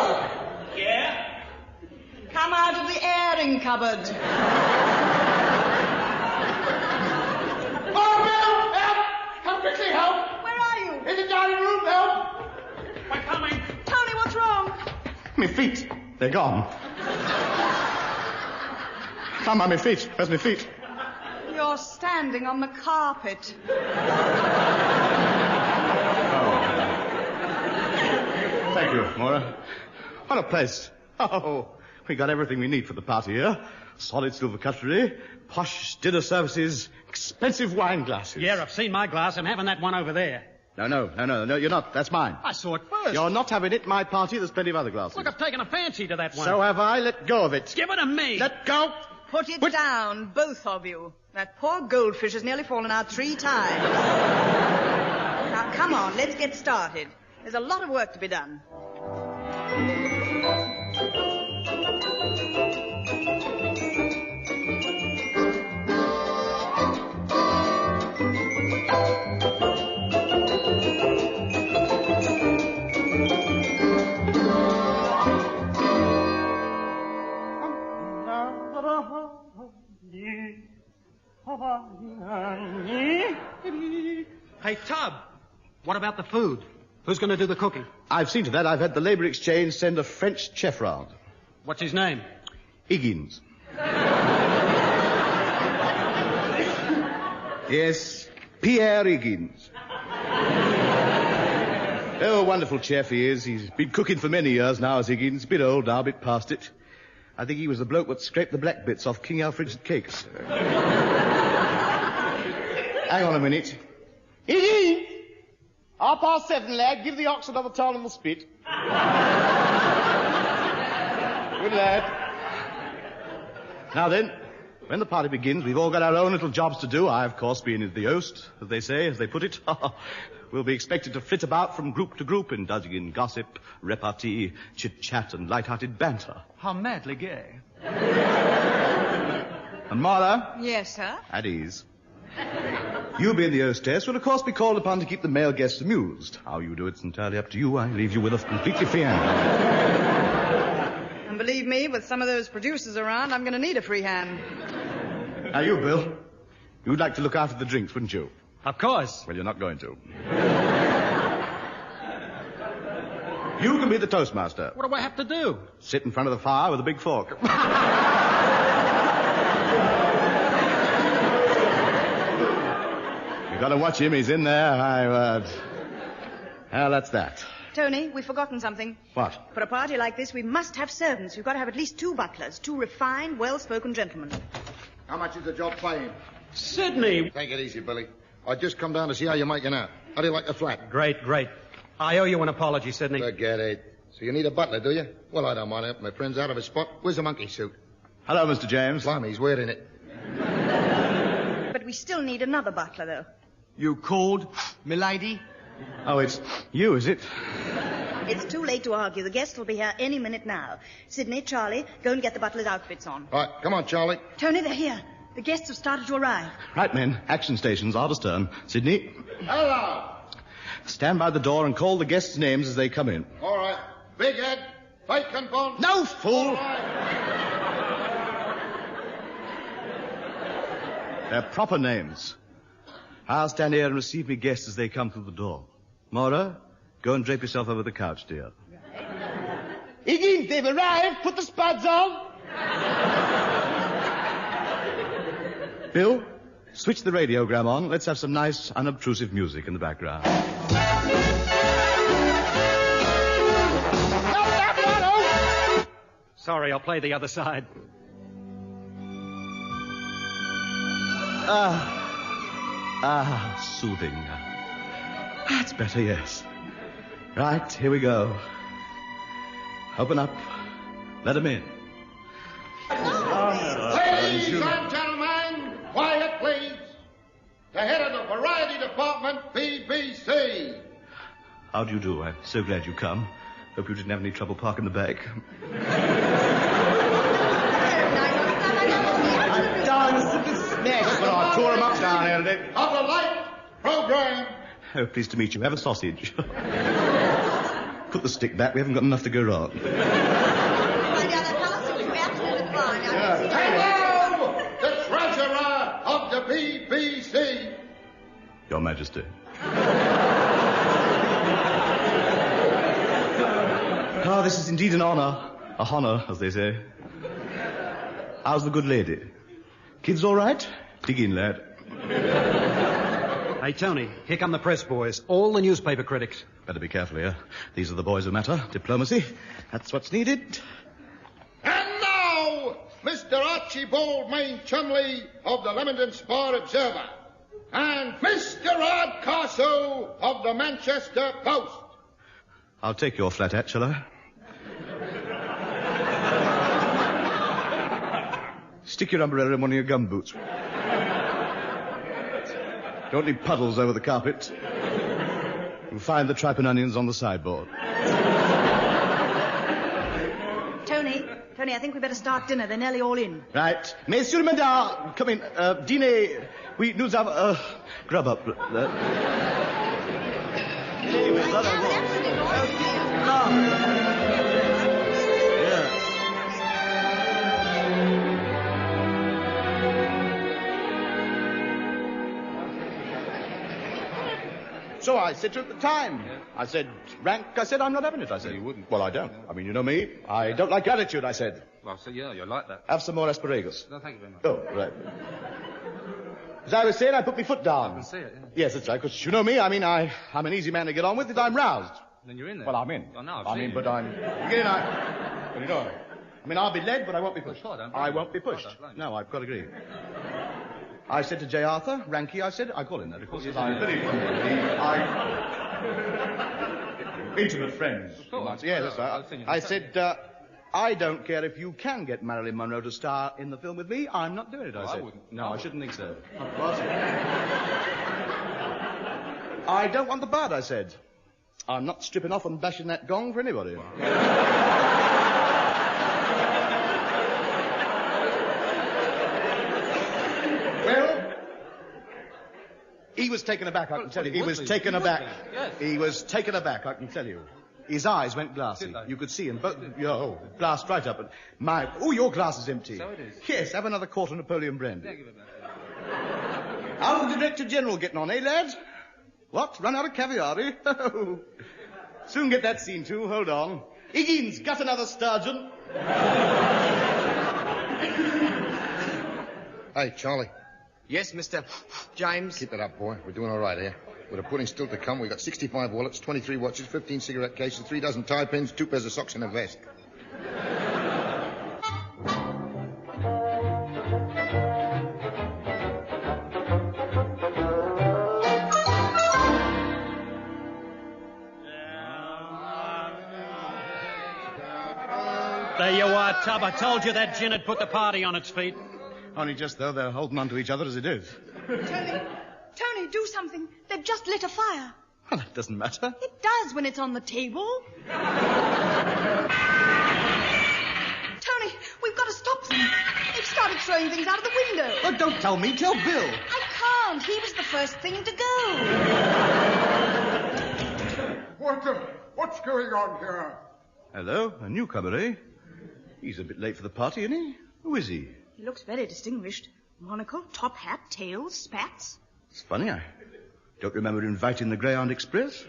Yeah? Come out of the airing cupboard. Oh, Bill! Help! Come quickly, help! Where are you? In the dining room, help! We're coming. Tony, what's wrong? My feet. They're gone. Come on, my feet. Where's my feet? You're standing on the carpet. Thank you, Mora. What a place. Oh, we got everything we need for the party here. Solid silver cutlery, posh dinner services, expensive wine glasses. Yeah, I've seen my glass. I'm having that one over there. No, you're not. That's mine. I saw it first. You're not having it. My party, there's plenty of other glasses. Look, I've taken a fancy to that one. So have I. Let go of it. Give it to me. Let go. Put it down, both of you. That poor goldfish has nearly fallen out 3 times. Now, come on, let's get started. There's a lot of work to be done. Hey, Tub, what about the food? Who's going to do the cooking? I've seen to that. I've had the Labour Exchange send a French chef round. What's his name? Higgins. Yes, Pierre Higgins. Oh, wonderful chef he is. He's been cooking for many years now as Higgins. A bit old now, a bit past it. I think he was the bloke that scraped the black bits off King Alfred's cakes. Hang on a minute. Higgins! 7:30, lad. Give the ox another turn on the spit. Good lad. Now then, when the party begins, we've all got our own little jobs to do. I, of course, being the host, as they say, as they put it. We'll be expected to flit about from group to group, indulging in gossip, repartee, chit-chat, and light-hearted banter. How madly gay. And Martha? Yes, sir? At ease. You being the hostess will, of course, be called upon to keep the male guests amused. How you do it's entirely up to you. I leave you with a completely free hand. And believe me, with some of those producers around, I'm going to need a free hand. Now, you, Bill, you'd like to look after the drinks, wouldn't you? Of course. Well, you're not going to. You can be the toastmaster. What do I have to do? Sit in front of the fire with a big fork. You've got to watch him. He's in there. Well, that's that. Tony, we've forgotten something. What? For a party like this, we must have servants. We've got to have at least 2 butlers, 2 refined, well-spoken gentlemen. How much is the job paying? Sidney! Take it easy, Billy. I just come down to see how you're making out. How do you like the flat? Great. I owe you an apology, Sidney. Forget it. So you need a butler, do you? Well, I don't mind helping my friends out of a spot. Where's the monkey suit? Hello, Mr. James. Blimey, he's wearing it. But we still need another butler, though. You called, milady? Oh, it's you, is it? It's too late to argue. The guests will be here any minute now. Sidney, Charlie, go and get the butler's outfits on. All right, come on, Charlie. Tony, they're here. The guests have started to arrive. Right, men. Action stations, our turn. Sidney, Hello. stand by the door and call the guests' names as they come in. All right. Big Ed, Bacon Bun. No, fool! They're proper names. I'll stand here and receive me guests as they come through the door. Maura, go and drape yourself over the couch, dear. Higgins, they've arrived. Put the spuds on. Bill, switch the radiogram on. Let's have some nice, unobtrusive music in the background. Sorry, I'll play the other side. Soothing. That's better, yes. Right, here we go. Open up. Let him in. Ladies and gentlemen, quiet, please. The head of the Variety Department, BBC. How do you do? I'm so glad you come. Hope you didn't have any trouble parking the bag. Well, I tore him up down here today. Of the light program. Oh, pleased to meet you. Have a sausage. Put the stick back. We haven't got enough to go wrong. Hello, the treasurer of the BBC. Your Majesty. Ah, this is indeed an honour. A honor, as they say. How's the good lady? Kids all right? Dig in, lad. Hey, Tony, here come the press boys. All the newspaper critics. Better be careful here. These are the boys who matter. Diplomacy. That's what's needed. And now, Mr. Archibald Main Chumley of the Leamington Spa Observer. And Mr. Ardcastle of the Manchester Post. I'll take your flat hat, shall I? Stick your umbrella in one of your gum boots. Don't leave puddles over the carpet. You'll find the tripe and onions on the sideboard. Tony, I think we better start dinner. They're nearly all in. Right. Messieurs, madame, come in. Dîner. Oui, nous avons... grub up. So I said to her at the time. I said, rank, I said, I'm not having it, I said. You wouldn't. Well, I don't. I mean, you know me. I don't like attitude, I said. Well, so yeah, you're like that. Have some more asparagus. No, thank you very much. Oh, right. As I was saying, I put my foot down. I can see it, yeah. Yes, that's right, because you know me. I mean, I'm an easy man to get on with if I'm roused. Then you're in there. Well, I'm in. I know, I'm in, but I'm... Again, Well, you know, I mean, I'll be led, but I won't be pushed. I won't be pushed. No, I've got to agree. I said to J. Arthur, Ranky, I said, I call him that, of course. I'm very intimate friends. Yeah, that's right. I said, I don't care if you can get Marilyn Monroe to star in the film with me. I'm not doing it, I said. I wouldn't. No, I shouldn't think so. What? I don't want the bud, I said. I'm not stripping off and bashing that gong for anybody. Well, he was taken aback, I can tell you. He was taken aback. He was taken aback, I can tell you. His eyes went glassy. You could see him. Glassed right up. And your glass is empty. So it is. Yes, have another quart of Napoleon brandy. How's the Director General getting on, eh, lads? What? Run out of caviar, eh? Soon get that scene, too. Hold on. Higgins, got another sturgeon. Hey, Charlie. Yes, Mr. James? Keep it up, boy. We're doing all right here. With the pudding still to come, we've got 65 wallets, 23 watches, 15 cigarette cases, 3 dozen tie pins, 2 pairs of socks and a vest. There you are, Tub. I told you that gin had put the party on its feet. Only just, though, they're holding on to each other as it is. Tony, do something. They've just lit a fire. Well, that doesn't matter. It does when it's on the table. Tony, we've got to stop them. They've started throwing things out of the window. Oh, don't tell me. Tell Bill. I can't. He was the first thing to go. What's going on here? Hello, a newcomer, eh? He's a bit late for the party, isn't he? Who is he? He looks very distinguished. Monocle, top hat, tails, spats. It's funny, I Don't remember inviting the Greyhound Express?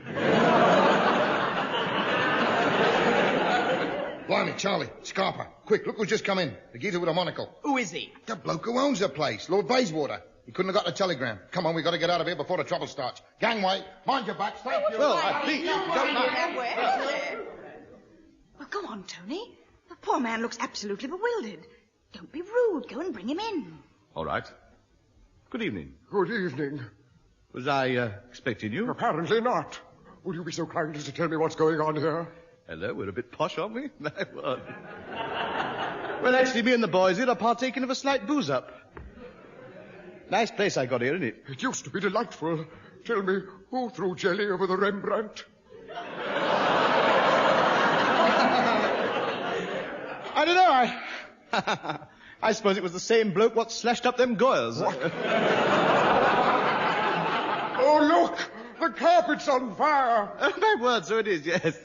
Blimey, Charlie, Scarper, quick, look who's just come in. The geezer with a monocle. Who is he? The bloke who owns the place, Lord Bayswater. He couldn't have got the telegram. Come on, we got to get out of here before the trouble starts. Gangway, mind your backs, thank you. Well, please, don't mind. Well, go on, Tony. The poor man looks absolutely bewildered. Don't be rude. Go and bring him in. All right. Good evening. Good evening. Was I expecting you? Apparently not. Would you be so kind as to tell me what's going on here? Hello, we're a bit posh, aren't we? Well, actually, me and the boys here are partaking of a slight booze-up. Nice place I got here, isn't it? It used to be delightful. Tell me, who threw jelly over the Rembrandt? I don't know, I suppose it was the same bloke what slashed up them Goyles. Oh, look! The carpet's on fire! Oh, my word, so it is, yes.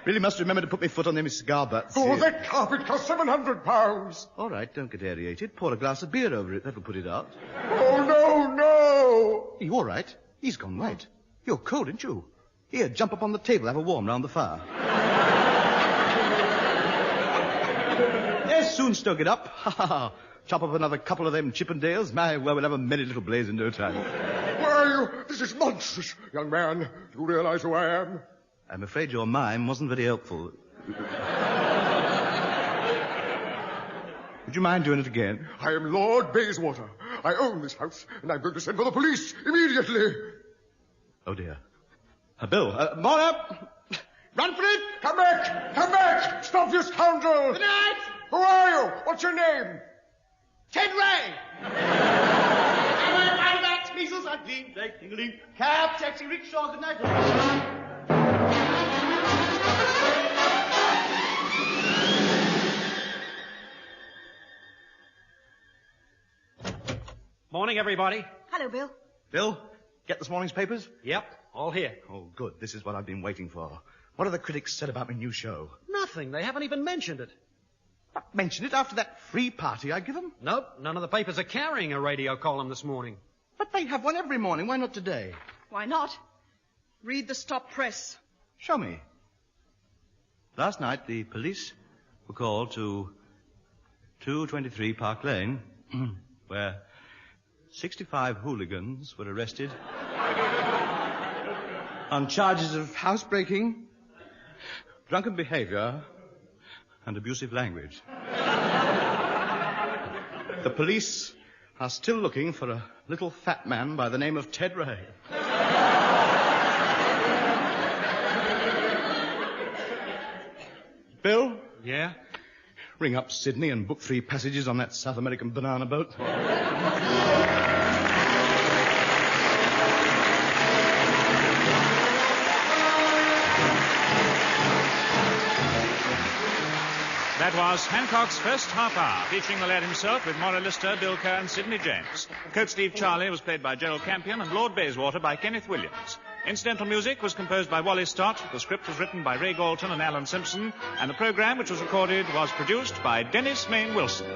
Really must remember to put my foot on them cigar butts. Oh, that carpet cost £700. All right, don't get aerated. Pour a glass of beer over it. That'll put it out. Oh, no! You all right? He's gone white. You're cold, aren't you? Here, jump up on the table. Have a warm round the fire. Yes, soon stoke it up. Chop up another couple of them Chippendales. My, well, we'll have a merry little blaze in no time. Where are you? This is monstrous. Young man, do you realize who I am? I'm afraid your mime wasn't very helpful. Would you mind doing it again? I am Lord Bayswater. I own this house, and I'm going to send for the police immediately. Oh, dear. Bill, Mona! Run for it! Come back! Come back! Stop, you scoundrel! Good night! Who are you? What's your name? Ted Ray! Measles, I gleam, like tingling. Cab, taxi, rickshaw, good night. Morning, everybody. Hello, Bill. Bill, get this morning's papers? Yep, all here. Oh, good. This is what I've been waiting for. What have the critics said about my new show? Nothing. They haven't even mentioned it. Not mentioned it after that free party I give them? Nope, none of the papers are carrying a radio column this morning. But they have one every morning. Why not today? Why not? Read the stop press. Show me. Last night, the police were called to 223 Park Lane, where 65 hooligans were arrested on charges of housebreaking, drunken behavior, and abusive language. The police are still looking for a little fat man by the name of Ted Ray. Bill? Yeah? Ring up Sydney and book 3 passages on that South American banana boat. That was Hancock's first half hour, featuring the lad himself with Maura Lister, Bill Kerr and Sidney James. Coat Sleeve Charlie was played by Gerald Campion and Lord Bayswater by Kenneth Williams. Incidental music was composed by Wally Stott, the script was written by Ray Galton and Alan Simpson, and the program, which was recorded, was produced by Dennis Main Wilson.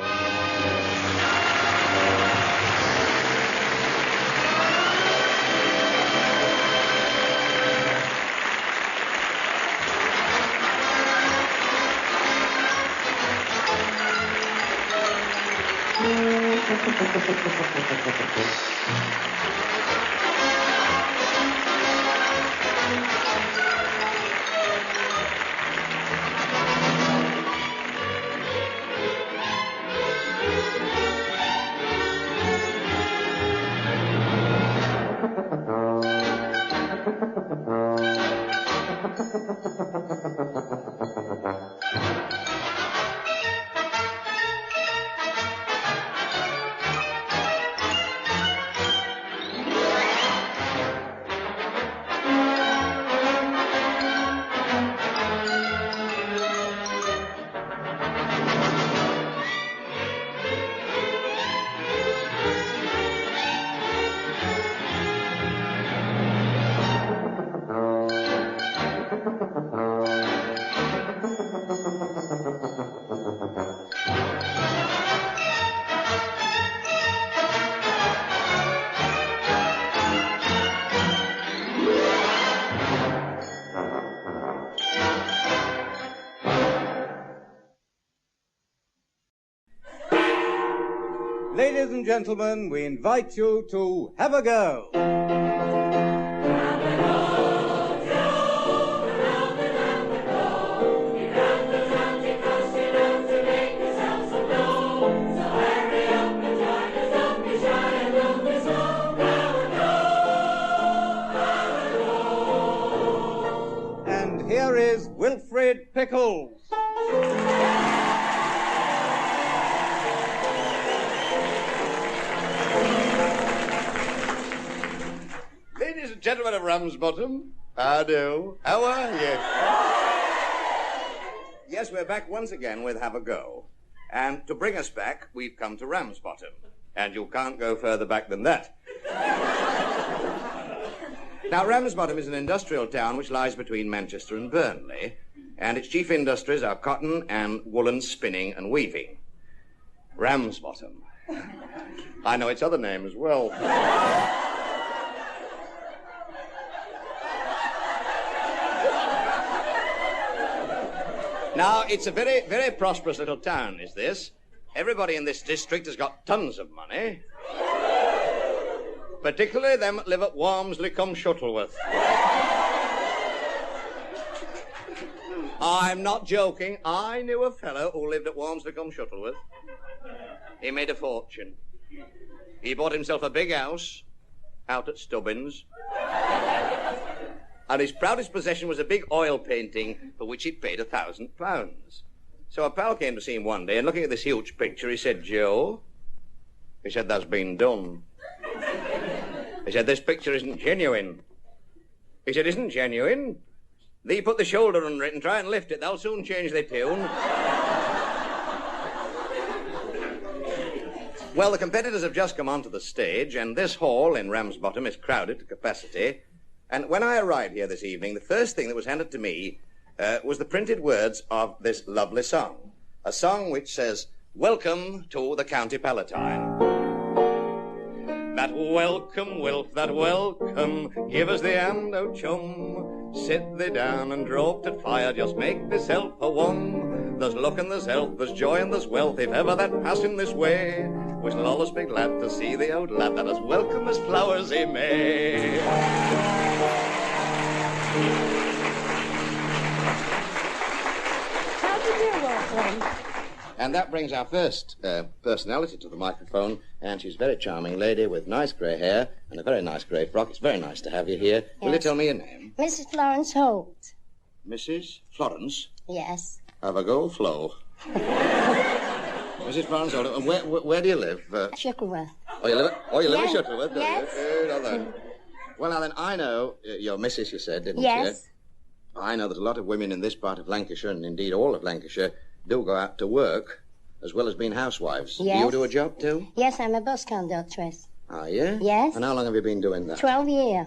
Ladies and gentlemen, we invite you to have a go. And here is Wilfred Pickles. Ladies and gentlemen of Ramsbottom, how do? How are you? Yes, we're back once again with Have a Go. And to bring us back, we've come to Ramsbottom. And you can't go further back than that. Now, Ramsbottom is an industrial town which lies between Manchester and Burnley, and its chief industries are cotton and woolen spinning and weaving. Ramsbottom. I know its other name as well. Now, it's a very, very prosperous little town, is this. Everybody in this district has got tons of money. Particularly them that live at Walmsley-cum-Shuttleworth. I'm not joking. I knew a fellow who lived at Walmsley-cum-Shuttleworth. He made a fortune. He bought himself a big house out at Stubbins. And his proudest possession was a big oil painting for which he paid £1,000. So a pal came to see him one day, and looking at this huge picture, he said, "Joe," he said, "that's been done." He said, "This picture isn't genuine." He said, "Isn't genuine? Thee put the shoulder under it and try and lift it. They'll soon change their tune." Well, the competitors have just come onto the stage, and this hall in Ramsbottom is crowded to capacity. And when I arrived here this evening, the first thing that was handed to me was the printed words of this lovely song. A song which says, "Welcome to the County Palatine." That welcome, Wilf, that welcome, give us the hand, oh chum. Sit thee down and draw to fire, just make thyself a one. There's luck and there's health, there's joy and there's wealth, if ever that pass in this way. We shall allus be glad to see thee, old lad, that as welcome as flowers he may. How do you do, Wilfred? And that brings our first personality to the microphone, and she's a very charming lady with nice grey hair and a very nice grey frock. It's very nice to have you here. Yes. Will you tell me your name? Mrs. Florence Holt. Mrs. Florence? Yes. Have a go, Flo. Mrs. Florence Holt. And where do you live? Shuttleworth. Oh, you live yes. in Shuttleworth, do yes. you? Well, now then, I know your missus, you said, didn't you? Yes. I know that a lot of women in this part of Lancashire, and indeed all of Lancashire, do go out to work as well as being housewives. Yes. Do you do a job too? Yes, I'm a bus conductress. Are you? Yes. And how long have you been doing that? 12 years.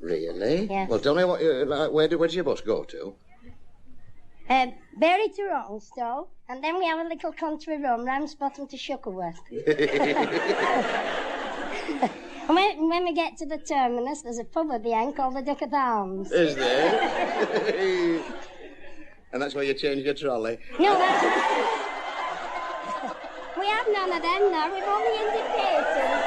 Really? Yes. Well, tell me where does your bus go to? Bury to Rottenstow, and then we have a little country run, Ramsbottom to Shuttleworth. And when we get to the terminus, there's a pub at the end called the Duck of the Arms. Is there? And that's where you change your trolley? No, that's... We have none of them now. We've only indicators.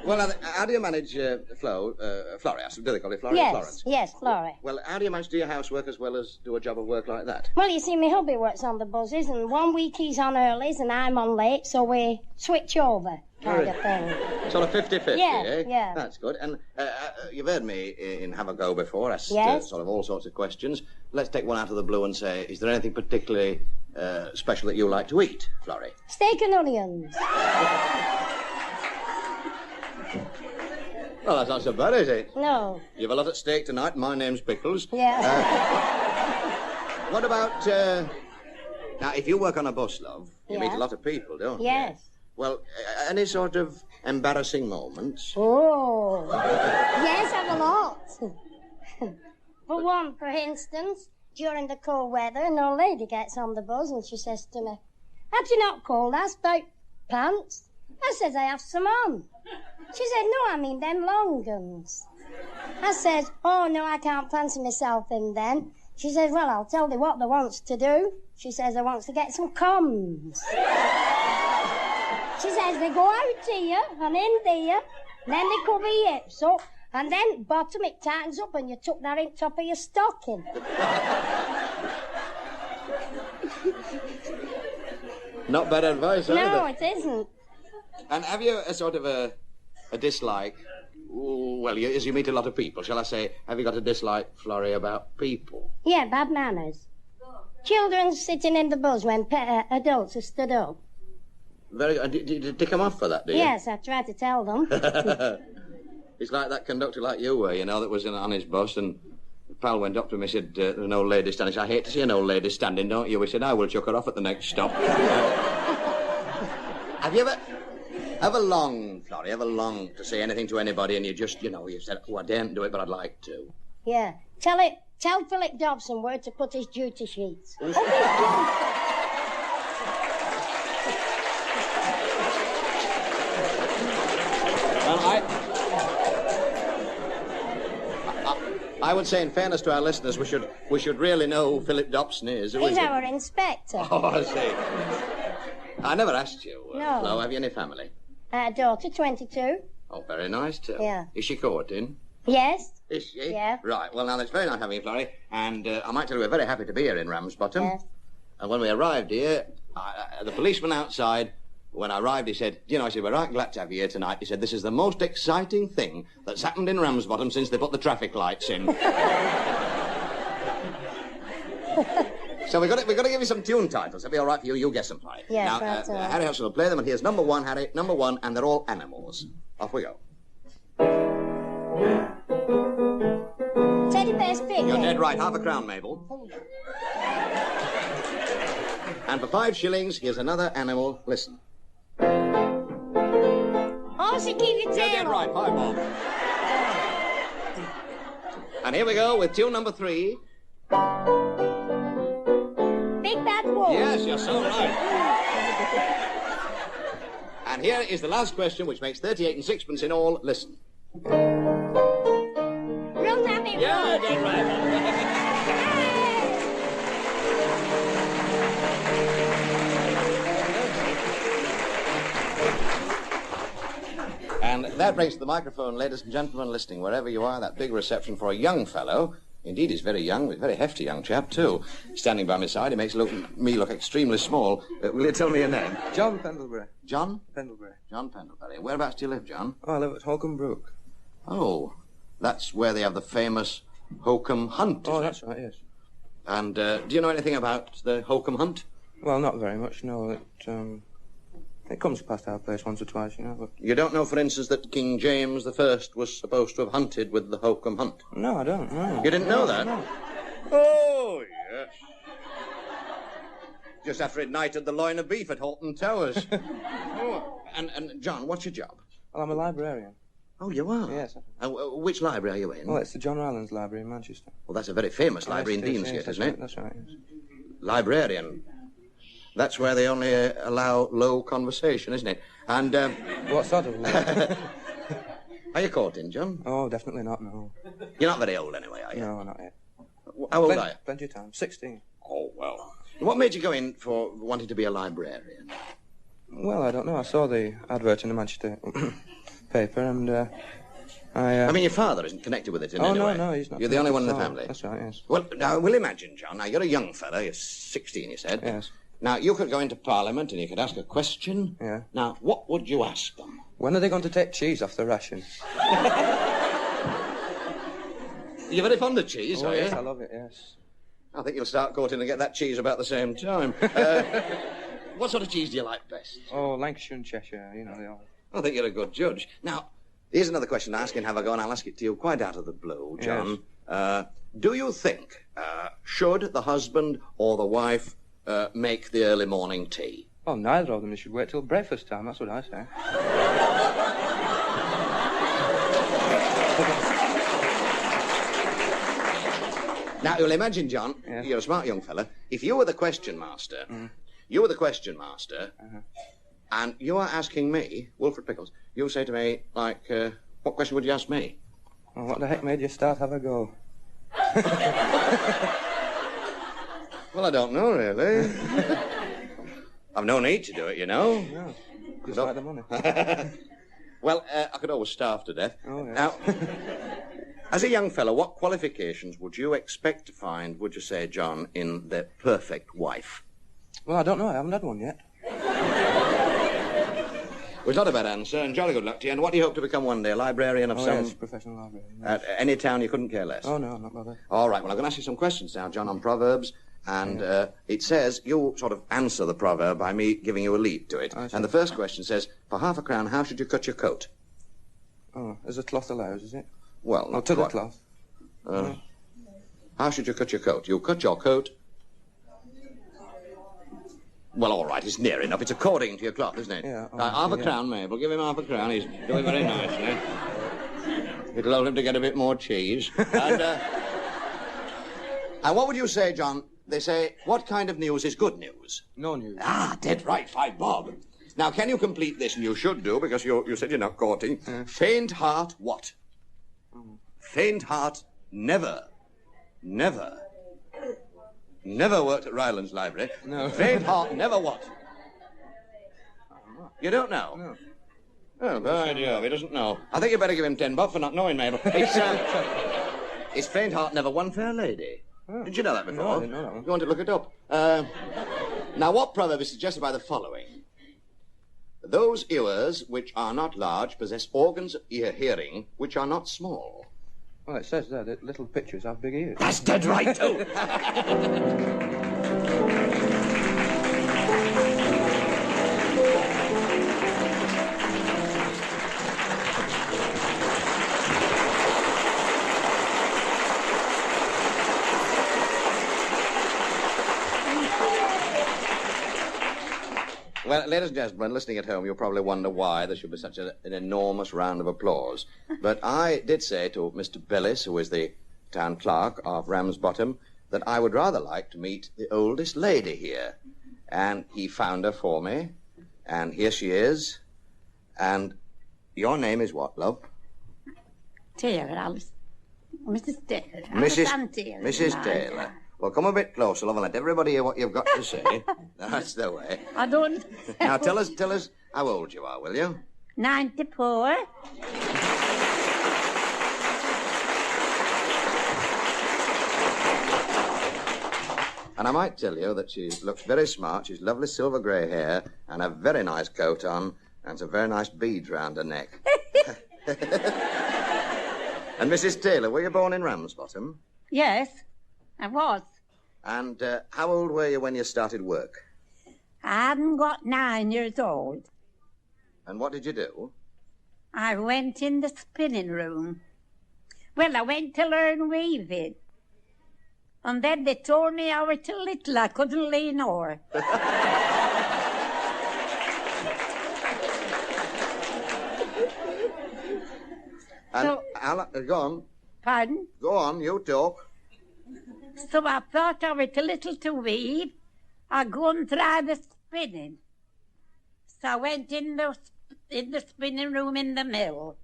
Well, now, how do you manage Florias? Do they call it Florias? Yes, Florence? yes, Florrie. Well, how do you manage to do your housework as well as do a job of work like that? Well, you see, my hubby works on the buses, and 1 week he's on earlies and I'm on late, so we switch over, kind of thing. Sort of 50-50, yeah, eh? Yeah. That's good. And you've heard me in Have a Go before, asked yes. Sort of all sorts of questions. Let's take one out of the blue and say, is there anything particularly special that you like to eat, Florrie? Steak and onions. Well, that's not so bad, is it? No. You've a lot at stake tonight. My name's Pickles. Yeah. What about... Now, if you work on a bus, love, you meet a lot of people, don't you? Yes. Well, any sort of embarrassing moments? Oh. Yes, I have a lot. For one, for instance, during the cold weather, an old lady gets on the bus and she says to me, "Aren't you not cold? Ask about pants." I says, "I have some on." She said, "No, I mean them long guns." I says, "Oh, no, I can't fancy myself in them. She says, well, I'll tell thee what they wants to do. She says they wants to get some comms. She says they go out here and in there, and then they cover your hips up, and then bottom it tightens up and you tuck that in top of your stocking. Not bad advice, either. No, it isn't. And have you a sort of a dislike? Well, as you meet a lot of people, shall I say, have you got a dislike, Florrie, about people? Yeah, bad manners. Children sitting in the bus when adults are stood up. Very good. Did you tick them off for that, do you? Yes, I tried to tell them. It's like that conductor like you were, that was on his bus, and the pal went up to him and said, there's an old lady standing. He said, I hate to see an old lady standing, don't you? He said, I will chuck her off at the next stop. Have you ever longed, Florrie, to say anything to anybody and you just, you said, I daren't do it, but I'd like to? Yeah. Tell Philip Dobson where to put his duty sheets. Well, I would say, in fairness to our listeners, we should really know who Philip Dobson is. Who He's is our inspector. Oh, I see. I never asked you. No. Flo, have you any family? Daughter, 22. Oh, very nice, too. Yeah. Is she courting? Yes. Is she? Yeah. Right. Well, now, it's very nice having you, Florrie. And I might tell you, we're very happy to be here in Ramsbottom. Yes. And when we arrived here, the policeman outside, when I arrived, he said, I said, we're right glad to have you here tonight. He said, this is the most exciting thing that's happened in Ramsbottom since they put the traffic lights in. So we've got to give you some tune titles. That'll be all right for you. You'll guess them, Florrie. Yes, now, right. Harry Hudson will play them, and here's number one, Harry. Number one, and they're all animals. Off we go. Teddy bear's picnic. You're dead right. Half a crown, Mabel. And for 5 shillings, here's another animal. Listen. Horsey, keep your tail. You're dead right. 5 more. And here we go with tune number 3. Big bad wolf. Yes, you're so right. And here is the last question, which makes 38 and 6pence in all. Listen. Run, Abby, run. Yeah, dead right. And that brings to the microphone, ladies and gentlemen listening, wherever you are, that big reception for a young fellow. Indeed, he's very young, a very hefty young chap, too. Standing by my side, he makes me look extremely small. Will you tell me your name? John Pendlebury. John? Pendlebury. John Pendlebury. Whereabouts do you live, John? Oh, I live at Holcombe Brook. Oh, that's where they have the famous Holcombe Hunt. Oh, that's right, yes. And do you know anything about the Holcombe Hunt? Well, not very much, no. It comes past our place once or twice, But... You don't know, for instance, that King James I was supposed to have hunted with the Holcombe Hunt? No, I don't, no. You didn't know that? No. Oh, yes. Just after it knighted the loin of beef at Halton Towers. Oh, and John, what's your job? Well, I'm a librarian. Oh, you are? Yes. Which library are you in? Well, it's the John Rylands Library in Manchester. Well, that's a very famous library in Deansgate, isn't it? That's right, yes. Librarian. That's where they only allow low conversation, isn't it? And, What sort of low? Are you courting, John? Oh, definitely not, no. You're not very old anyway, are you? No, not yet. How old are you? Plenty of time. 16. Oh, well. What made you go in for wanting to be a librarian? Well, I don't know. I saw the advert in the Manchester paper, and I mean, your father isn't connected with it in any way. Oh, no, he's not. You're the only one in the family? That's right, yes. Well, now, we'll imagine, John. Now, you're a young fella. You're 16, you said. Yes. Now, you could go into Parliament and you could ask a question. Yeah. Now, what would you ask them? When are they going to take cheese off the ration? You're very fond of cheese, are you? Yes, I love it, yes. I think you'll start courting and get that cheese about the same time. What sort of cheese do you like best? Oh, Lancashire and Cheshire, they all... I think you're a good judge. Now, here's another question to ask and have a go, and I'll ask it to you quite out of the blue, John. Yes. Do you think, should the husband or the wife make the early morning tea? Oh, neither of them. They should wait till breakfast time, that's what I say. Now, you'll imagine, John, you're a smart young fella, if you were the question master, and you are asking me, Wilfred Pickles, you say to me, like, what question would you ask me? Well, what the heck made you start have a go? Well, I don't know, really. I've no need to do it, you know. No, just like the money. Well, I could always starve to death. Oh, yeah. Now, as a young fellow, what qualifications would you expect to find, would you say, John, in the perfect wife? Well, I don't know. I haven't had one yet. Well, it's not a bad answer, and jolly good luck to you. And what do you hope to become one day? A librarian of some... Yes, professional librarian. Yes. Any town you couldn't care less? Oh, no, not bothered. All right, well, I'm going to ask you some questions now, John, on proverbs. And it says you sort of answer the proverb by me giving you a lead to it. And the first question says, for half a crown, how should you cut your coat? Oh, as a cloth allows, is it? Well, not to quite. the cloth. How should you cut your coat? You cut your coat... Well, all right, it's near enough. It's according to your cloth, isn't it? Yeah. Half a crown, Mabel. Give him half a crown. He's doing very nicely. It'll allow him to get a bit more cheese. And what would you say, John? They say, what kind of news is good news? No news. Ah, dead right. 5 bob. Now, can you complete this? And you should do, because you said you're not courting. Faint heart, what? Faint heart, never. Never. Never worked at Ryland's library. No. Faint heart, never what? You don't know? No. Oh, by Jove, he doesn't know. I think you better give him 10 bob for not knowing, Mabel. It's faint heart, never won fair lady. Oh. Did you know that before? No, I didn't know that one. You want to look it up? Now, what proverb is suggested by the following? Those ears which are not large possess organs of hearing which are not small. Well, it says there that little pictures have big ears. That's dead right, too. Well, ladies and gentlemen, listening at home, you'll probably wonder why there should be such an enormous round of applause. But I did say to Mr. Bellis, who is the town clerk of Ramsbottom, that I would rather like to meet the oldest lady here. And he found her for me, and here she is. And your name is what, love? Taylor, Alice. Mrs. Taylor. Mrs. Taylor. Well, come a bit closer, love, and let everybody hear what you've got to say. That's the way. I don't... Now, tell us how old you are, will you? 94. And I might tell you that she looks very smart. She's lovely silver grey hair and a very nice coat on and some very nice beads round her neck. And Mrs. Taylor, were you born in Ramsbottom? Yes, I was. And how old were you when you started work? I hadn't got 9 years old. And what did you do? I went in the spinning room. Well, I went to learn weaving. And then they told me I was too little, I couldn't lean over. And go on. Pardon? Go on, you talk. So I thought I was too little to weave. I'd go and try the spinning. So I went in the spinning room in the mill.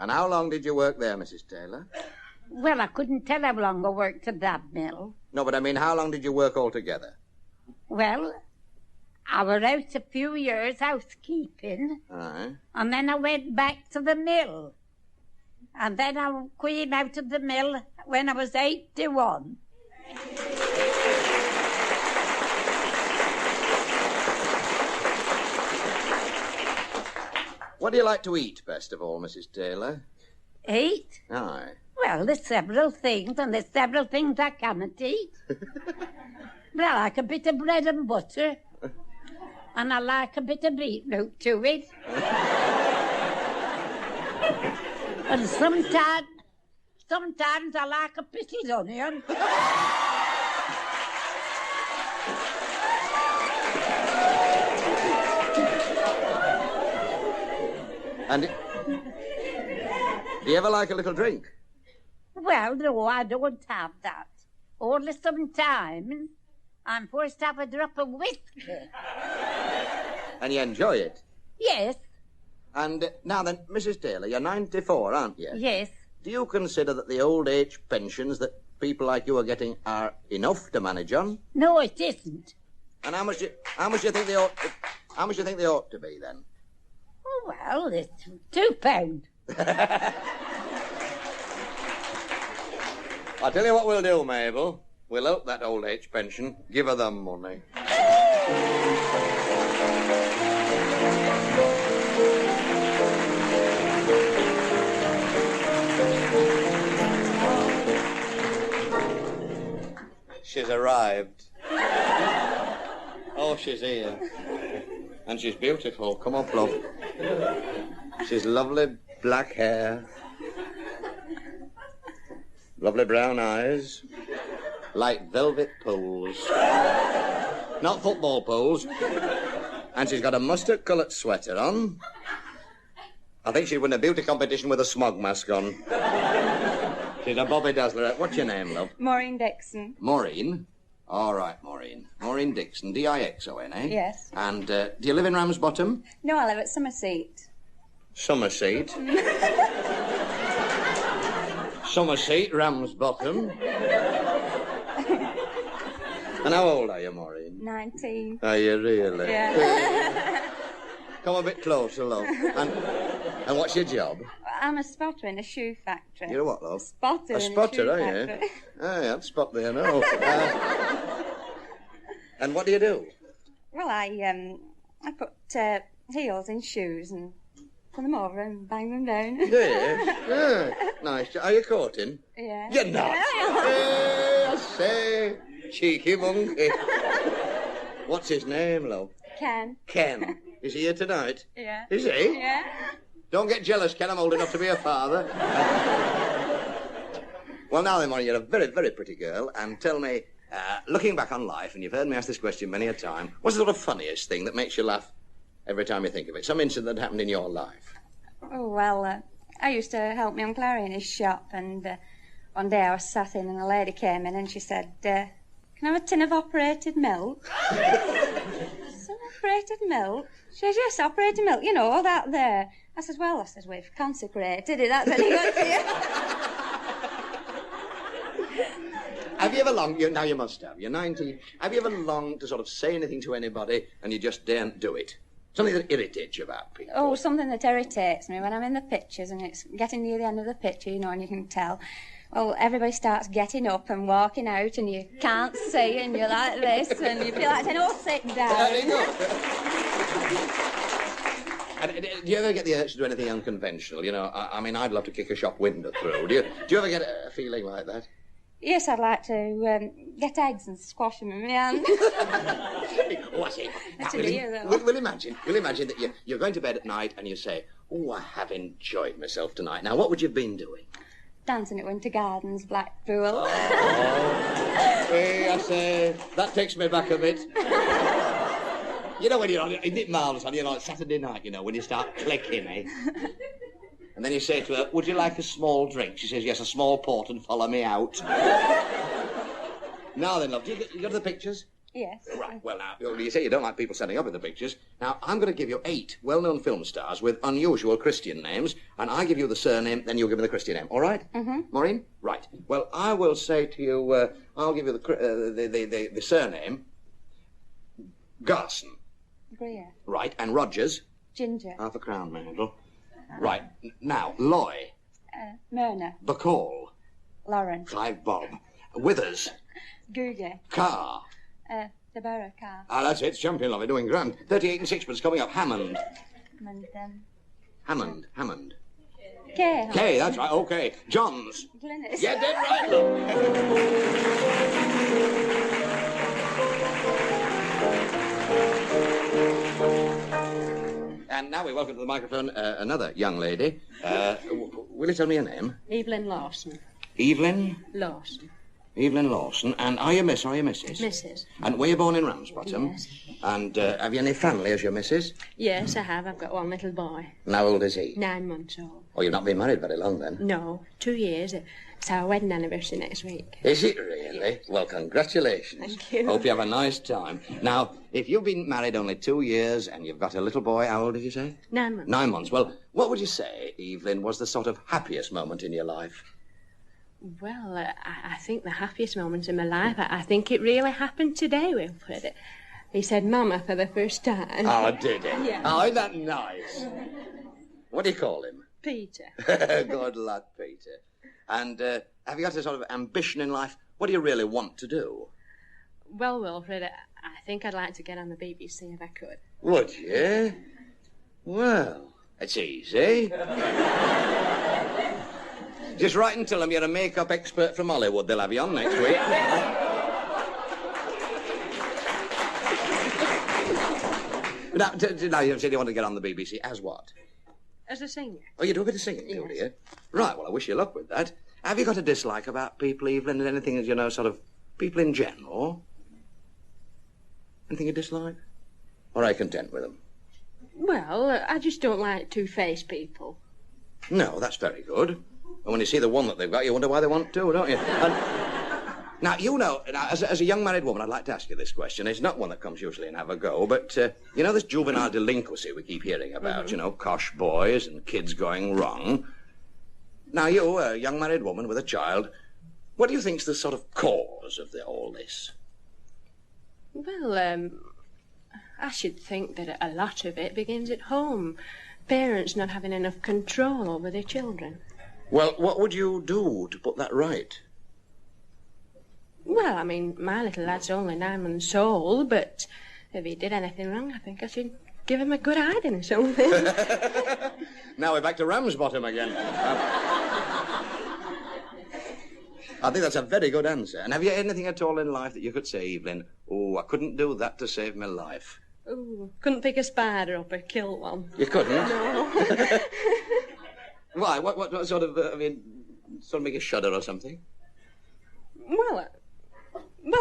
And how long did you work there, Mrs. Taylor? Well, I couldn't tell how long I worked at that mill. No, but I mean, how long did you work altogether? Well, I was out a few years housekeeping. Aye. And then I went back to the mill. And then I came out of the mill when I was 81. What do you like to eat, best of all, Mrs. Taylor? Eat? Aye. Well, there's several things, and there's several things I cannot eat. But I like a bit of bread and butter. And I like a bit of beetroot to it. And sometimes I like a pickled onion. And do you ever like a little drink? Well, no, I don't have that. Only sometimes I'm forced to have a drop of whiskey. And you enjoy it? Yes. And now then, Mrs. Taylor, you're 94, aren't you? Yes. Do you consider that the old age pensions that people like you are getting are enough to manage on? No, it isn't. And how much do you think they ought to be then? Oh, well, it's £2. I'll tell you what we'll do, Mabel. We'll help that old age pension. Give her the money. She's arrived. Oh, she's here. And she's beautiful. Come on, love. She's lovely black hair. Lovely brown eyes. Like velvet pools. Not football pools. And she's got a mustard-coloured sweater on. I think she'd win a beauty competition with a smog mask on. She's a Bobby Dazzler. What's your name, love? Maureen Dixon. Maureen? All right, Maureen. Maureen Dixon, D-I-X-O-N, eh? Yes. And do you live in Ramsbottom? No, I live at Somerset. Somerset? Somerset, Ramsbottom. And how old are you, Maureen? 19. Are you really? Yeah. Come a bit closer, love. And what's your job? I'm a spotter in a shoe factory. You're a what, love? Spotter a in spotter, a shoe are you? factory. Oh, yeah, spot there, no. And what do you do? Well, I put heels in shoes and put them over and bang them down. Do you? Yeah. Nice. Are you courting? Yeah. You're not. Hey, I say. Cheeky monkey. What's his name, love? Ken. Ken. Is he here tonight? Yeah. Is he? Yeah. Don't get jealous, Ken. I'm old enough to be a father. Well, now then, Maureen, you're a very, very pretty girl. And tell me, looking back on life, and you've heard me ask this question many a time, what's the sort of funniest thing that makes you laugh every time you think of it? Some incident that happened in your life. Oh, well, I used to help my Uncle Harry in his shop, and one day I was sat in and a lady came in and she said, can I have a tin of operated milk? Some operated milk? She says, yes, operated milk, you know, that there. I said, well, we've consecrated it, that's any good to you. Have you ever longed, now you must have, you're 19, have you ever longed to sort of say anything to anybody and you just daren't do it? Something that irritates you about people? Oh, something that irritates me when I'm in the pictures and it's getting near the end of the picture, you know, and you can tell. Well, everybody starts getting up and walking out and you can't see and you're like this and you feel like saying, oh, sit down. There you go. And do you ever get the urge to do anything unconventional? You know, I mean, I'd love to kick a shop window through. Do you ever get a feeling like that? Yes, I'd like to get eggs and squash them in my hand. What's it? That's We'll imagine that you're going to bed at night and you say, oh, I have enjoyed myself tonight. Now, what would you have been doing? Dancing at Winter Gardens, Blackpool. Oh, hey, I say, that takes me back a bit. You know when you're on, isn't it marvellous on, you know, Saturday night, you know, when you start clicking, eh? And then you say to her, would you like a small drink? She says, yes, a small port and follow me out. Now then, love, do you go to the pictures? Yes. Right, well, now, you say you don't like people standing up in the pictures. Now, I'm going to give you 8 well-known film stars with unusual Christian names, and I give you the surname, then you'll give me the Christian name. All right? Mm-hmm. Maureen? Right. Well, I will say to you, I'll give you the surname, Garson. Greer. Right, and Rogers. Ginger. Half a crown, Mabel. Right, now, Loy. Myrna. Bacall. Lauren. Clive Bob. Withers. Googie. Carr. Deborah Carr. Ah, that's it. Champion, lovely. Doing grand. 38 and 6pence coming up. Hammond. And, Hammond. Kay. Kay, that's right. Okay. Johns. Glynis. Yeah, dead right, love. And now we welcome to the microphone another young lady. Will you tell me your name? Evelyn Lawson. Evelyn? Lawson. Evelyn Lawson. And are you Miss or are you Mrs.? Mrs. And were you born in Ramsbottom? Yes. And have you any family as your missus? Yes, I have. I've got one little boy. And how old is he? 9 months old. Oh, you've not been married very long then? No, 2 years. It's our wedding anniversary next week. Is it really? Well, congratulations. Thank you. Hope you have a nice time. Now, if you've been married only 2 years and you've got a little boy, how old did you say? 9 months. 9 months. Well, what would you say, Evelyn, was the sort of happiest moment in your life? Well, I think the happiest moment in my life, I think it really happened today, Wilfred. He said Mama for the first time. Oh, did he? Yeah. Oh, isn't that nice? What do you call him? Peter. Good luck, Peter. And have you got a sort of ambition in life? What do you really want to do? Well, Wilfred, I think I'd like to get on the BBC if I could. Would you? Well, it's easy. Just write and tell them you're a makeup expert from Hollywood. They'll have you on next week. Now, you said you want to get on the BBC. As what? As a singer. Oh, you do a bit of singing, do you? Right, well, I wish you luck with that. Have you got a dislike about people, Evelyn, and anything, you know, sort of people in general? Anything you dislike? Or are you content with them? Well, I just don't like two-faced people. No, that's very good. And when you see the one that they've got, you wonder why they want two, don't you? Now, you know, as a young married woman, I'd like to ask you this question. It's not one that comes usually and have a go, but, you know this juvenile delinquency we keep hearing about, you know, cosh boys and kids going wrong. Now, you, a young married woman with a child, what do you think's the sort of cause of all this? Well, I should think that a lot of it begins at home. Parents not having enough control over their children. Well, what would you do to put that right? Well, I mean, my little lad's only 9 months old, but if he did anything wrong, I think I should give him a good hiding or something. Now we're back to Ramsbottom again. I think that's a very good answer. And have you anything at all in life that you could say, Evelyn, oh, I couldn't do that to save my life? Oh, couldn't pick a spider up or kill one. You couldn't? No. Why? What sort of, sort of make you shudder or something? Well,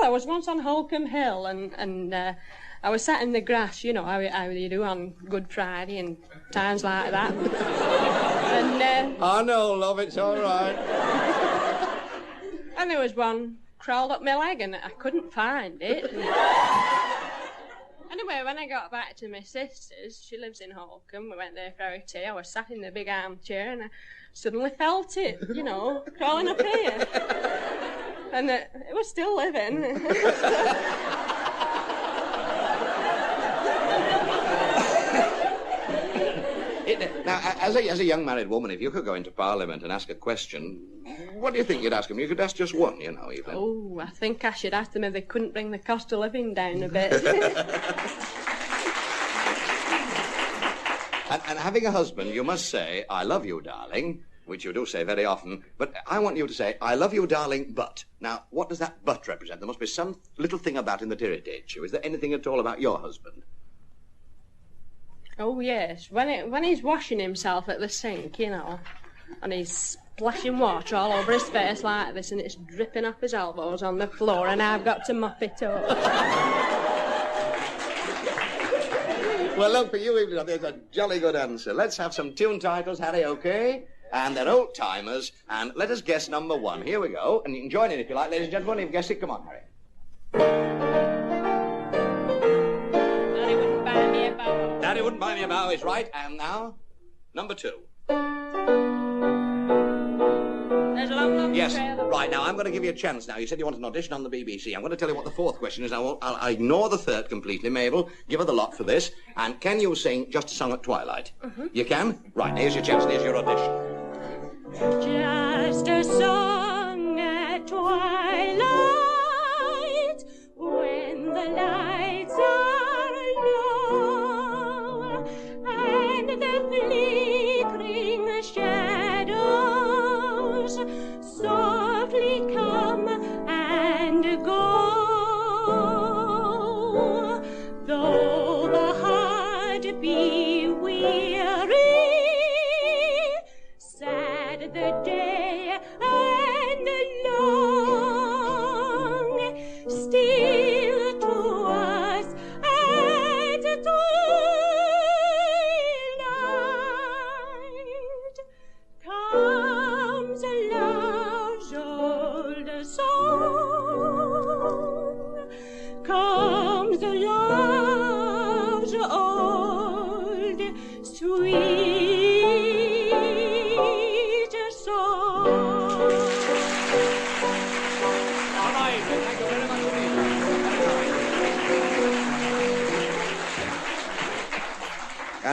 I was once on Holcombe Hill, and I was sat in the grass, you know, how you do on Good Friday and times like that. And I know, love, it's all right. And there was one crawled up my leg, and I couldn't find it. Anyway, when I got back to my sister's, she lives in Holcombe, we went there for our tea, I was sat in the big armchair, and I suddenly felt it, you know, crawling up here. And it was still living. Now, as a young married woman, if you could go into Parliament and ask a question, what do you think you'd ask them? You could ask just one, you know, Evelyn. Oh, I think I should ask them if they couldn't bring the cost of living down a bit. And having a husband, you must say, I love you, darling, which you do say very often, but I want you to say, I love you, darling, but. Now, what does that but represent? There must be some little thing about him that irritates you. Is there anything at all about your husband? Oh, yes. When he's washing himself at the sink, you know, and he's splashing water all over his face like this, and it's dripping off his elbows on the floor, and I've got to mop it up. Well, look, for you, Evelyn, there's a jolly good answer. Let's have some tune titles, Harry, OK? And they're old-timers, and let us guess number one. Here we go, and you can join in if you like, ladies and gentlemen. If you guess it, come on, Harry. Daddy wouldn't buy me a bow. Daddy wouldn't buy me a bow is right, and now, number two. There's a long, long Yes, trail of... right, now, I'm going to give you a chance now. You said you wanted an audition on the BBC. I'm going to tell you what the fourth question is. I'll ignore the third completely. Mabel, give her the lot for this. And can you sing Just a Song at Twilight? Mm-hmm. You can? Right, here's your chance, here's your audition. Just a song at twilight, when the lights are low, and the flickering shadows softly come and go. Though the heart be weary, sad the day and long, still to us at twilight comes love's old song, comes love's old sweet song.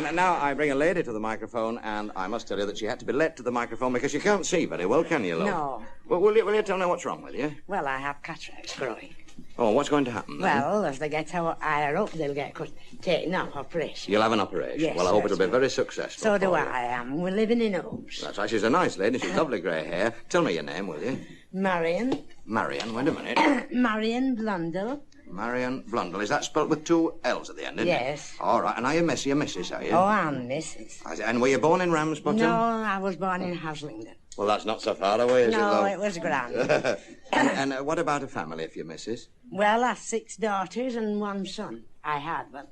And now I bring a lady to the microphone, and I must tell you that she had to be led to the microphone because you can't see very well, can you, love? No. Well, will you tell me what's wrong with you? Well, I have cataracts growing. Oh, what's going to happen then? Well, as they get higher up, they'll get taken off, operation. You'll have an operation? Yes, well, I hope yes, it'll be very successful. So do for I. We're living in Oaks. That's right. She's a nice lady. She's lovely grey hair. Tell me your name, will you? Marion. Marion, wait a minute. Marion Blundell. Marion Blundell. Is that spelled with 2 L's at the end, isn't it? Yes. All right. And are you Missy or Mrs., are you? Oh, I'm Mrs. And were you born in Ramsbottom? No, I was born in Haslingden. Well, that's not so far away, is it, No, love? it was grand. and what about a family, if you're Mrs.? Well, I've 6 daughters and 1 son. I had, but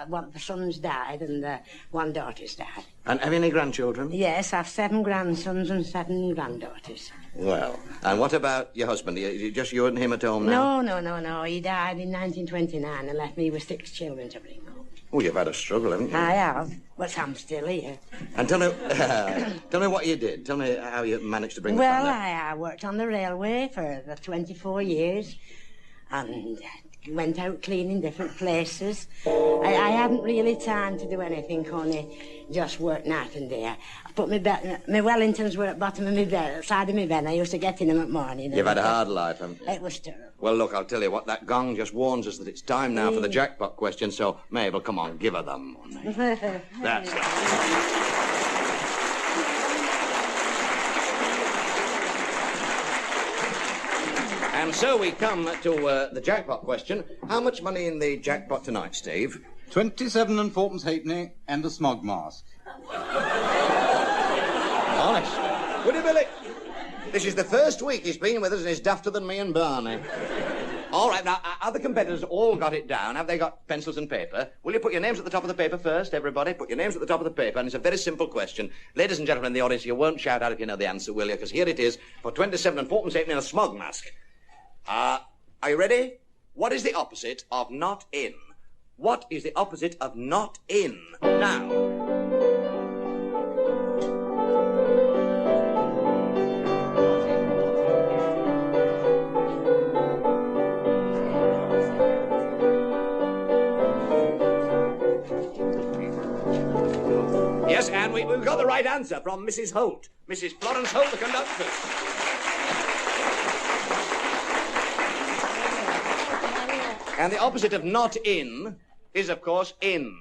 one the son's died and 1 daughter's died. And have you any grandchildren? Yes, I've 7 grandsons and 7 granddaughters. Well, and what about your husband? Just you and him at home now? No. He died in 1929 and left me with 6 children to bring home. Oh, you've had a struggle, haven't you? I have, but I'm still here. And tell me what you did. Tell me how you managed to bring the Well, family. I worked on the railway for the 24 years and went out cleaning different places. I hadn't really time to do anything, only just work night and day. I put my Wellingtons were at the bottom of my bed, side of my bed. I used to get in them at morning. You've had a hard life, haven't you? It was terrible. Well, look, I'll tell you what, that gong just warns us that it's time now for the jackpot question, so, Mabel, come on, give her the money. That's it. And so we come to the jackpot question. How much money in the jackpot tonight, Steve? 27 and 4 halfpenny and a smog mask. Honest. Would you, Billy? This is the first week he's been with us and he's dafter than me and Barney. All right, now, have the competitors all got it down? Have they got pencils and paper? Will you put your names at the top of the paper first, everybody? Put your names at the top of the paper, and it's a very simple question. Ladies and gentlemen in the audience, you won't shout out if you know the answer, will you? Because here it is, for 27 and 4 halfpenny and a smog mask. Are you ready? What is the opposite of not in? What is the opposite of not in? Now. Yes, and we've got the right answer from Mrs. Holt. Mrs. Florence Holt, the conductress. And the opposite of not in is, of course, in.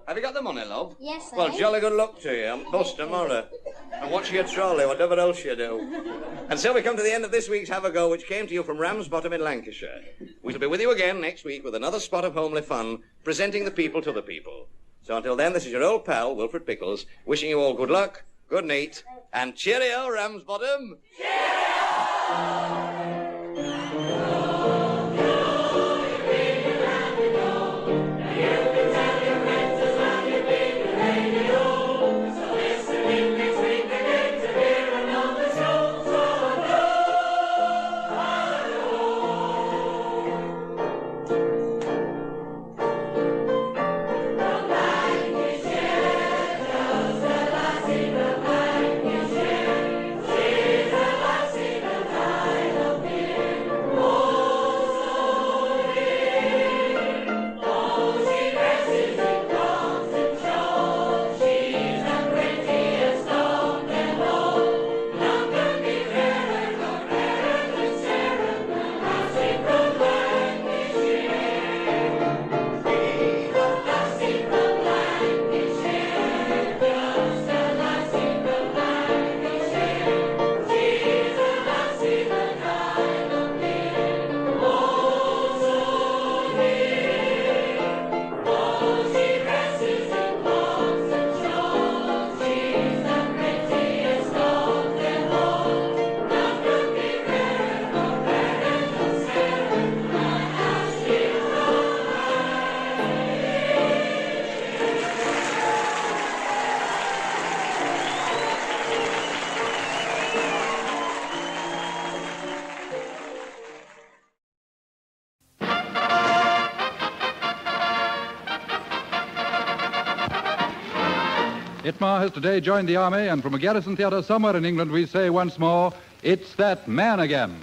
Have you got the money, love? Yes, sir. Well, jolly good luck to you. I'm bust tomorrow. And watch your trolley, whatever else you do. And so we come to the end of this week's Have a Go, which came to you from Ramsbottom in Lancashire. We shall be with you again next week with another spot of homely fun, presenting the people to the people. So until then, this is your old pal, Wilfred Pickles, wishing you all good luck, good night, and cheerio, Ramsbottom! Cheerio! Itmar has today joined the army, and from a garrison theatre somewhere in England, we say once more, it's that man again.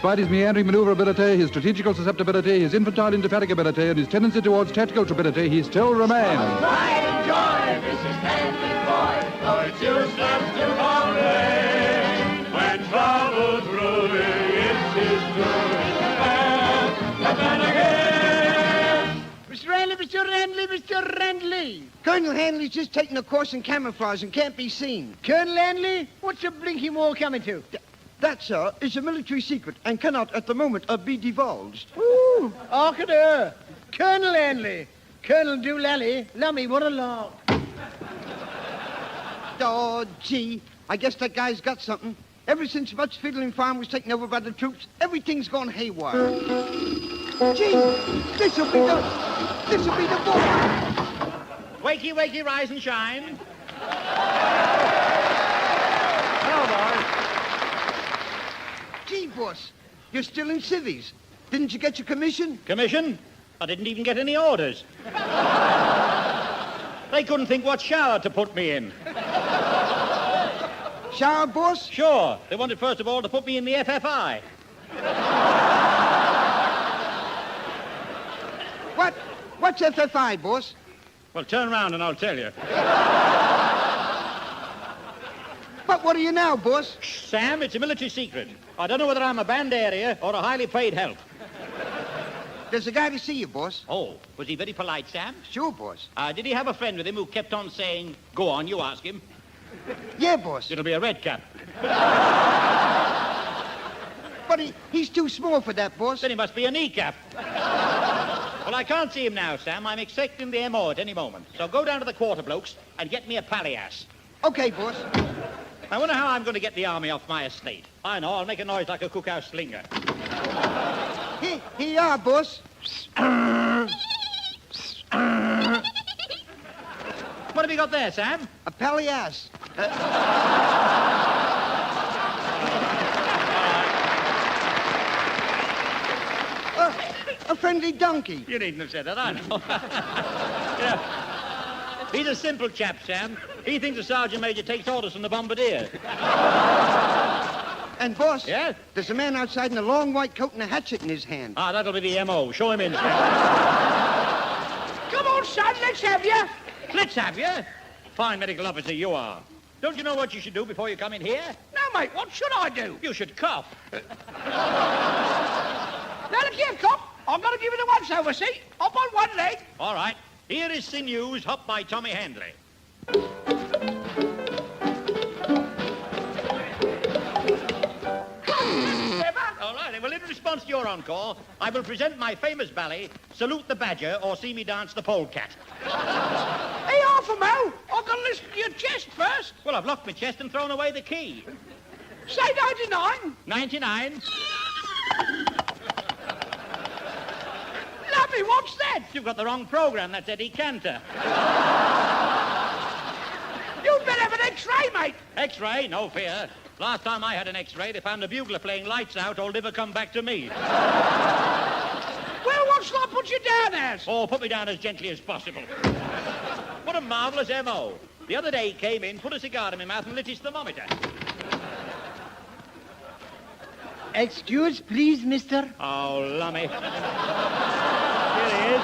Despite his meandering maneuverability, his strategical susceptibility, his infantile indefatigability, and his tendency towards tactical trepidity, he still remains. Pride and joy, this is Stanley's boy, though it's useless to complain. When trouble's brewing, it's his doing, and then again. Mr. Handley, Mr. Handley, Mr. Handley. Colonel Handley's just taking a course in camouflage and can't be seen. Colonel Handley, what's the blinking war coming to? That, sir, is a military secret and cannot at the moment be divulged. Ooh, hark at her. Colonel Handley. Colonel Doolally, lummy, what a lark. Oh, gee, I guess that guy's got something. Ever since Mutt's Fiddling Farm was taken over by the troops, everything's gone haywire. Gee, this'll be the boy. Wakey, wakey, rise and shine. Gee, boss, you're still in civvies. Didn't you get your commission? Commission? I didn't even get any orders. They couldn't think what shower to put me in. Shower, boss? Sure. They wanted, first of all, to put me in the FFI. What's FFI, boss? Well, turn around and I'll tell you. But what are you now, boss? Sam, it's a military secret. I don't know whether I'm a band area or a highly paid help. There's a guy to see you, boss. Oh, was he very polite, Sam? Sure, boss. Did he have a friend with him who kept on saying, go on, you ask him? Yeah, boss. It'll be a red cap. But he's too small for that, boss. Then he must be a kneecap. Well, I can't see him now, Sam. I'm expecting the MO at any moment. So go down to the quarter blokes and get me a palliass. Okay, boss. I wonder how I'm going to get the army off my estate. I know, I'll make a noise like a cookhouse slinger. Here you are, boss. What have you got there, Sam? A palliass. A friendly donkey. You needn't have said that, I know. Yeah. He's a simple chap, Sam. He thinks the sergeant major takes orders from the bombardier. And, boss, yeah? There's a man outside in a long white coat and a hatchet in his hand. That'll be the M.O. Show him in, Sam. Come on, son, let's have you. Let's have you? Fine medical officer you are. Don't you know what you should do before you come in here? No, mate, what should I do? You should cough. Now, look here, cop. I'm going to give you the once-over, see? Up on one leg. All right. Here is Sinews, hopped by Tommy Handley. All right, well, in response to your encore, I will present my famous ballet, Salute the Badger or See Me Dance the Polecat. Hey, half a mo. I've got to listen to your chest first. Well, I've locked my chest and thrown away the key. Say 99. 99. Lovely, what's that? You've got the wrong program. That's Eddie Cantor. You'd better have an X-ray, mate. X-ray? No fear. Last time I had an X-ray, they found a bugler playing Lights Out or Liver Come Back to Me. Well, what shall I put you down as? Oh, put me down as gently as possible. What a marvellous M.O. The other day he came in, put a cigar in my mouth and lit his thermometer. Excuse, please, mister. Oh, lummy. Here he is.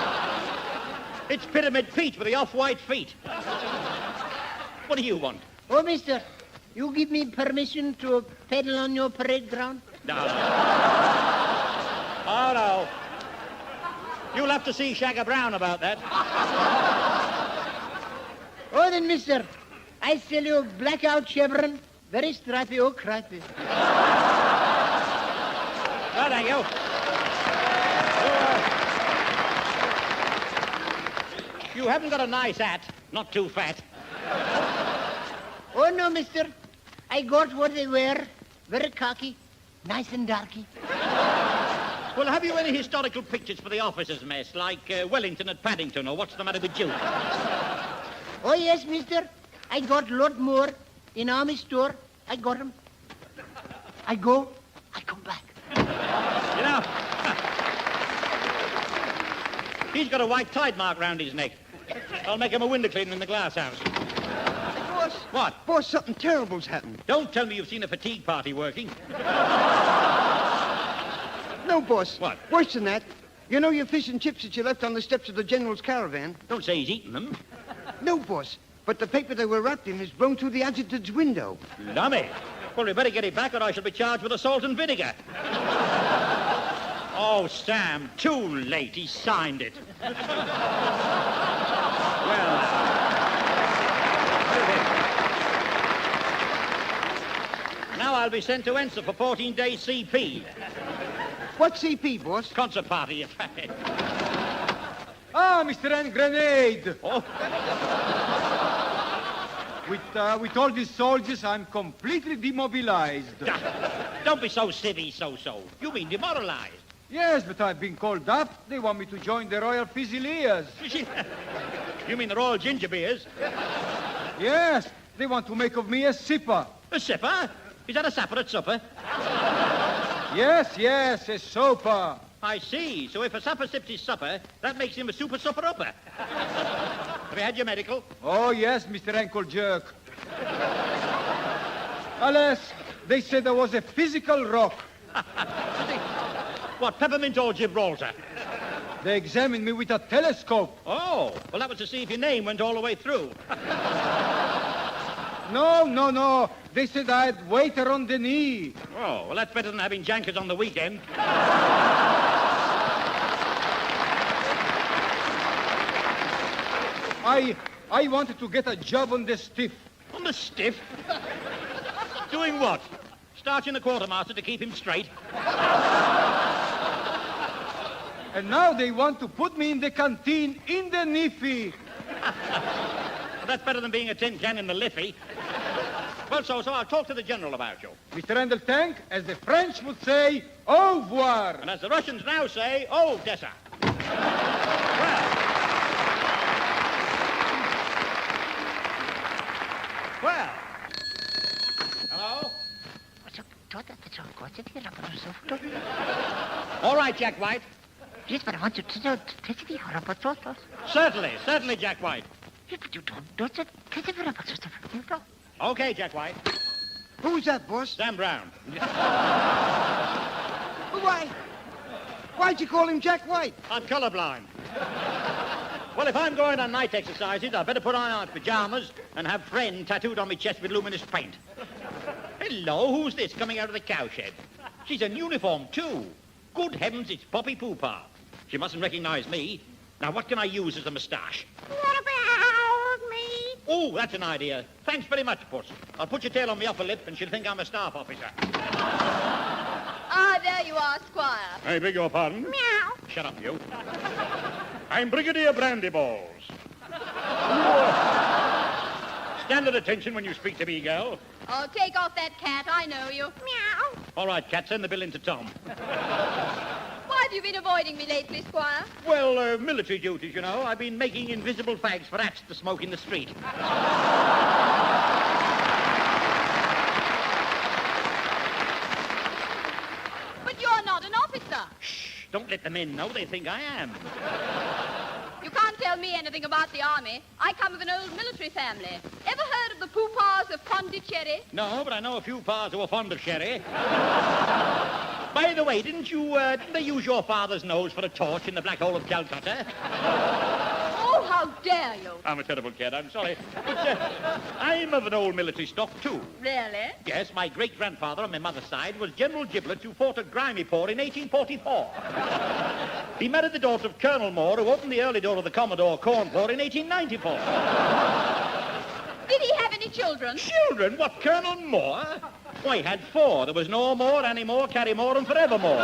It's Pyramid Pete with the off-white feet. What do you want? Oh, mister, you give me permission to pedal on your parade ground? No. Oh, no. You'll have to see Shagger Brown about that. Oh, then, mister, I sell you a blackout chevron. Very stripy, oh, cripey. Oh, thank you. You haven't got a nice hat. Not too fat. Oh, no, mister. I got what they wear. Very cocky. Nice and darky. Well, have you any historical pictures for the officers' mess, like Wellington at Paddington, or What's the Matter with You? Oh, yes, mister. I got lot more in Army store. I got 'em. I go, I come back. You know, he's got a white tide mark round his neck. I'll make him a window cleaner in the glass house. Boss. What? Boss, something terrible's happened. Don't tell me you've seen a fatigue party working. No, boss. What? Worse than that. You know your fish and chips that you left on the steps of the General's caravan? Don't say he's eaten them. No, boss. But the paper they were wrapped in has blown through the adjutant's window. Lummy. Well, we better get it back or I shall be charged with assault and vinegar. Oh, Sam, too late. He signed it. Well, now I'll be sent to Ensa for 14 days CP. What CP, boss? Concert party. Ah, Mr. Hand Grenade! Oh. With all these soldiers, I'm completely demobilized. Don't be so civvy, so. You mean demoralized. Yes, but I've been called up. They want me to join the Royal Fusiliers. You mean the Royal Ginger Beers? Yes, they want to make of me a sipper. A sipper? Is that a sapper at supper? Yes, a soper. I see. So if a supper sips his supper, that makes him a super supper-upper. Have you had your medical? Oh, yes, Mr. Ankle Jerk. Alas, they said there was a physical rock. What, peppermint or Gibraltar? They examined me with a telescope. Oh, well, that was to see if your name went all the way through. No. They said I had waiter on the knee. Oh, well, that's better than having jankers on the weekend. I wanted to get a job on the stiff. On the stiff? Doing what? Starching the quartermaster to keep him straight? And now they want to put me in the canteen in the niffy. Well, that's better than being a tin can in the liffey. Well, so I'll talk to the General about you. Mr. Randall Tank, as the French would say, au revoir. And as the Russians now say, oh, Dessa. Well. Hello? All right, Jack White. Yes, but I want you to know. Certainly, Jack White. Yes, but you don't know that. Okay, Jack White. Who's that, boss? Sam Brown. Why'd you call him Jack White? I'm colorblind. Well, if I'm going on night exercises, I'd better put on my pajamas and have friend tattooed on my chest with luminous paint. Hello, who's this coming out of the cowshed? She's in uniform, too. Good heavens, it's Poppy Poopa. She mustn't recognize me. Now, what can I use as a moustache? What about me? Oh, that's an idea. Thanks very much, Puss. I'll put your tail on my upper lip and she'll think I'm a staff officer. Ah, there you are, Squire. I beg your pardon? Meow. Shut up, you. I'm Brigadier Brandyballs. Stand at attention when you speak to me, girl. Oh, take off that cat. I know you. Meow. All right, cat, send the bill in to Tom. Why have you been avoiding me lately, Squire? Well, military duties, you know. I've been making invisible fags for rats to smoke in the street. But you're not an officer. Shh, don't let the men know. They think I am. You can't tell me anything about the army. I come of an old military family. Ever heard of the Poopas of Pondicherry? No, but I know a few pars who are fond of sherry. By the way, didn't they use your father's nose for a torch in the black hole of Calcutta? Oh, how dare you? I'm a terrible kid, I'm sorry. But I'm of an old military stock, too. Really? Yes, my great-grandfather on my mother's side was General Giblets, who fought at Grimeyport in 1844. He married the daughter of Colonel Moore, who opened the early door of the Commodore Cornport in 1894. Did he have any children? Children? What, Colonel Moore? Why, he had 4. There was no more, any more, carry more, and forevermore.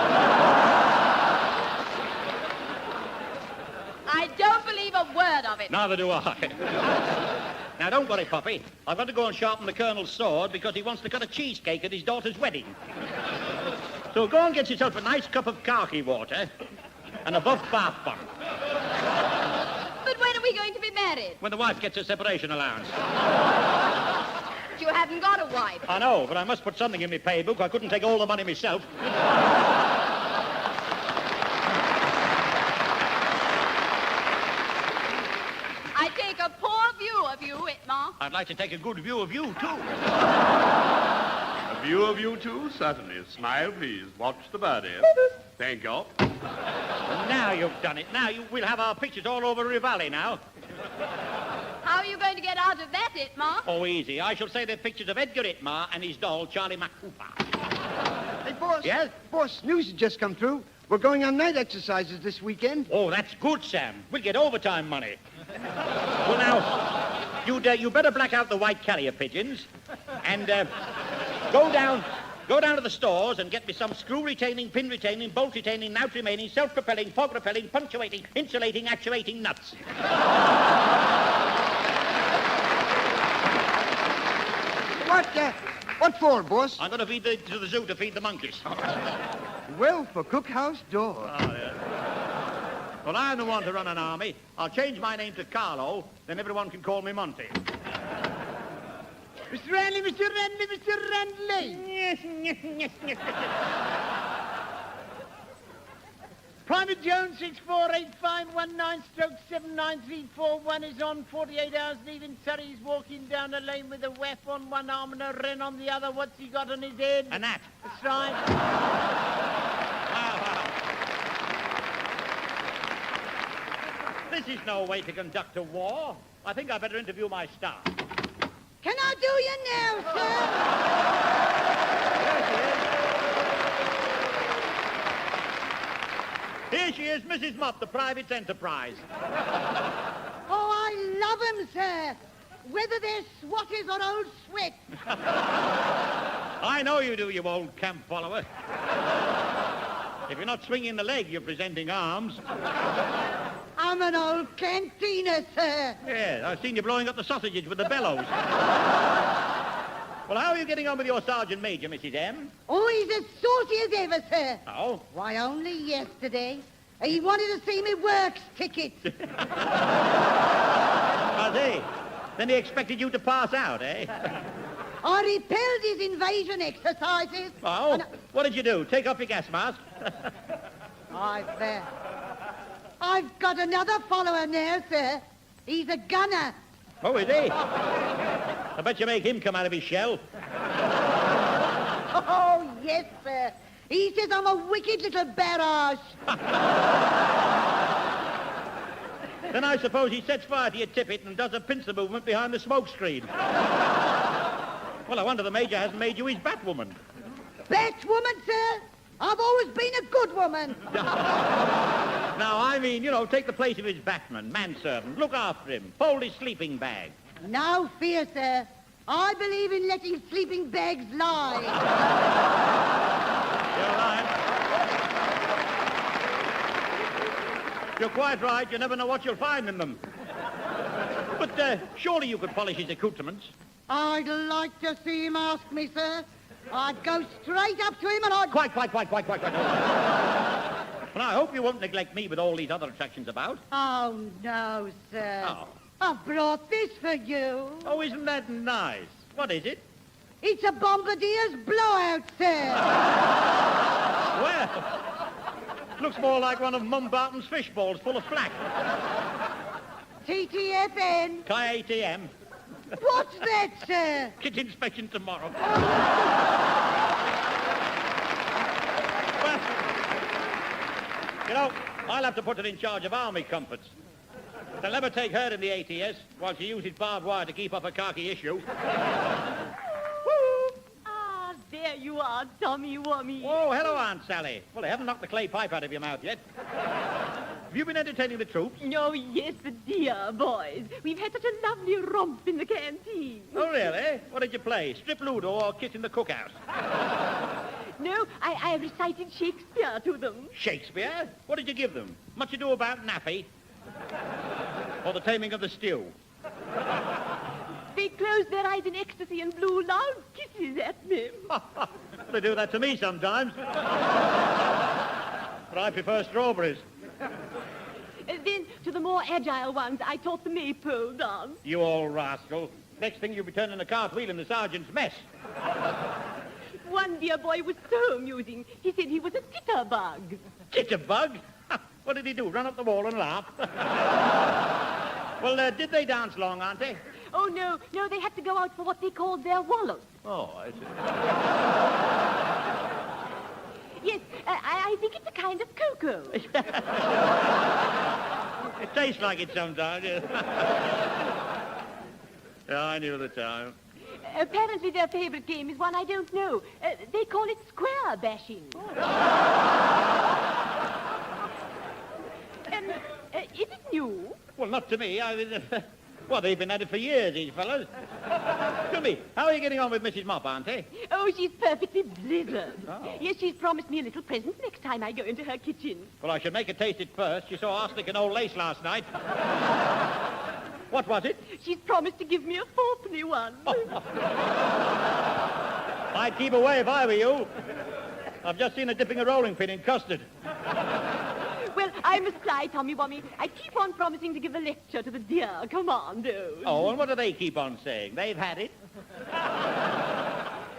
I don't believe a word of it. Neither do I. Now, don't worry, Poppy. I've got to go and sharpen the Colonel's sword because he wants to cut a cheesecake at his daughter's wedding. So go and get yourself a nice cup of khaki water and a buff bath bomb. But when are we going to be married? When the wife gets her separation allowance. You haven't got a wife. I know, but I must put something in my pay book. I couldn't take all the money myself. I take a poor view of you, Itmar. I'd like to take a good view of you, too. A view of you, too? Certainly. Smile, please. Watch the birdie. Thank you. Now you've done it. Now we'll have our pictures all over Rivali now. How are you going to get out of that, Itmar? Oh, easy. I shall say they're pictures of Edgar Itmar and his doll, Charlie McCooper. Hey, boss. Yes? Boss, news has just come through. We're going on night exercises this weekend. Oh, that's good, Sam. We'll get overtime money. Well, now, you better black out the white carrier pigeons and go down to the stores and get me some screw-retaining, pin-retaining, bolt-retaining, knout-remaining, self-propelling, fog-repelling, punctuating, insulating, actuating nuts. What for, boss? I'm going to feed to the zoo to feed the monkeys. Well, for cookhouse door. Oh, yeah. Well, I'm the one to run an army. I'll change my name to Carlo, then everyone can call me Monty. Mr. Randley, Mr. Randley, Mr. Randley. Yes. Private Jones, 648519-79341 is on 48 hours leaving Surrey. He's walking down the lane with a whip on one arm and a wren on the other. What's he got on his head? A gnat. That's right. This is no way to conduct a war. I think I better interview my staff. Can I do you now, sir? Here she is, Mrs. Mott, the private enterprise. Oh, I love 'em, sir. Whether they're swatters or old sweat. I know you do, you old camp follower. If you're not swinging the leg, you're presenting arms. I'm an old cantina, sir. Yeah, I've seen you blowing up the sausages with the bellows. Well, how are you getting on with your Sergeant Major, Mrs. M? Oh, he's as saucy as ever, sir. Oh? Why, only yesterday, he wanted to see me works ticket. Has he? Then he expected you to pass out, eh? I repelled his invasion exercises. Oh? What did you do? Take off your gas mask? I've got another follower now, sir. He's a gunner. Oh, is he? I bet you make him come out of his shell. Oh, yes, sir. He says I'm a wicked little barrage. Then I suppose he sets fire to your tippet and does a pincer movement behind the smoke screen. Well, I wonder the Major hasn't made you his Batwoman. Batwoman, sir? I've always been a good woman. Now, I mean, take the place of his Batman, manservant, look after him, fold his sleeping bag. No fear, sir. I believe in letting sleeping bags lie. You're right. You're quite right. You never know what you'll find in them. But surely you could polish his accoutrements. I'd like to see him ask me, sir. I'd go straight up to him and I'd... Quite. Well, I hope you won't neglect me with all these other attractions about. Oh, no, sir. Oh. I've brought this for you. Oh, isn't that nice? What is it? It's a bombardier's blowout, sir. Well, looks more like one of Mum Barton's fish balls full of flack. TTFN. KATM. What's that, sir? Kit inspection tomorrow. Well, I'll have to put her in charge of army comforts. They'll never take her in the 30'S while she uses barbed wire to keep up her khaki issue. Ah, there you are, Tommy Wummy. Oh, hello, Aunt Sally. Well, they haven't knocked the clay pipe out of your mouth yet. Have you been entertaining the troops? Oh, yes, the dear boys. We've had such a lovely romp in the canteen. Oh, really? What did you play? Strip Ludo or Kiss in the Cookhouse? No, I recited Shakespeare to them. Shakespeare? What did you give them? Much Ado About Nappy? Or The Taming of the Stew? They closed their eyes in ecstasy and blew loud kisses at me. They do that to me sometimes. But I prefer strawberries. Then, to the more agile ones, I taught the maypole dance. You old rascal. Next thing you'll be turning a cartwheel in the sergeant's mess. One dear boy was so amusing. He said he was a titterbug. Titterbug? What did he do, run up the wall and laugh? Well, did they dance long, Auntie? Oh, no, they had to go out for what they called their wallows. Oh, I Yes, I think it's a kind of cocoa. It tastes like it sometimes, yes. Yeah, I knew the time. Apparently their favorite game is one I don't know. They call it square bashing. Is it new? Well, not to me. Well, they've been at it for years, these fellows. Tell me, how are you getting on with Mrs. Mop, Auntie? Oh, she's perfectly blizzard. Oh. Yes, she's promised me a little present next time I go into her kitchen. Well, I should make her taste it first. She saw arsenic and old lace last night. What was it? She's promised to give me a fourpenny one. I'd keep away if I were you. I've just seen her dipping a rolling pin in custard. Well, I must fly, Tommy Wommy. I keep on promising to give a lecture to the dear commandos. Oh, and what do they keep on saying? They've had it.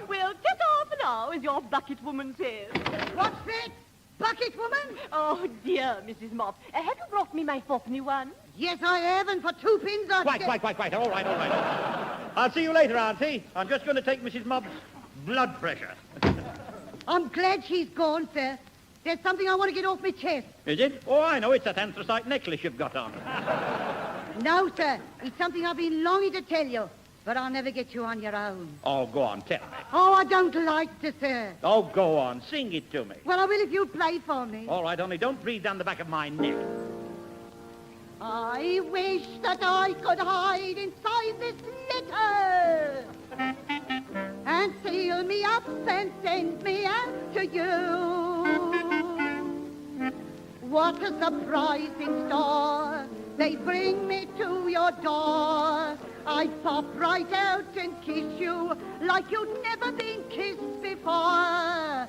Well, ta-ta for now, as your bucket woman says. What's that? Bucket woman? Oh, dear, Mrs. Mop. Have you brought me my fourpenny one? Yes, I have, and for 2 pins I'd Quite. All right. I'll see you later, Auntie. I'm just going to take Mrs. Mop's blood pressure. I'm glad she's gone, sir. There's something I want to get off my chest. Is it? Oh, I know. It's that anthracite necklace you've got on. No, sir. It's something I've been longing to tell you, but I'll never get you on your own. Oh, go on, tell me. Oh, I don't like to, sir. Oh, go on. Sing it to me. Well, I will if you play for me. All right, only don't breathe down the back of my neck. I wish that I could hide inside this letter and seal me up and send me out to you. What a surprising store. They bring me to your door. I'd pop right out and kiss you like you'd never been kissed before.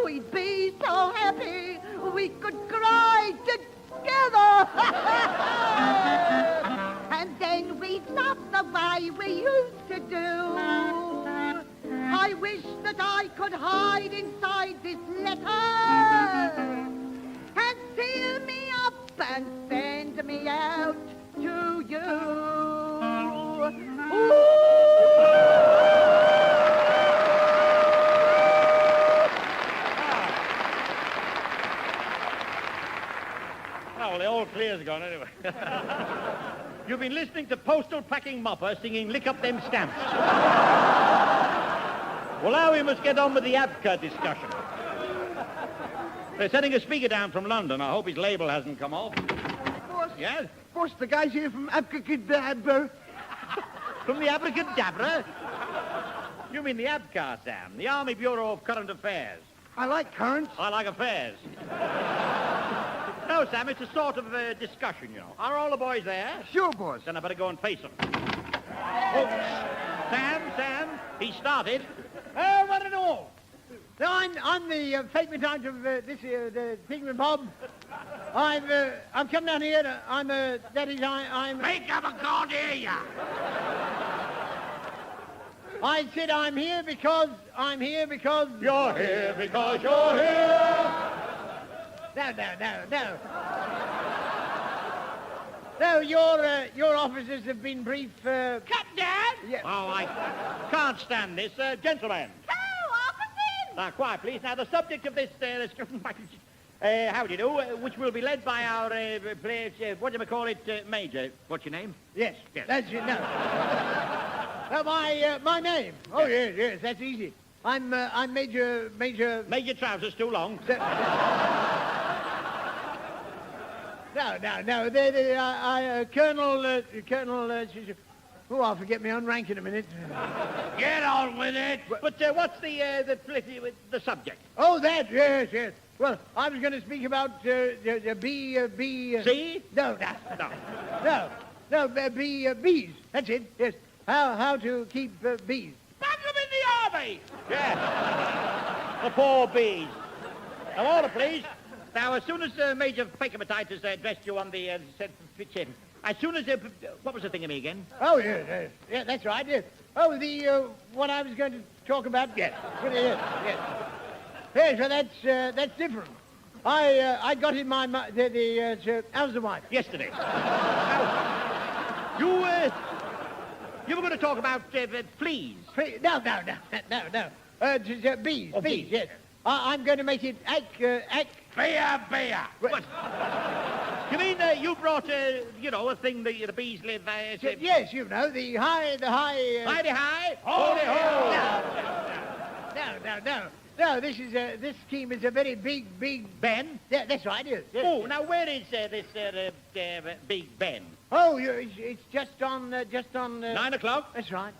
We'd be so happy we could cry together. And then we'd love the way we used to do. I wish that I could hide inside this letter and seal me up and send me out to you. Well, the old clear's gone anyway. You've been listening to Postal Packing Mopper singing Lick Up Them Stamps. Well, now we must get on with the ABCA discussion. They're sending a speaker down from London. I hope his label hasn't come off. Boss? Yes? Boss, the guy's here from Abracadabra. From the Abracadabra? You mean the ABCA, Sam, the Army Bureau of Current Affairs. I like currents. I like affairs. No, Sam, it's a sort of discussion, you know. Are all the boys there? Sure, boss. Then I better go and face them. Oh, Sam, he started. What at all? No, I'm the fake lieutenant of the Pigman Bob. I've come down here. I'm Make up a can't hear ya. I said I'm here because You're here because you're here. No. No, your officers have been briefed. Cut, Dad! Yeah. Oh, I can't stand this. Gentlemen. Now, quiet, please. Now, the subject of this, how do you do, which will be led by our, what do you call it, Major. What's your name? Yes. That's it, no. My name. Oh, yes, that's easy. I'm Major... Major Trousers too long. No. Colonel... Oh, I'll forget my own rank in a minute. Get on with it. But what's the subject? Oh, that, yes. Well, I was going to speak about the bee... See? No, bees. That's it, yes. How to keep bees. Back them in the army! Yeah. The poor bees. Now, order, please. Now, as soon as Major Fakematitis addressed you on the... as soon as... what was the thing of me again? Oh, yes. Yeah, that's right, yes. Oh, what I was going to talk about, yes. Yes. Yes, so that's different. I got in my... how's the wife? Yesterday. You were going to talk about fleas. No. Bees, Oh, bees, yes. I'm going to make it Beer. What? You mean you brought, a thing that the bees live... Yes, you know, the high... Mighty high? Holy ho! No, this scheme is a very big... Ben? Yeah, that's right, it is. Yes. Oh, now where is this Big Ben? Oh, it's just on... 9 o'clock? That's right.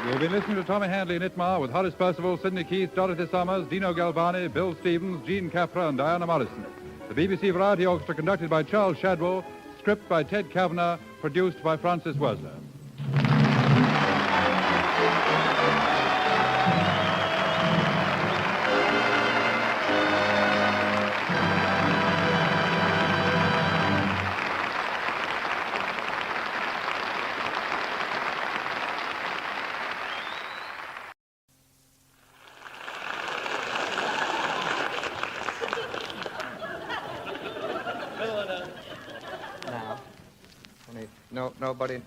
You've been listening to Tommy Handley and Itmar with Horace Percival, Sidney Keith, Dorothy Summers, Dino Galvani, Bill Stevens, Jean Capra, and Diana Morrison. The BBC Variety Orchestra conducted by Charles Shadwell, script by Ted Kavanagh, produced by Francis Wurzler.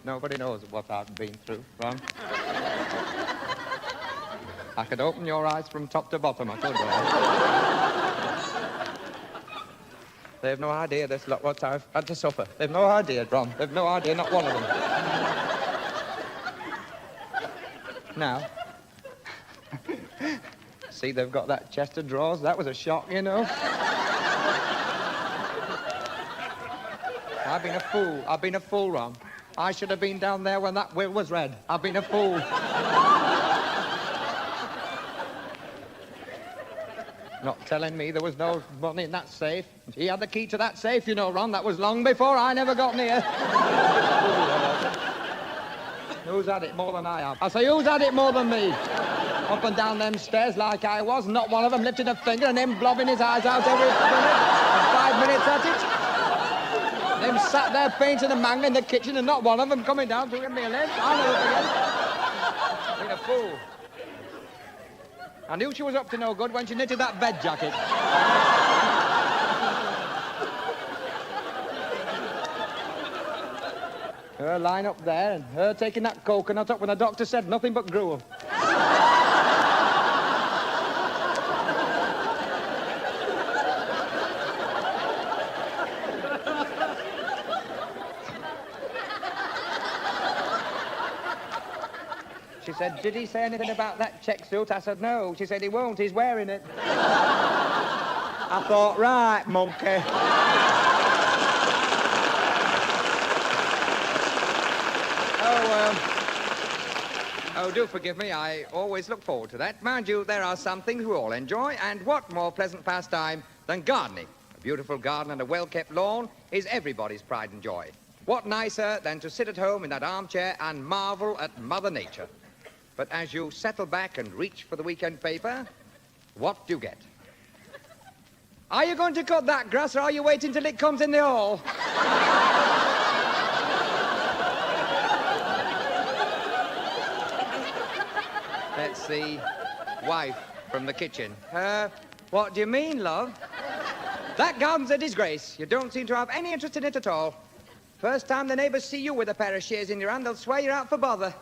Nobody knows what I've been through, Ron. I could open your eyes from top to bottom, I could, Ron. They've no idea this lot what I've had to suffer. They've no idea, Ron. They've no idea, not one of them. Now, see, they've got that chest of drawers. That was a shock, you know. I've been a fool, Ron. I should have been down there when that will was read. I've been a fool. Not telling me there was no money in that safe. He had the key to that safe, you know, Ron. That was long before I never got near. Who's had it more than I have? I say, who's had it more than me? Up and down them stairs like I was, not one of them lifted a finger and him blobbing his eyes out every minute. 5 minutes at it. Them sat there painting and mangling in the kitchen and not one of them coming down to give me a lift. I'll never forget. Been a fool. I knew she was up to no good when she knitted that bed jacket. Her lying up there and her taking that coconut up when the doctor said nothing but gruel. She said, did he say anything about that check suit? I said, no. She said, he won't. He's wearing it. I thought, right, monkey. Oh, do forgive me. I always look forward to that. Mind you, there are some things we all enjoy, and what more pleasant pastime than gardening? A beautiful garden and a well-kept lawn is everybody's pride and joy. What nicer than to sit at home in that armchair and marvel at Mother Nature? But as you settle back and reach for the weekend paper, what do you get? Are you going to cut that grass, or are you waiting till it comes in the hall? Let's see. Wife from the kitchen. What do you mean, love? That garden's a disgrace. You don't seem to have any interest in it at all. First time the neighbours see you with a pair of shears in your hand, they'll swear you're out for bother.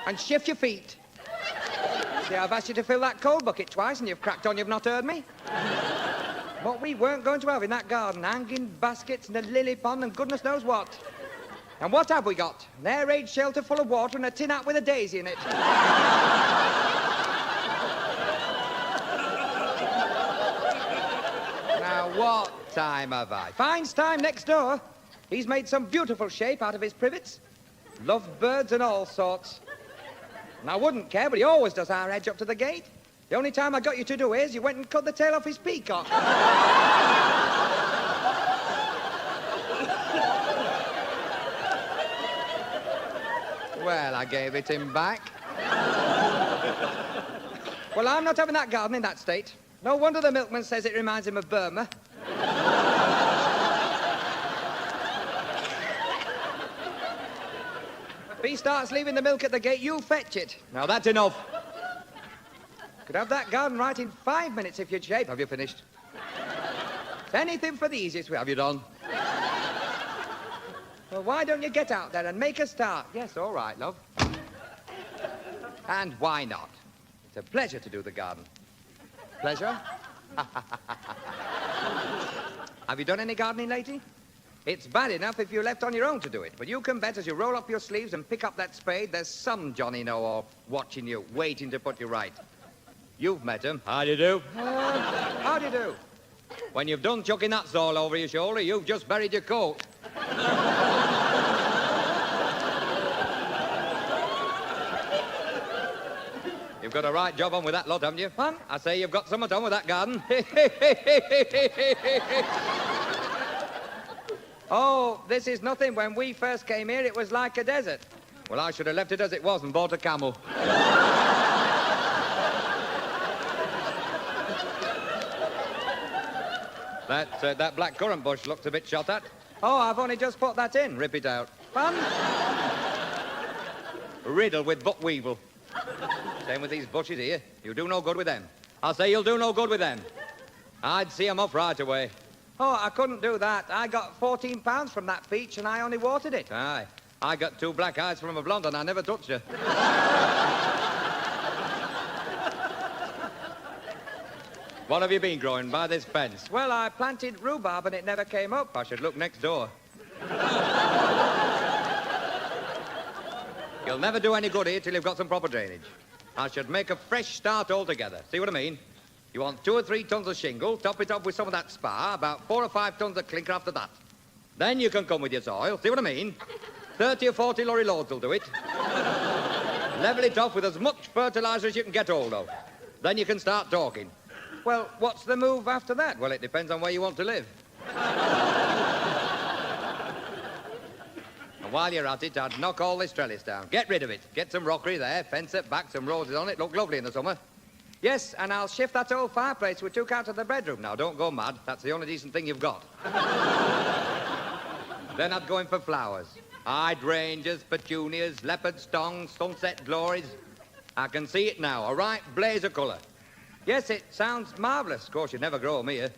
And shift your feet. See, I've asked you to fill that coal bucket twice and you've cracked on, you've not heard me. What we weren't going to have in that garden, hanging baskets and a lily pond and goodness knows what. And what have we got? An air raid shelter full of water and a tin hat with a daisy in it. Now, what time have I? Finds time next door. He's made some beautiful shape out of his privets. Lovebirds and all sorts. And I wouldn't care, but he always does our edge up to the gate. The only time I got you to do is you went and cut the tail off his peacock. Well, I gave it him back. Well, I'm not having that garden in that state. No wonder the milkman says it reminds him of Burma. If he starts leaving the milk at the gate, you fetch it. Now, that's enough. Could have that garden right in 5 minutes if you'd shape. Have you finished? Anything for the easiest way. Have you done? Well, why don't you get out there and make a start? Yes, all right, love. And why not? It's a pleasure to do the garden. Pleasure? Have you done any gardening lately? It's bad enough if you're left on your own to do it, but you can bet as you roll up your sleeves and pick up that spade, there's some Johnny know-all watching you, waiting to put you right. You've met him. How do you do? How do you do? When you've done chucking nuts all over your shoulder, you've just buried your coat. You've got a right job on with that lot, haven't you? Huh? I say you've got something on with that garden. Oh, this is nothing. When we first came here, it was like a desert. Well, I should have left it as it was and bought a camel. That black currant bush looks a bit shot at. Oh, I've only just put that in. Rip it out. Fun? Riddled with buckweevil. Same with these bushes here. You do no good with them. I'll say you'll do no good with them. I'd see 'em off right away. Oh, I couldn't do that. I got 14 pounds from that peach and I only watered it. Aye. I got 2 black eyes from a blonde and I never touched her. What have you been growing by this fence? Well, I planted rhubarb and it never came up. I should look next door. You'll never do any good here till you've got some proper drainage. I should make a fresh start altogether. See what I mean? You want 2 or 3 tons of shingle, top it up with some of that spar, about 4 or 5 tons of clinker after that. Then you can come with your soil. See what I mean? 30 or 40 lorry loads will do it. Level it off with as much fertilizer as you can get hold of. Then you can start talking. Well, what's the move after that? Well, it depends on where you want to live. And while you're at it, I'd knock all this trellis down. Get rid of it. Get some rockery there, fence it back, some roses on it. Look lovely in the summer. Yes, and I'll shift that old fireplace we took out of the bedroom. Now, don't go mad. That's the only decent thing you've got. Then I'd go in for flowers. Hydrangeas, petunias, leopard stongs, sunset glories. I can see it now, a right blaze of colour. Yes, it sounds marvellous. Of course, you'd never grow 'em here.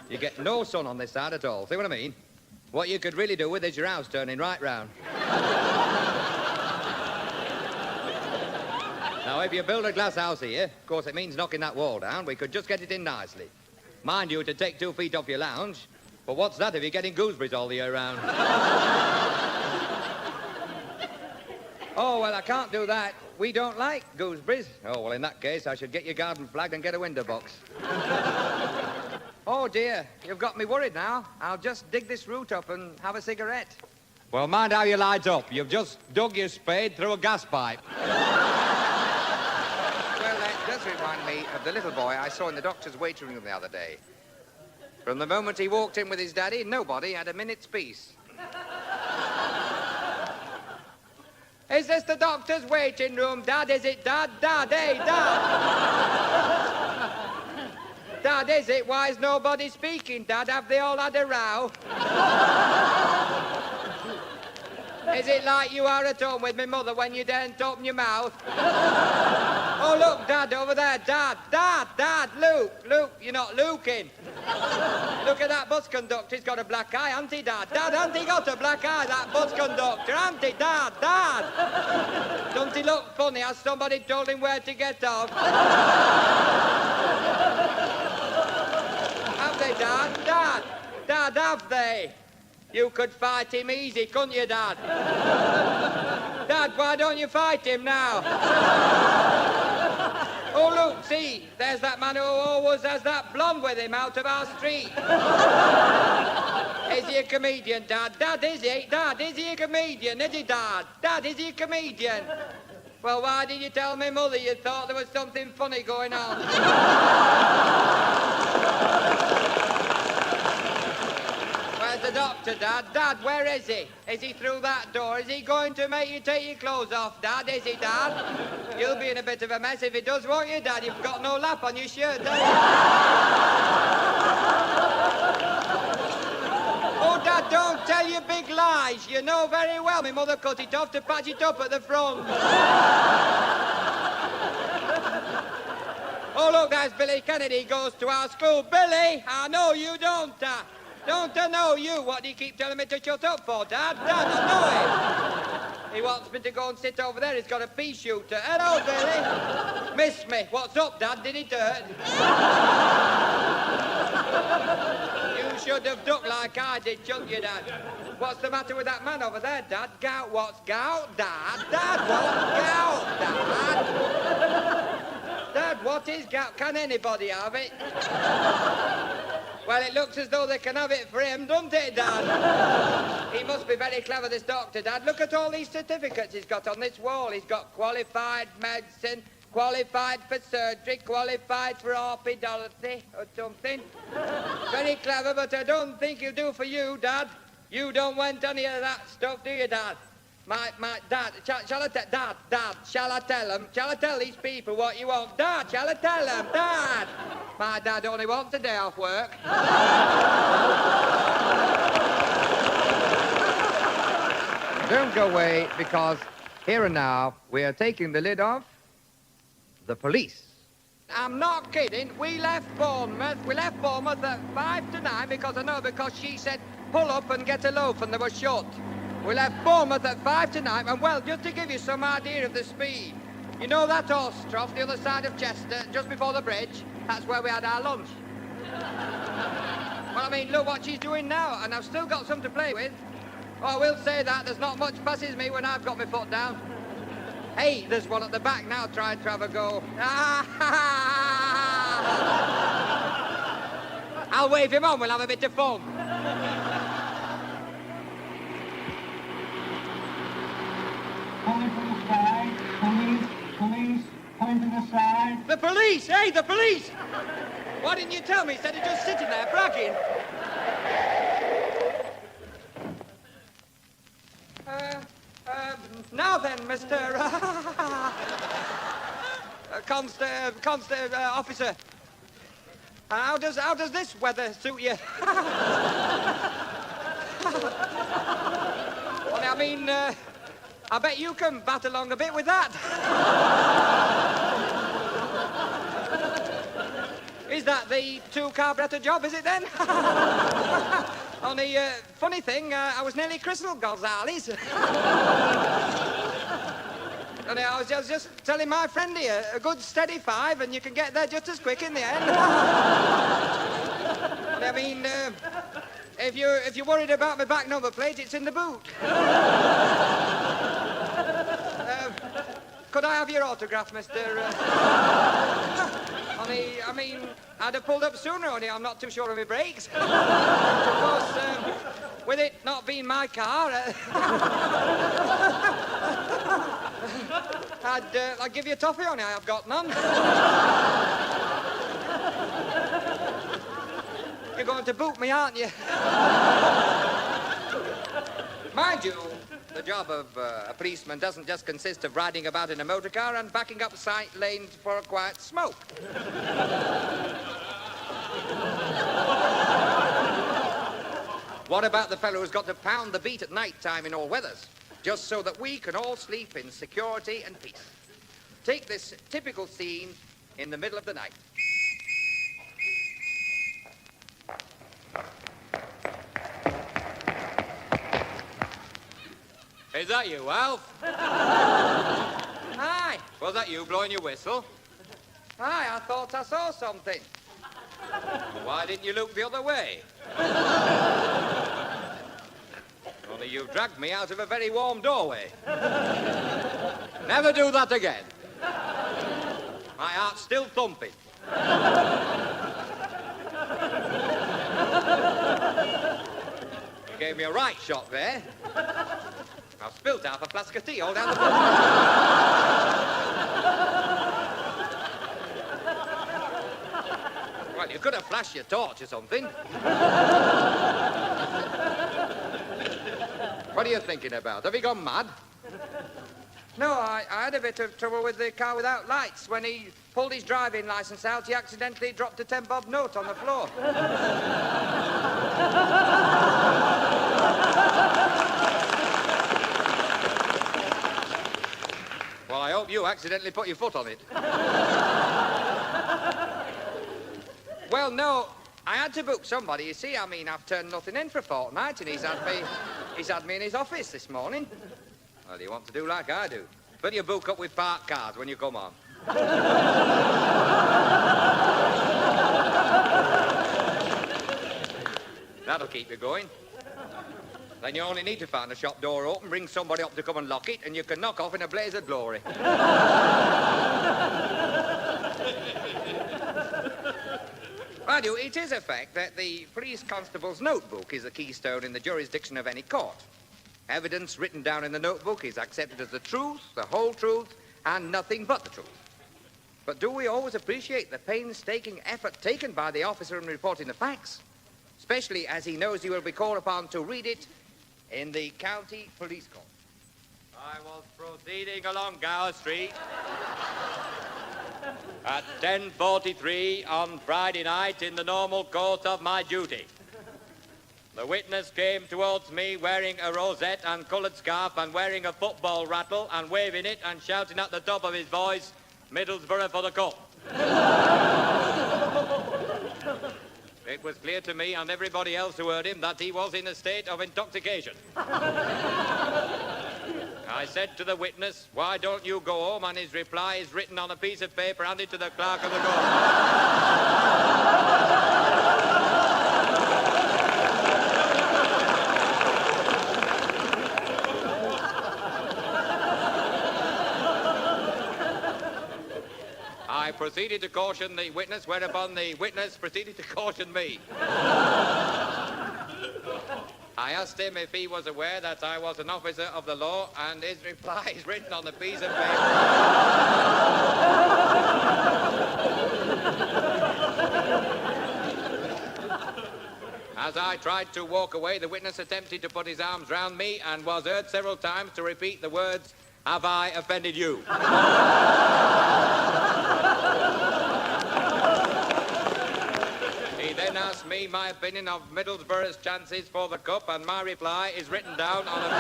You get no sun on this side at all. See what I mean? What you could really do with is your house turning right round. Now, if you build a glass house here, of course, it means knocking that wall down. We could just get it in nicely. Mind you, to take 2 feet off your lounge. But what's that if you're getting gooseberries all the year round? Oh, well, I can't do that. We don't like gooseberries. Oh, well, in that case, I should get your garden flagged and get a window box. Oh, dear, you've got me worried now. I'll just dig this root up and have a cigarette. Well, mind how you light up. You've just dug your spade through a gas pipe. Well, that does remind me of the little boy I saw in the doctor's waiting room the other day. From the moment he walked in with his daddy, nobody had a minute's peace. Is this the doctor's waiting room, Dad? Is it, Dad? Dad, hey, Dad! Dad, is it? Why is nobody speaking, Dad? Have they all had a row? Is it like you are at home with me mother when you daren't open your mouth? Oh, look, Dad, over there. Dad, Luke, you're not looking. Look at that bus conductor. He's got a black eye, hasn't he, Dad? Dad, hasn't he got a black eye, that bus conductor? Hasn't he, Dad? Doesn't he look funny? Has somebody told him where to get off? Have they, Dad? Dad, have they? You could fight him easy, couldn't you, Dad? Dad, why don't you fight him now? Oh, look, see, there's that man who always has that blonde with him out of our street. Is he a comedian, Dad? Dad, is he? Dad, is he a comedian? Is he, Dad? Dad, is he a comedian? Well, why did you tell me, Mother, you thought there was something funny going on? Where's the doctor, Dad? Dad, where is he? Is he through that door? Is he going to make you take your clothes off, Dad? Is he, Dad? You'll be in a bit of a mess if he does, won't you, Dad? You've got no lap on your shirt, have you? Oh, Dad, don't tell your big lies. You know very well my mother cut it off to patch it up at the front. Oh, look, there's Billy Kennedy goes to our school. Billy, I know you don't. Don't I know you? What do you keep telling me to shut up for, Dad? Dad, I know him. He wants me to go and sit over there. He's got a pea shooter. Hello, Billy. Miss me. What's up, Dad? Did he dirt? You should have ducked like I did, shouldn't you, Dad? What's the matter with that man over there, Dad? Gout, what's gout, Dad? Dad, what's gout, Dad? Dad, what is gout? Can anybody have it? Well, it looks as though they can have it for him, doesn't it, Dad? He must be very clever, this doctor, Dad. Look at all these certificates he's got on this wall. He's got qualified medicine, qualified for surgery, qualified for orpidology or something. Very clever, but I don't think he'll do for you, Dad. You don't want any of that stuff, do you, Dad? My Dad, shall I tell these people what you want? Dad, shall I tell them? Dad! My dad only wants a day off work. Don't go away, because here and now we are taking the lid off the police. I'm not kidding. We left Bournemouth. We left Bournemouth at 5 to 9 because she said pull up and get a loaf and they were shut. We left Bournemouth at 5 to 9, and well, just to give you some idea of the speed, you know that horse trough the other side of Chestnut, just before the bridge? That's where we had our lunch. Well, I mean, look what she's doing now, and I've still got some to play with. Oh, I will say that. There's not much passes me when I've got my foot down. Hey, there's one at the back now trying to have a go. I'll wave him on. We'll have a bit of fun. Coming from the side. Police, coming from the side. The police! Hey, the police! Why didn't you tell me instead of just sitting there bragging? Now then, Mr. Officer. How does this weather suit you? Well, I mean, I bet you can bat along a bit with that. Is that the 2-carburetor job, is it then? Only, funny thing, I was nearly christened Gonzales. Only I was just telling my friend here, a good steady 5 and you can get there just as quick in the end. I mean, if you're worried about my back number plate, it's in the boot. Could I have your autograph, Mr. Only, I mean, I'd have pulled up sooner, only I'm not too sure of my brakes. Of course, with it not being my car, I'd give you a toffee, only I've got none. You're going to boot me, aren't you? Mind you, the job of a policeman doesn't just consist of riding about in a motor car and backing up side lanes for a quiet smoke. What about the fellow who's got to pound the beat at night time in all weathers, just so that we can all sleep in security and peace? Take this typical scene in the middle of the night. Is that you, Alf? Hi. Was that you blowing your whistle? Hi, I thought I saw something. Why didn't you look the other way? Only you've dragged me out of a very warm doorway. Never do that again. My heart's still thumping. You gave me a right shot there. I've spilt half a flask of tea all down the floor. Well, you could have flashed your torch or something. What are you thinking about? Have you gone mad? No, I had a bit of trouble with the car without lights. When he pulled his driving licence out, he accidentally dropped a 10-bob note on the floor. Well, I hope you accidentally put your foot on it. Well, no, I had to book somebody, you see. I mean, I've turned nothing in for a fortnight, and he's had me in his office this morning. Well, you want to do like I do. But you book up with park cars when you come on. That'll keep you going. Then you only need to find a shop door open, bring somebody up to come and lock it, and you can knock off in a blaze of glory. Mind you, it is a fact that the police constable's notebook is a keystone in the jurisdiction of any court. Evidence written down in the notebook is accepted as the truth, the whole truth, and nothing but the truth. But do we always appreciate the painstaking effort taken by the officer in reporting the facts? Especially as he knows he will be called upon to read it in the county police court. I was proceeding along Gower Street at 10:43 on Friday night in the normal course of my duty. The witness came towards me wearing a rosette and coloured scarf and wearing a football rattle and waving it and shouting at the top of his voice, "Middlesbrough for the cup." It was clear to me and everybody else who heard him that he was in a state of intoxication. I said to the witness, "Why don't you go home?" And his reply is written on a piece of paper handed to the clerk of the court. I proceeded to caution the witness, whereupon the witness proceeded to caution me. I asked him if he was aware that I was an officer of the law, and his reply is written on a piece of paper. As I tried to walk away, the witness attempted to put his arms round me and was heard several times to repeat the words, "Have I offended you?" He then asked me my opinion of Middlesbrough's chances for the cup, and my reply is written down on a piece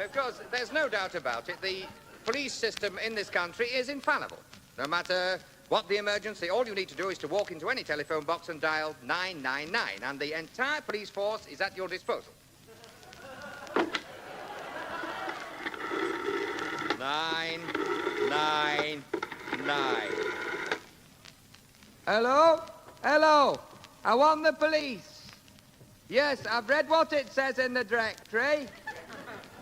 Of course, there's no doubt about it. The police system in this country is infallible. No matter what the emergency, all you need to do is to walk into any telephone box and dial 999, and the entire police force is at your disposal. 999. Hello? Hello? I want the police. Yes, I've read what it says in the directory.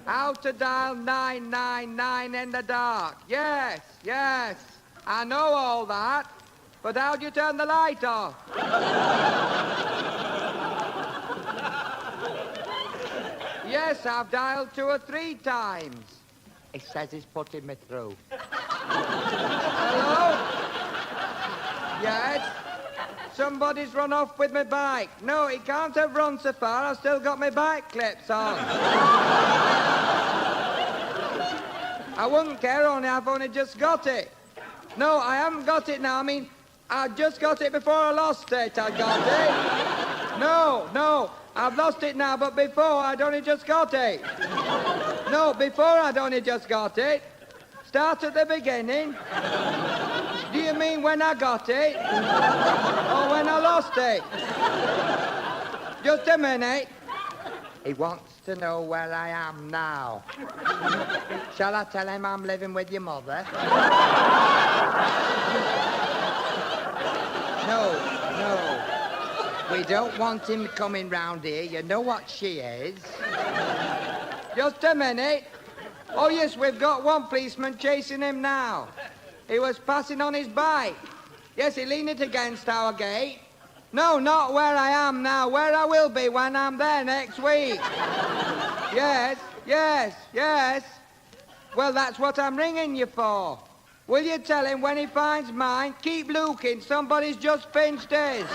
How to dial 999 in the dark. Yes, yes. I know all that. But how do you turn the light off? Yes, I've dialed 2 or 3 times. It says he's putting me through. Hello? Yes? Somebody's run off with my bike. No, he can't have run so far. I've still got my bike clips on. I wouldn't care, I've only just got it. No, I haven't got it now. I mean, I just got it before I lost it. I got it. No, I've lost it now, but before I'd only just got it. No, before I'd only just got it. Start at the beginning. Do you mean when I got it? Or when I lost it? Just a minute. He wants to know where I am now. Shall I tell him I'm living with your mother? No. We don't want him coming round here. You know what she is. Just a minute. Oh, yes, we've got one policeman chasing him now. He was passing on his bike. Yes, he leaned it against our gate. No, not where I am now, where I will be when I'm there next week. Yes. Well, that's what I'm ringing you for. Will you tell him when he finds mine, keep looking, somebody's just pinched his.